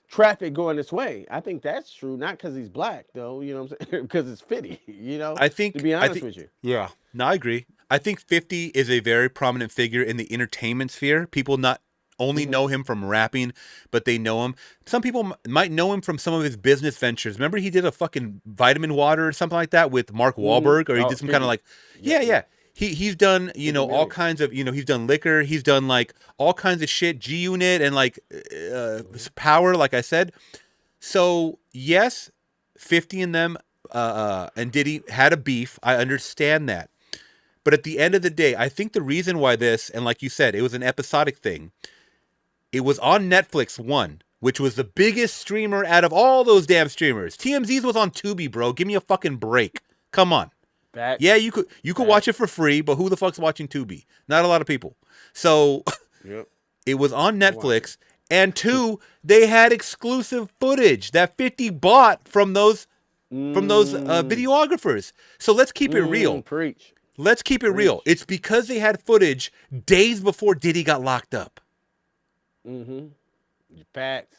traffic going this way. I think that's true. Not because he's black though. You know what I'm saying? Because it's 50. You know. I think to be honest with you. Yeah. No, I agree. I think 50 is a very prominent figure in the entertainment sphere. People not only know him from rapping, but they know him. Some people might know him from some of his business ventures. Remember he did a fucking vitamin water or something like that with Mark Wahlberg, or he did some kind of like, yeah. He's done, you know, all kinds of, you know, he's done liquor. He's done like all kinds of shit, G-Unit and like Power, like I said. So yes, 50 and them and Diddy had a beef. I understand that. But at the end of the day, I think the reason why this, and like you said, it was an episodic thing. It was on Netflix, one, which was the biggest streamer out of all those damn streamers. TMZ's was on Tubi, bro. Give me a fucking break. Come on. Facts. Yeah, you could watch it for free, but who the fuck's watching Tubi? Not a lot of people. So it was on Netflix, and two, they had exclusive footage that 50 bought from those videographers. So let's keep it real. Preach. Let's keep it real. It's because they had footage days before Diddy got locked up. Facts.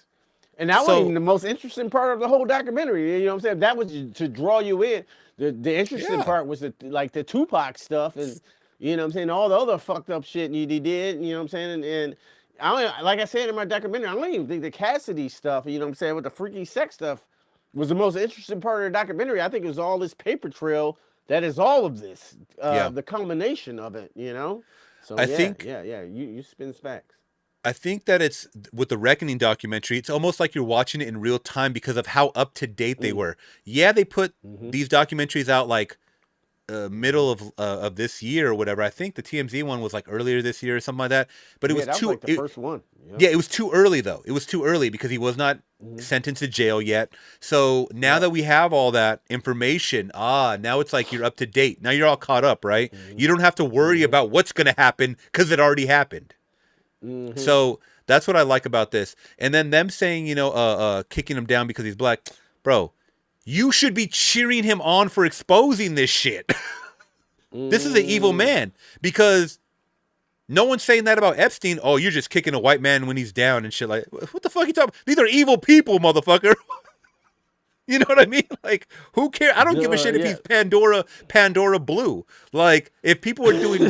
And that wasn't even the most interesting part of the whole documentary. You know what I'm saying? That was to draw you in. The interesting part was the Tupac stuff, and you know what I'm saying, all the other fucked up shit he did. You know what I'm saying? And I don't, like I said in my documentary, I don't even think the Cassidy stuff, you know what I'm saying, with the freaky sex stuff, was the most interesting part of the documentary. I think it was all this paper trail. That is all of this, the culmination of it, you know? So I think you spin facts. I think that it's, with the Reckoning documentary, it's almost like you're watching it in real time because of how up to date they were. Yeah, they put these documentaries out like middle of this year or whatever. I think the TMZ one was like earlier this year or something like that. But it was too. Was like the first one. Yeah, it was too early though. It was too early because he was not sentenced to jail yet. So now that we have all that information, now it's like you're up to date. Now you're all caught up, right? You don't have to worry about what's going to happen because it already happened. So that's what I like about this. And then them saying, you know, kicking him down because he's black. Bro, you should be cheering him on for exposing this shit. This is an evil man, because no one's saying that about Epstein. Oh, you're just kicking a white man when he's down and shit. Like, what the fuck are you talking about? These are evil people, motherfucker. You know what I mean? Like, who cares? I don't give a shit if he's Pandora Blue. Like, if people are doing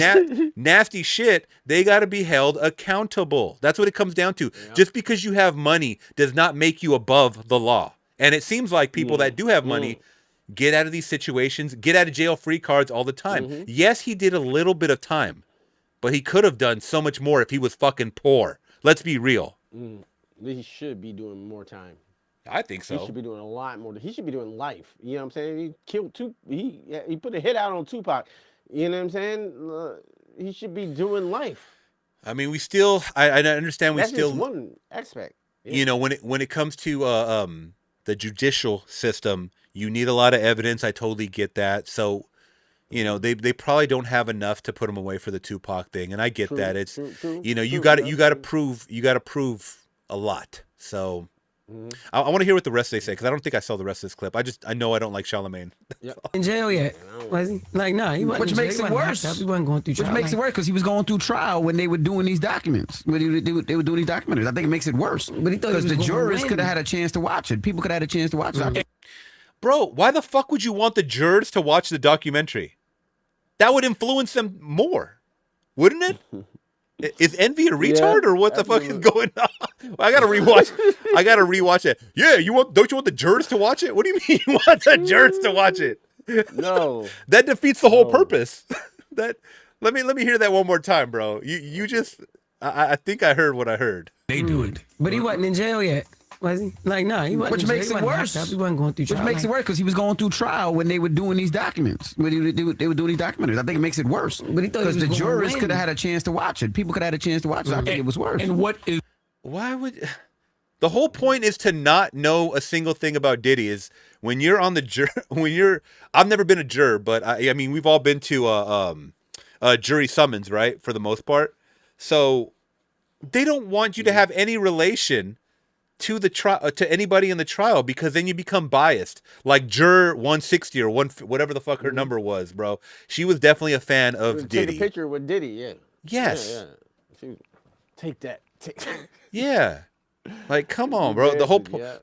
nasty shit, they got to be held accountable. That's what it comes down to. Yeah. Just because you have money does not make you above the law. And it seems like people that do have money get out of these situations, get out of jail free cards all the time. Yes, he did a little bit of time, but he could have done so much more if he was fucking poor. Let's be real. He should be doing more time. I think so. He should be doing a lot more. He should be doing life. You know what I'm saying? He killed he put a hit out on Tupac. You know what I'm saying? He should be doing life. I mean, we still. I understand. That's just one aspect. Yeah. You know, when it comes to the judicial system, you need a lot of evidence. I totally get that. So, you know, they probably don't have enough to put him away for the Tupac thing, and I get that. It's you know, you got to prove a lot. So. I want to hear what the rest they say, because I don't think I saw the rest of this clip. I know I don't like Charlamagne. In jail yet? Was he? Like, no, he wasn't. Which makes it worse. He wasn't going through trial. Which makes it worse because he was going through trial when they were doing these documents. When they were doing these documentaries. I think it makes it worse. But because the jurors could have had a chance to watch it. People could have had a chance to watch it. Bro, why the fuck would you want the jurors to watch the documentary? That would influence them more, wouldn't it? Is Envy a retard or what the fuck is going on? I gotta rewatch it. Yeah, don't you want the jurors to watch it? What do you mean you want the jurors to watch it? No. That defeats the whole purpose. Let me hear that one more time, bro. You just I think I heard what I heard. They do it. But he wasn't in jail yet. Was he? Like, nah, he wasn't. Which makes it worse. He wasn't going through trial. Which makes it worse because he was going through trial when they were doing these documents. When they were doing these documentaries. I think it makes it worse. But he thought because the jurors could have had a chance to watch it. People could have had a chance to watch it. I think it was worse. And what is? Why would? The whole point is to not know a single thing about Diddy. Is when you're on the juror. I've never been a juror, but I mean we've all been to jury summons, right? For the most part. So they don't want you to have any relation to the trial, to anybody in the trial, because then you become biased. Like juror 160 or whatever the fuck her number was, bro. She was definitely a fan of Diddy. Took a picture with Diddy, yeah. Yes. Yeah. Take that. Yeah. Like, come on, bro. The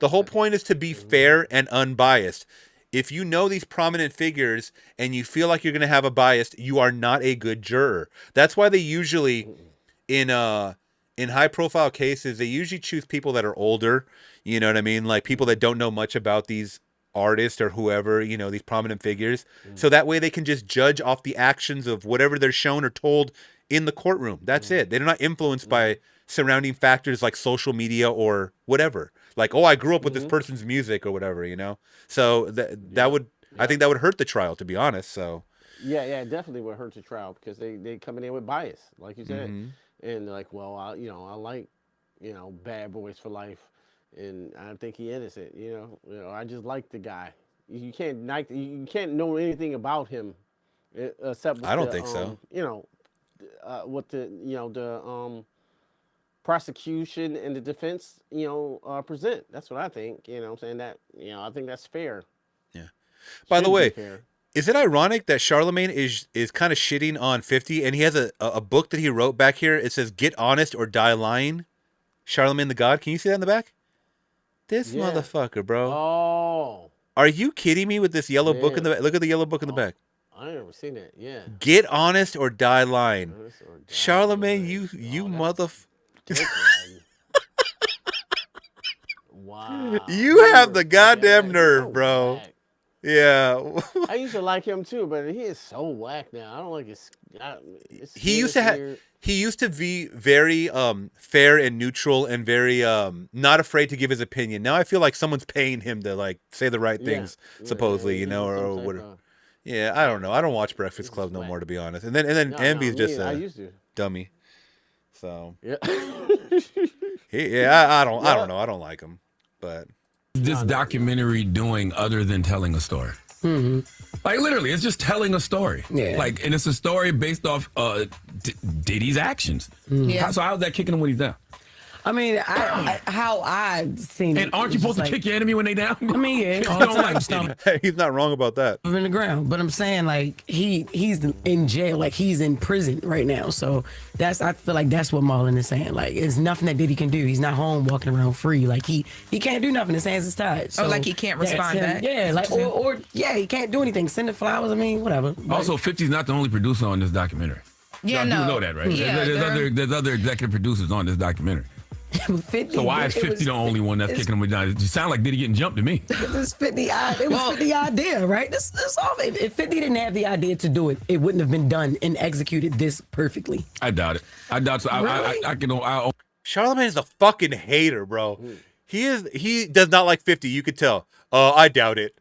whole point is to be fair and unbiased. If you know these prominent figures and you feel like you're going to have a bias, you are not a good juror. That's why they usually in high profile cases, they usually choose people that are older, you know what I mean? Like people that don't know much about these artists or whoever, you know, these prominent figures. So that way they can just judge off the actions of whatever they're shown or told in the courtroom. That's it. They're not influenced by surrounding factors like social media or whatever. Like, oh, I grew up with this person's music or whatever, you know? So that would, I think that would hurt the trial, to be honest. So yeah, it definitely would hurt the trial because they coming in with bias, like you said. And like, well, I like, Bad Boys for Life, and I think he innocent. You know, I just like the guy. You can't know anything about him, except I don't think so. What the prosecution and the defense present. That's what I think. You know, what I'm saying that. I think that's fair. Yeah. By the way. Is it ironic that Charlemagne is kind of shitting on 50, and he has a book that he wrote back here? It says "Get Honest or Die Lying." Charlemagne the God. Can you see that in the back? This motherfucker, bro. Oh. Are you kidding me with this yellow book in the back? Look at the yellow book in the back. I never seen that. Yeah. Get honest or die lying. Charlemagne, you Wow. You have the goddamn nerve, bro. Yeah. I used to like him too, but he is so whack now. I don't like his. He used to be very fair and neutral and very not afraid to give his opinion. Now I feel like someone's paying him to like say the right things, supposedly, or whatever. Yeah, I don't know. I don't watch Breakfast Club no more, to be honest. And then Envy's just a dummy. So yeah, I don't know. I don't like him, but. This documentary doing other than telling a story? Like literally, it's just telling a story. Yeah. Like, and it's a story based off Diddy's actions. Yeah. So how's that kicking him when he's down? I mean, how I've seen it. And aren't you supposed to kick your enemy when they down? I mean, yeah. You don't like Diddy. He's not wrong about that. In the ground, but I'm saying like he's in jail, like he's in prison right now. So I feel like that's what Marlon is saying. Like it's nothing that Diddy can do. He's not home walking around free. Like he can't do nothing. His hands is tied. So like he can't respond back. Yeah, like or he can't do anything. Send the flowers. I mean, whatever. Also, 50's not the only producer on this documentary. Yeah, Y'all do know that, right? Yeah, there's other executive producers on this documentary. 50, so why is 50 the only one that's kicking him down? It sound like Diddy getting jumped to me. It's 50. It was 50 idea, right? This off. If 50 didn't have the idea to do it, it wouldn't have been done and executed this perfectly. I doubt it. I doubt so. Really? I can. Charlemagne is a fucking hater, bro. He does not like 50. You could tell. I doubt it.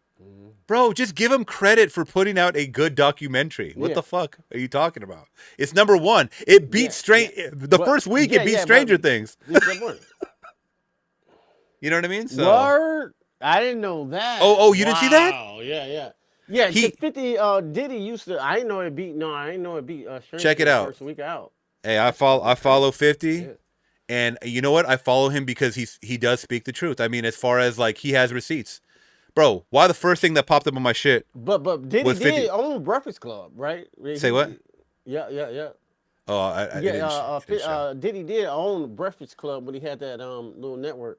Bro, just give him credit for putting out a good documentary. What the fuck are you talking about? It's number one. It beat the first week. It beat Stranger Things. You know what I mean? So. Word? I didn't know that. Oh, you didn't see that? Oh, yeah. Yeah, 50 Diddy used to. I didn't know it beat. No, I didn't know it beat. Stranger Check it out. First week out. Hey, I follow 50, and you know what? I follow him because he does speak the truth. I mean, as far as like he has receipts. Bro, why the first thing that popped up on my shit? But Diddy did own Breakfast Club, right? Say what? Yeah. Oh, I didn't. Diddy did own Breakfast Club when he had that little network.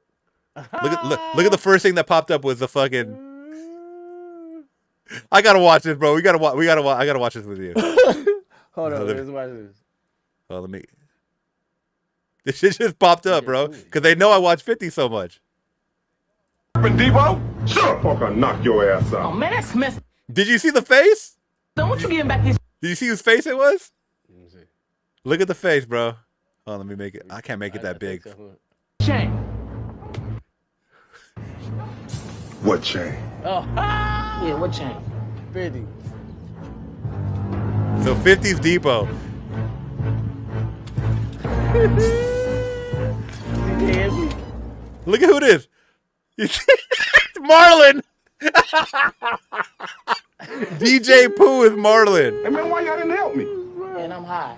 Look at the first thing that popped up was the fucking. I gotta watch this, bro. I gotta watch this with you. Hold on, let's watch this. Oh, let me. This shit just popped up, bro, because they know I watch 50 so much. Devo, shut the fuck up, knock your ass out. Oh man, that's messed. Did you see the face? Don't you give back these? Did you see whose face it was? Look at the face, bro. Oh, let me make it. I can't make it that big. Shame. What chain? Oh, Yeah, what chain? 50. So 50's Depot. Look at who it is. It's Marlon. DJ Pooh with Marlon. Hey man, why y'all didn't help me? And I'm high.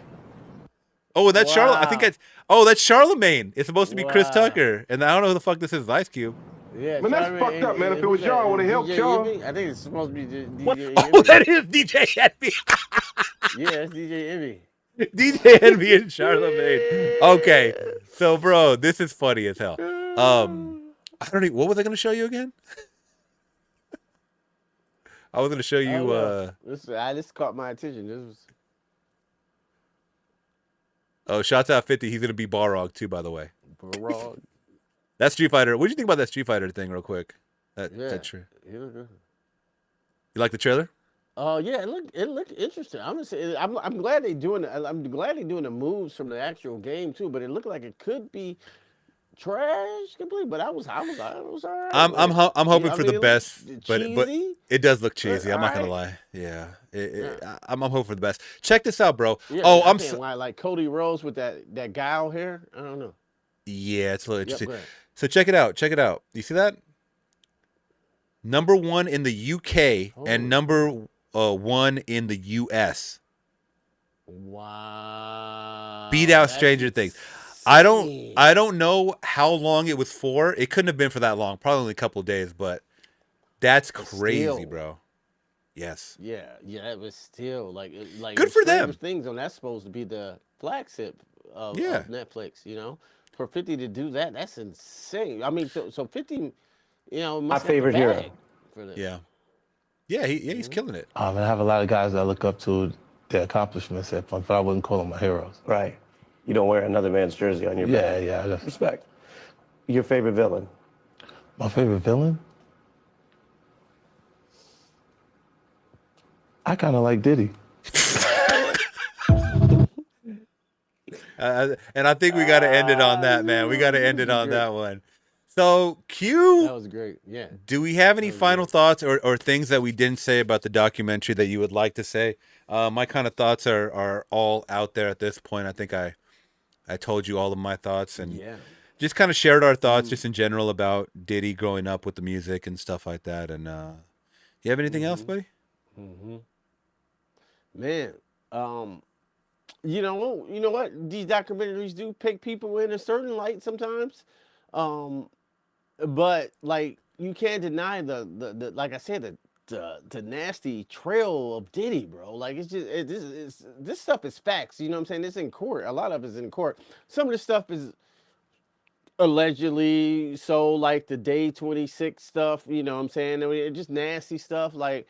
Oh, that's Charlotte. I think that's. Oh, that's Charlemagne. It's supposed to be Chris Tucker, and I don't know who the fuck this is. Ice Cube. Yeah, Man, that's fucked up, man. If it was y'all, I would have helped y'all. I think it's supposed to be DJ Oh, that is DJ Envy. Yeah, that's DJ Envy. DJ Envy and Charlemagne. Okay, so bro, this is funny as hell. I don't even. What was I going to show you again? I was going to show you. This caught my attention. This was. Oh, shouts out 50. He's going to be Balrog too, by the way. Balrog. That Street Fighter. What do you think about that Street Fighter thing, real quick? That trailer. You like the trailer? Oh yeah, it looked interesting. I'm glad they doing. I'm glad they doing the moves from the actual game too. But it looked like it could be trash completely. But I was all right. I'm hoping for the best, but cheesy, it does look cheesy. I'm not gonna lie. Yeah, I'm hoping for the best. Check this out, bro. Yeah, oh, I can't lie. Like Cody Rhodes with that guile hair. I don't know. Yeah, it's a little interesting. Go ahead. So check it out. Check it out. You see that? Number 1 in the UK and number 1 in the US. Wow. Beat out Stranger Things. I don't know how long it was for. It couldn't have been for that long. Probably only a couple of days, but that's crazy, bro. Yes. Yeah, it was still like good for them. Stranger Things on that's supposed to be the flagship of Netflix. You know, for 50 to do that, that's insane. I mean, so 50, my favorite hero. For this. Yeah. Yeah, he's killing it. I have a lot of guys that I look up to their accomplishments, but I wouldn't call them my heroes. Right. You don't wear another man's jersey on your back. Yeah. Respect. Your favorite villain? My favorite villain? I kind of like Diddy. And I think we got to end it on that, man. We got to end it on that one. So, Q. That was great. Yeah. Do we have any final thoughts or things that we didn't say about the documentary that you would like to say? My kind of thoughts are all out there at this point. I think I told you all of my thoughts and just kind of shared our thoughts just in general about Diddy growing up with the music and stuff like that. And you have anything else, buddy? Man, you know what? These documentaries do pick people in a certain light sometimes. But like you can't deny the like I said, the nasty trail of Diddy, bro. Like it's just this stuff is facts. You know what I'm saying? It's in court. A lot of it's in court. Some of the stuff is allegedly so, like the day 26 stuff. You know what I'm saying? I mean, just nasty stuff, like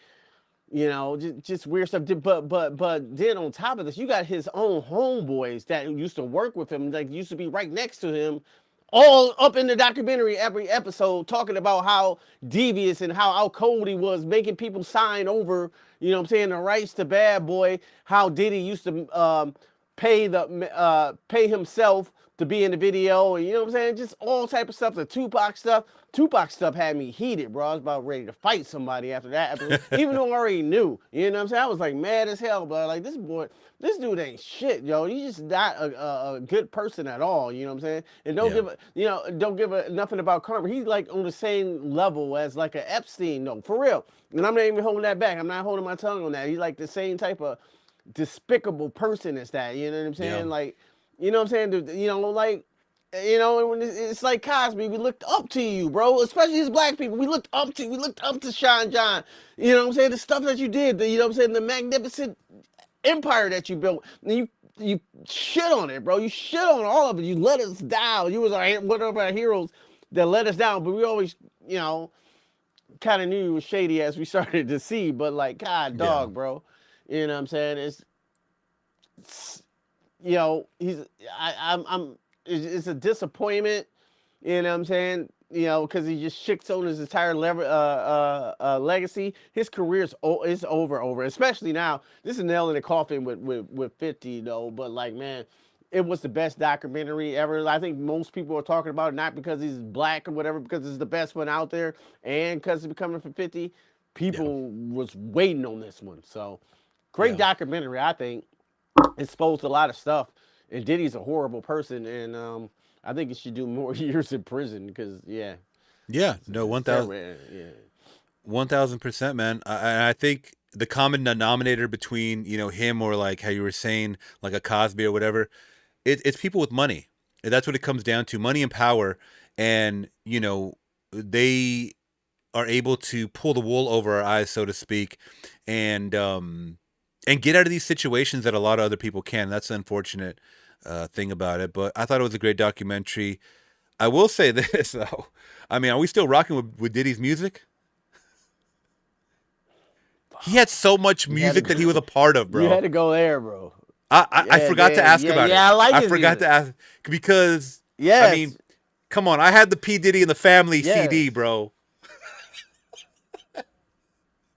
just weird stuff. But then on top of this, you got his own homeboys that used to work with him, like used to be right next to him. All up in the documentary, every episode, talking about how devious and how out cold he was, making people sign over, you know what I'm saying, the rights to Bad Boy, how Diddy used to pay himself to be in the video, and you know what I'm saying, just all type of stuff, the Tupac stuff had me heated, bro. I was about ready to fight somebody after that, even though I already knew, you know what I'm saying, I was like mad as hell, but like this dude ain't shit, yo. He's just not a good person at all, you know what I'm saying? And don't give a nothing about karma. He's like on the same level as like an Epstein, no, for real. And I'm not even holding that back. I'm not holding my tongue on that. He's like the same type of despicable person as that, you know what I'm saying? Yeah. Like, you know what I'm saying? It's like Cosby. We looked up to you, bro. Especially as black people, we looked up to Sean John. You know what I'm saying? The stuff that you did, you know what I'm saying? The magnificent empire that you built. And you shit on it, bro. You shit on all of it. You let us down. You was one of our heroes that let us down. But we always, kind of knew you was shady as we started to see. But like, God, dog, bro. You know what I'm saying? It's it's a disappointment, you know what I'm saying? Because he just shits on his entire legacy. His career is over, especially now. This is nail in the coffin with 50, though. But like, man, it was the best documentary ever. I think most people are talking about it not because he's black or whatever, because it's the best one out there, and because it's coming from 50. People was waiting on this one. So great documentary, I think. Exposed a lot of stuff. And Diddy's a horrible person, and I think he should do more years in prison because Yeah, no, 1,000%, man. I think the common denominator between him or like how you were saying like a Cosby or whatever, it's people with money. That's what it comes down to: money and power, and they are able to pull the wool over our eyes, so to speak, and get out of these situations that a lot of other people can. That's the unfortunate thing about it. But I thought it was a great documentary. I will say this though. I mean, are we still rocking with Diddy's music? He had so much music that he was a part of, bro. You had to go there, bro. I forgot to ask about it. Yeah, I like it. I forgot to ask because yes. I mean, come on, I had the P. Diddy and the Family CD, bro.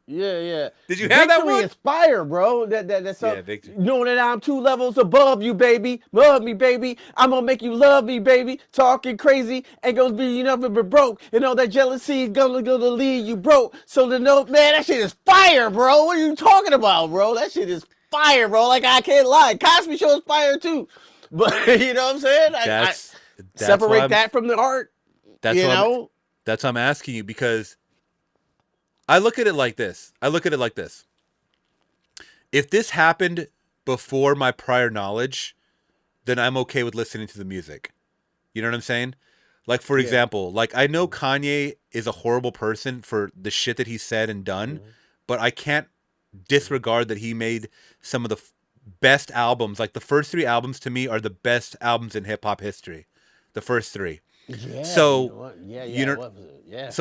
Yeah. Did you have that Victory one? is fire, bro. That's Victory. Knowing that I'm 2 levels above you, baby. Love me, baby. I'm gonna make you love me, baby. Talking crazy ain't gonna be you never been broke. And all that jealousy is gonna leave you broke. So the note, man, that shit is fire, bro. What are you talking about, bro? That shit is fire, bro. Like I can't lie. Cosby Show is fire too. But you know what I'm saying? That's separate that from the art. That's what I'm asking you, because I look at it like this. If this happened before my prior knowledge, then I'm okay with listening to the music. You know what I'm saying? Like, for example, like I know Kanye is a horrible person for the shit that he said and done, but I can't disregard that he made some of the best albums. Like the first 3 albums to me are the best albums in hip hop history. The first 3. Yeah. So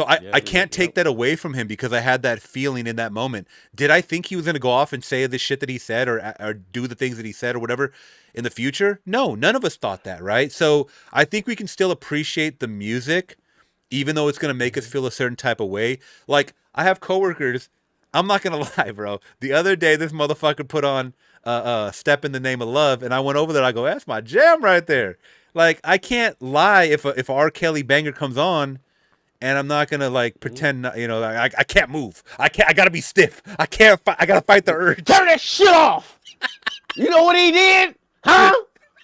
I can't take take that away from him because I had that feeling in that moment. Did I think he was going to go off and say the shit that he said or do the things that he said or whatever in the future? No, none of us thought that, right? So I think we can still appreciate the music, even though it's going to make us feel a certain type of way. Like I have coworkers. I'm not going to lie, bro. The other day, this motherfucker put on Step in the Name of Love, and I went over there. I go, that's my jam right there. Like, I can't lie if a R. Kelly banger comes on, and I'm not gonna like pretend, I can't move. I gotta be stiff. I can't. I gotta fight the urge. Turn that shit off. You know what he did, huh?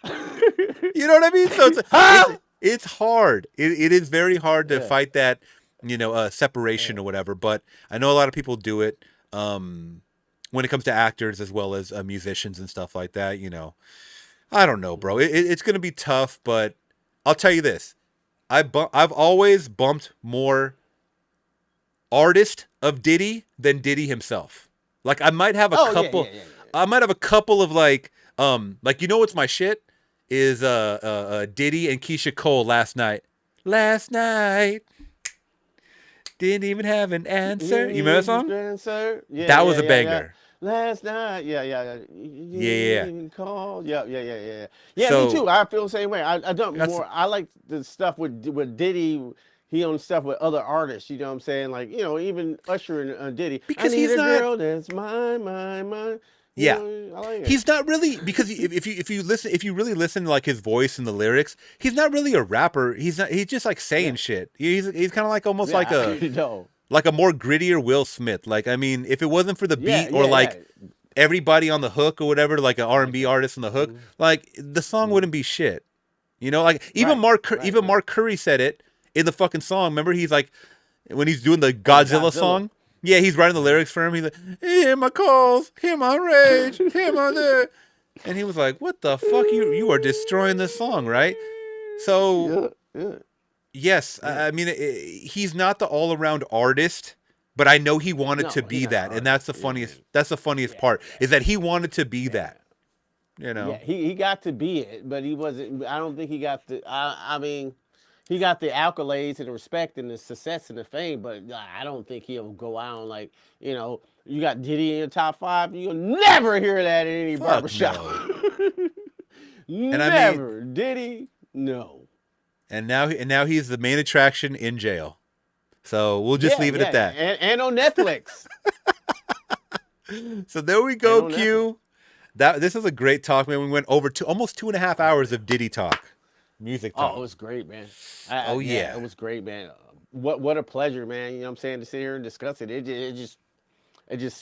You know what I mean? So it's hard. It is very hard to fight that, separation or whatever. But I know a lot of people do it. When it comes to actors as well as musicians and stuff like that, I don't know, bro. It's going to be tough, but I'll tell you this. I've always bumped more artist of Diddy than Diddy himself. Like I might have a couple. Yeah. I might have a couple of like what's my shit is Diddy and Keisha Cole last night. Didn't even have an answer. You remember that song? That was a banger. Last night, yeah. Call. Yeah. So, me too. I feel the same way. I don't more. I like the stuff with Diddy. He owns stuff with other artists. You know what I'm saying? Like even Usher and Diddy. Because he's a girl that's mine. Yeah, I like it. He's not really, because if you really listen to like his voice and the lyrics, he's not really a rapper. He's just like saying shit. He's kind of like almost like a more grittier Will Smith. Like, I mean, if it wasn't for the beat or everybody on the hook or whatever, like an R&B artist on the hook, like the song wouldn't be shit. Like even Mark Curry said it in the fucking song. Remember, he's like when he's doing the Godzilla song. Yeah, he's writing the lyrics for him. He's like, hear my calls, hear my rage, hear my there. And he was like, what the fuck? You are destroying this song, right? So, yes, I mean, he's not the all-around artist, but I know he wanted to be that. And that's the funniest part, is that he wanted to be that. Yeah, he got to be it, but he wasn't. I don't think he got the. I mean, he got the accolades and the respect and the success and the fame, but I don't think he'll go out and like, you got Diddy in your top 5. You'll never hear that in any barbershop. No. Never. Diddy, no. And now he's the main attraction in jail. So we'll just leave it at that. And on Netflix. So there we go, Q. This is a great talk, man. We went over almost 2.5 hours of Diddy talk, music talk. Oh, it was great, man. Yeah, it was great, man. What a pleasure, man. You know what I'm saying, to sit here and discuss it.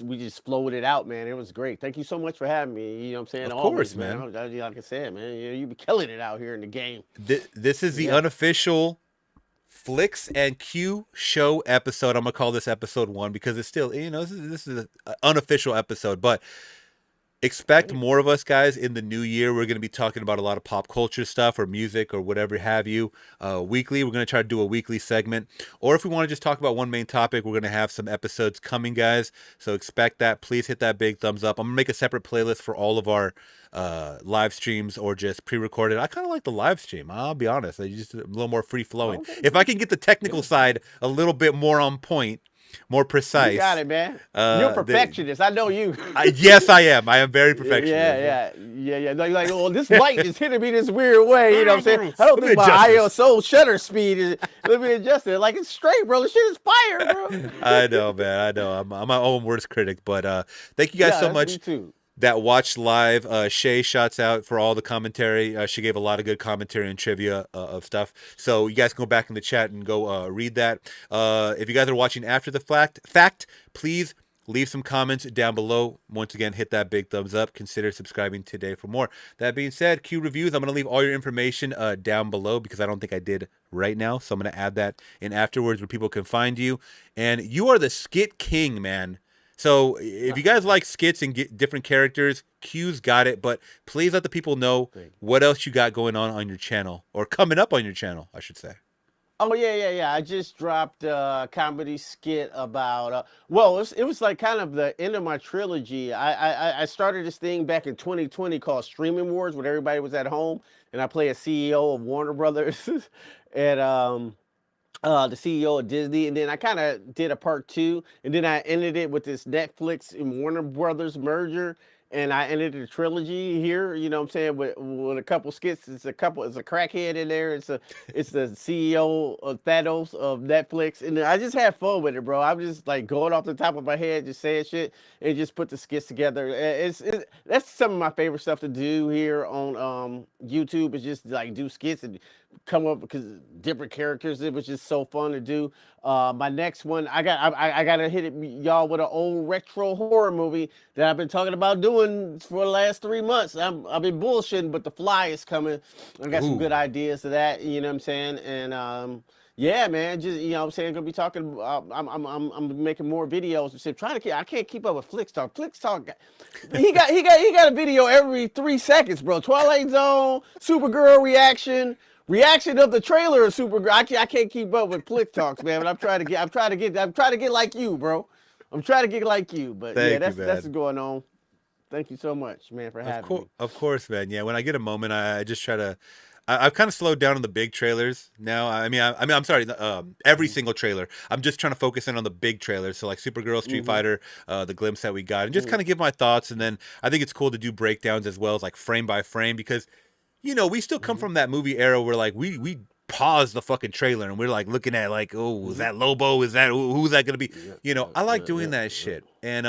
We just flowed it out, man. It was great. Thank you so much for having me. You know what I'm saying? Of Always, course, man. Like I said, man, you be killing it out here in the game. This is the unofficial Flix and Q show episode. I'm gonna call this episode 1 because it's still, this is an unofficial episode, but expect more of us, guys, in the new year. We're going to be talking about a lot of pop culture stuff or music or whatever have you. Weekly, we're going to try to do a weekly segment. Or if we want to just talk about one main topic, we're going to have some episodes coming, guys. So expect that. Please hit that big thumbs up. I'm going to make a separate playlist for all of our live streams or just pre-recorded. I kind of like the live stream. I'll be honest. It's just a little more free-flowing. Okay. If I can get the technical side a little bit more on point, more precise. You got it, man. You're a perfectionist. I know you. Yes, I am. I am very perfectionist. Yeah. Like, well, this light is hitting me this weird way. You know what I'm saying? I don't think my ISO shutter speed is. Let me adjust it. Like, it's straight, bro. The shit is fire, bro. I know, man. I know. I'm my own worst critic. But thank you guys so much. Me too. That watched live. Shay shouts out for all the commentary. She gave a lot of good commentary and trivia of stuff. So you guys can go back in the chat and go read that. If you guys are watching after the fact, please leave some comments down below. Once again, hit that big thumbs up. Consider subscribing today for more. That being said, Q Reviews, I'm going to leave all your information down below because I don't think I did right now. So I'm going to add that in afterwards where people can find you. And you are the skit king, man. So if you guys like skits and get different characters, Q's got it. But please let the people know what else you got going on your channel, or coming up on your channel, I should say. Oh yeah. I just dropped a comedy skit about. Well, it was like kind of the end of my trilogy. I started this thing back in 2020 called Streaming Wars, when everybody was at home, and I play a CEO of Warner Brothers, and the CEO of Disney, and then I kind of did a part 2, and then I ended it with this Netflix and Warner Brothers merger, and I ended the trilogy here. You know what I'm saying? With a couple skits. It's a crackhead in there. It's the CEO of Thanos of Netflix, and I just had fun with it, bro. I'm just like going off the top of my head, just saying shit, and just put the skits together. That's some of my favorite stuff to do here on YouTube. Is just like do skits and come up because different characters. It was just so fun to do. My next one, I gotta hit y'all with an old retro horror movie that I've been talking about doing for the last 3 months. I've been bullshitting, but The Fly is coming. I got some good ideas to that. You know what I'm saying? And yeah, man, just you know what I'm saying, gonna be talking. I'm making more videos. So I can't keep up with Flix Talk. Flix Talk, he got a video every 3 seconds, bro. Twilight Zone, Supergirl reaction of the trailer of Supergirl. I can't keep up with Flix Talks, man. But I'm trying to get like you, bro. I'm trying to get like you. But that's what's going on. Thank you so much, man, for having me. Of course, man. Yeah, when I get a moment, I just try to. I've kind of slowed down on the big trailers now. I'm sorry. Every single trailer. I'm just trying to focus in on the big trailers. So like Supergirl, Street Fighter, the glimpse that we got, and just kind of give my thoughts. And then I think it's cool to do breakdowns as well as like frame by frame because. You know, we still come from that movie era where like we pause the fucking trailer and we're like looking at like, oh, is that Lobo? Is that who's that gonna be? You know, I like doing that shit. And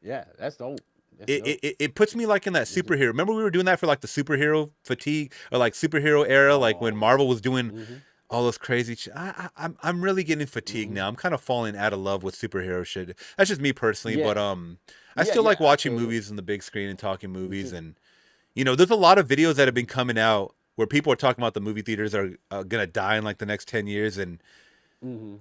yeah, that's dope. It puts me like in that superhero. Remember we were doing that for like the superhero fatigue or like superhero era, like when Marvel was doing all those crazy shit. I'm really getting fatigued now. I'm kind of falling out of love with superhero shit. That's just me personally, but I still like watching movies on the big screen and talking movies and. You know, there's a lot of videos that have been coming out where people are talking about the movie theaters are going to die in like the next 10 years. And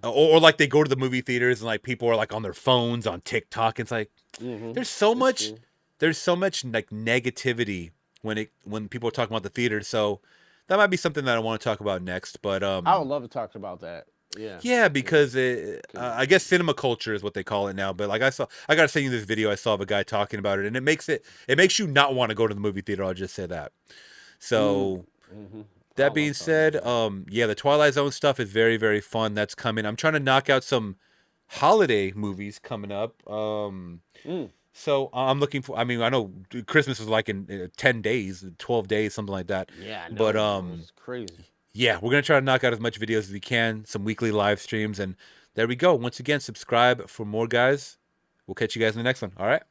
or like they go to the movie theaters and like people are like on their phones on TikTok. It's like there's so much like negativity when people are talking about the theater. So that might be something that I want to talk about next. But I would love to talk about that. Yeah, because I guess cinema culture is what they call it now. But like I gotta send you this video I saw of a guy talking about it, and it makes you not want to go to the movie theater. I'll just say that. So that being said, yeah, the Twilight Zone stuff is very, very fun. That's coming. I'm trying to knock out some holiday movies coming up. So I'm looking for. I mean, I know Christmas is like in 10 days, 12 days, something like that. Yeah, I know, but it's crazy. Yeah, we're going to try to knock out as much videos as we can, some weekly live streams, and there we go. Once again, subscribe for more, guys. We'll catch you guys in the next one. All right?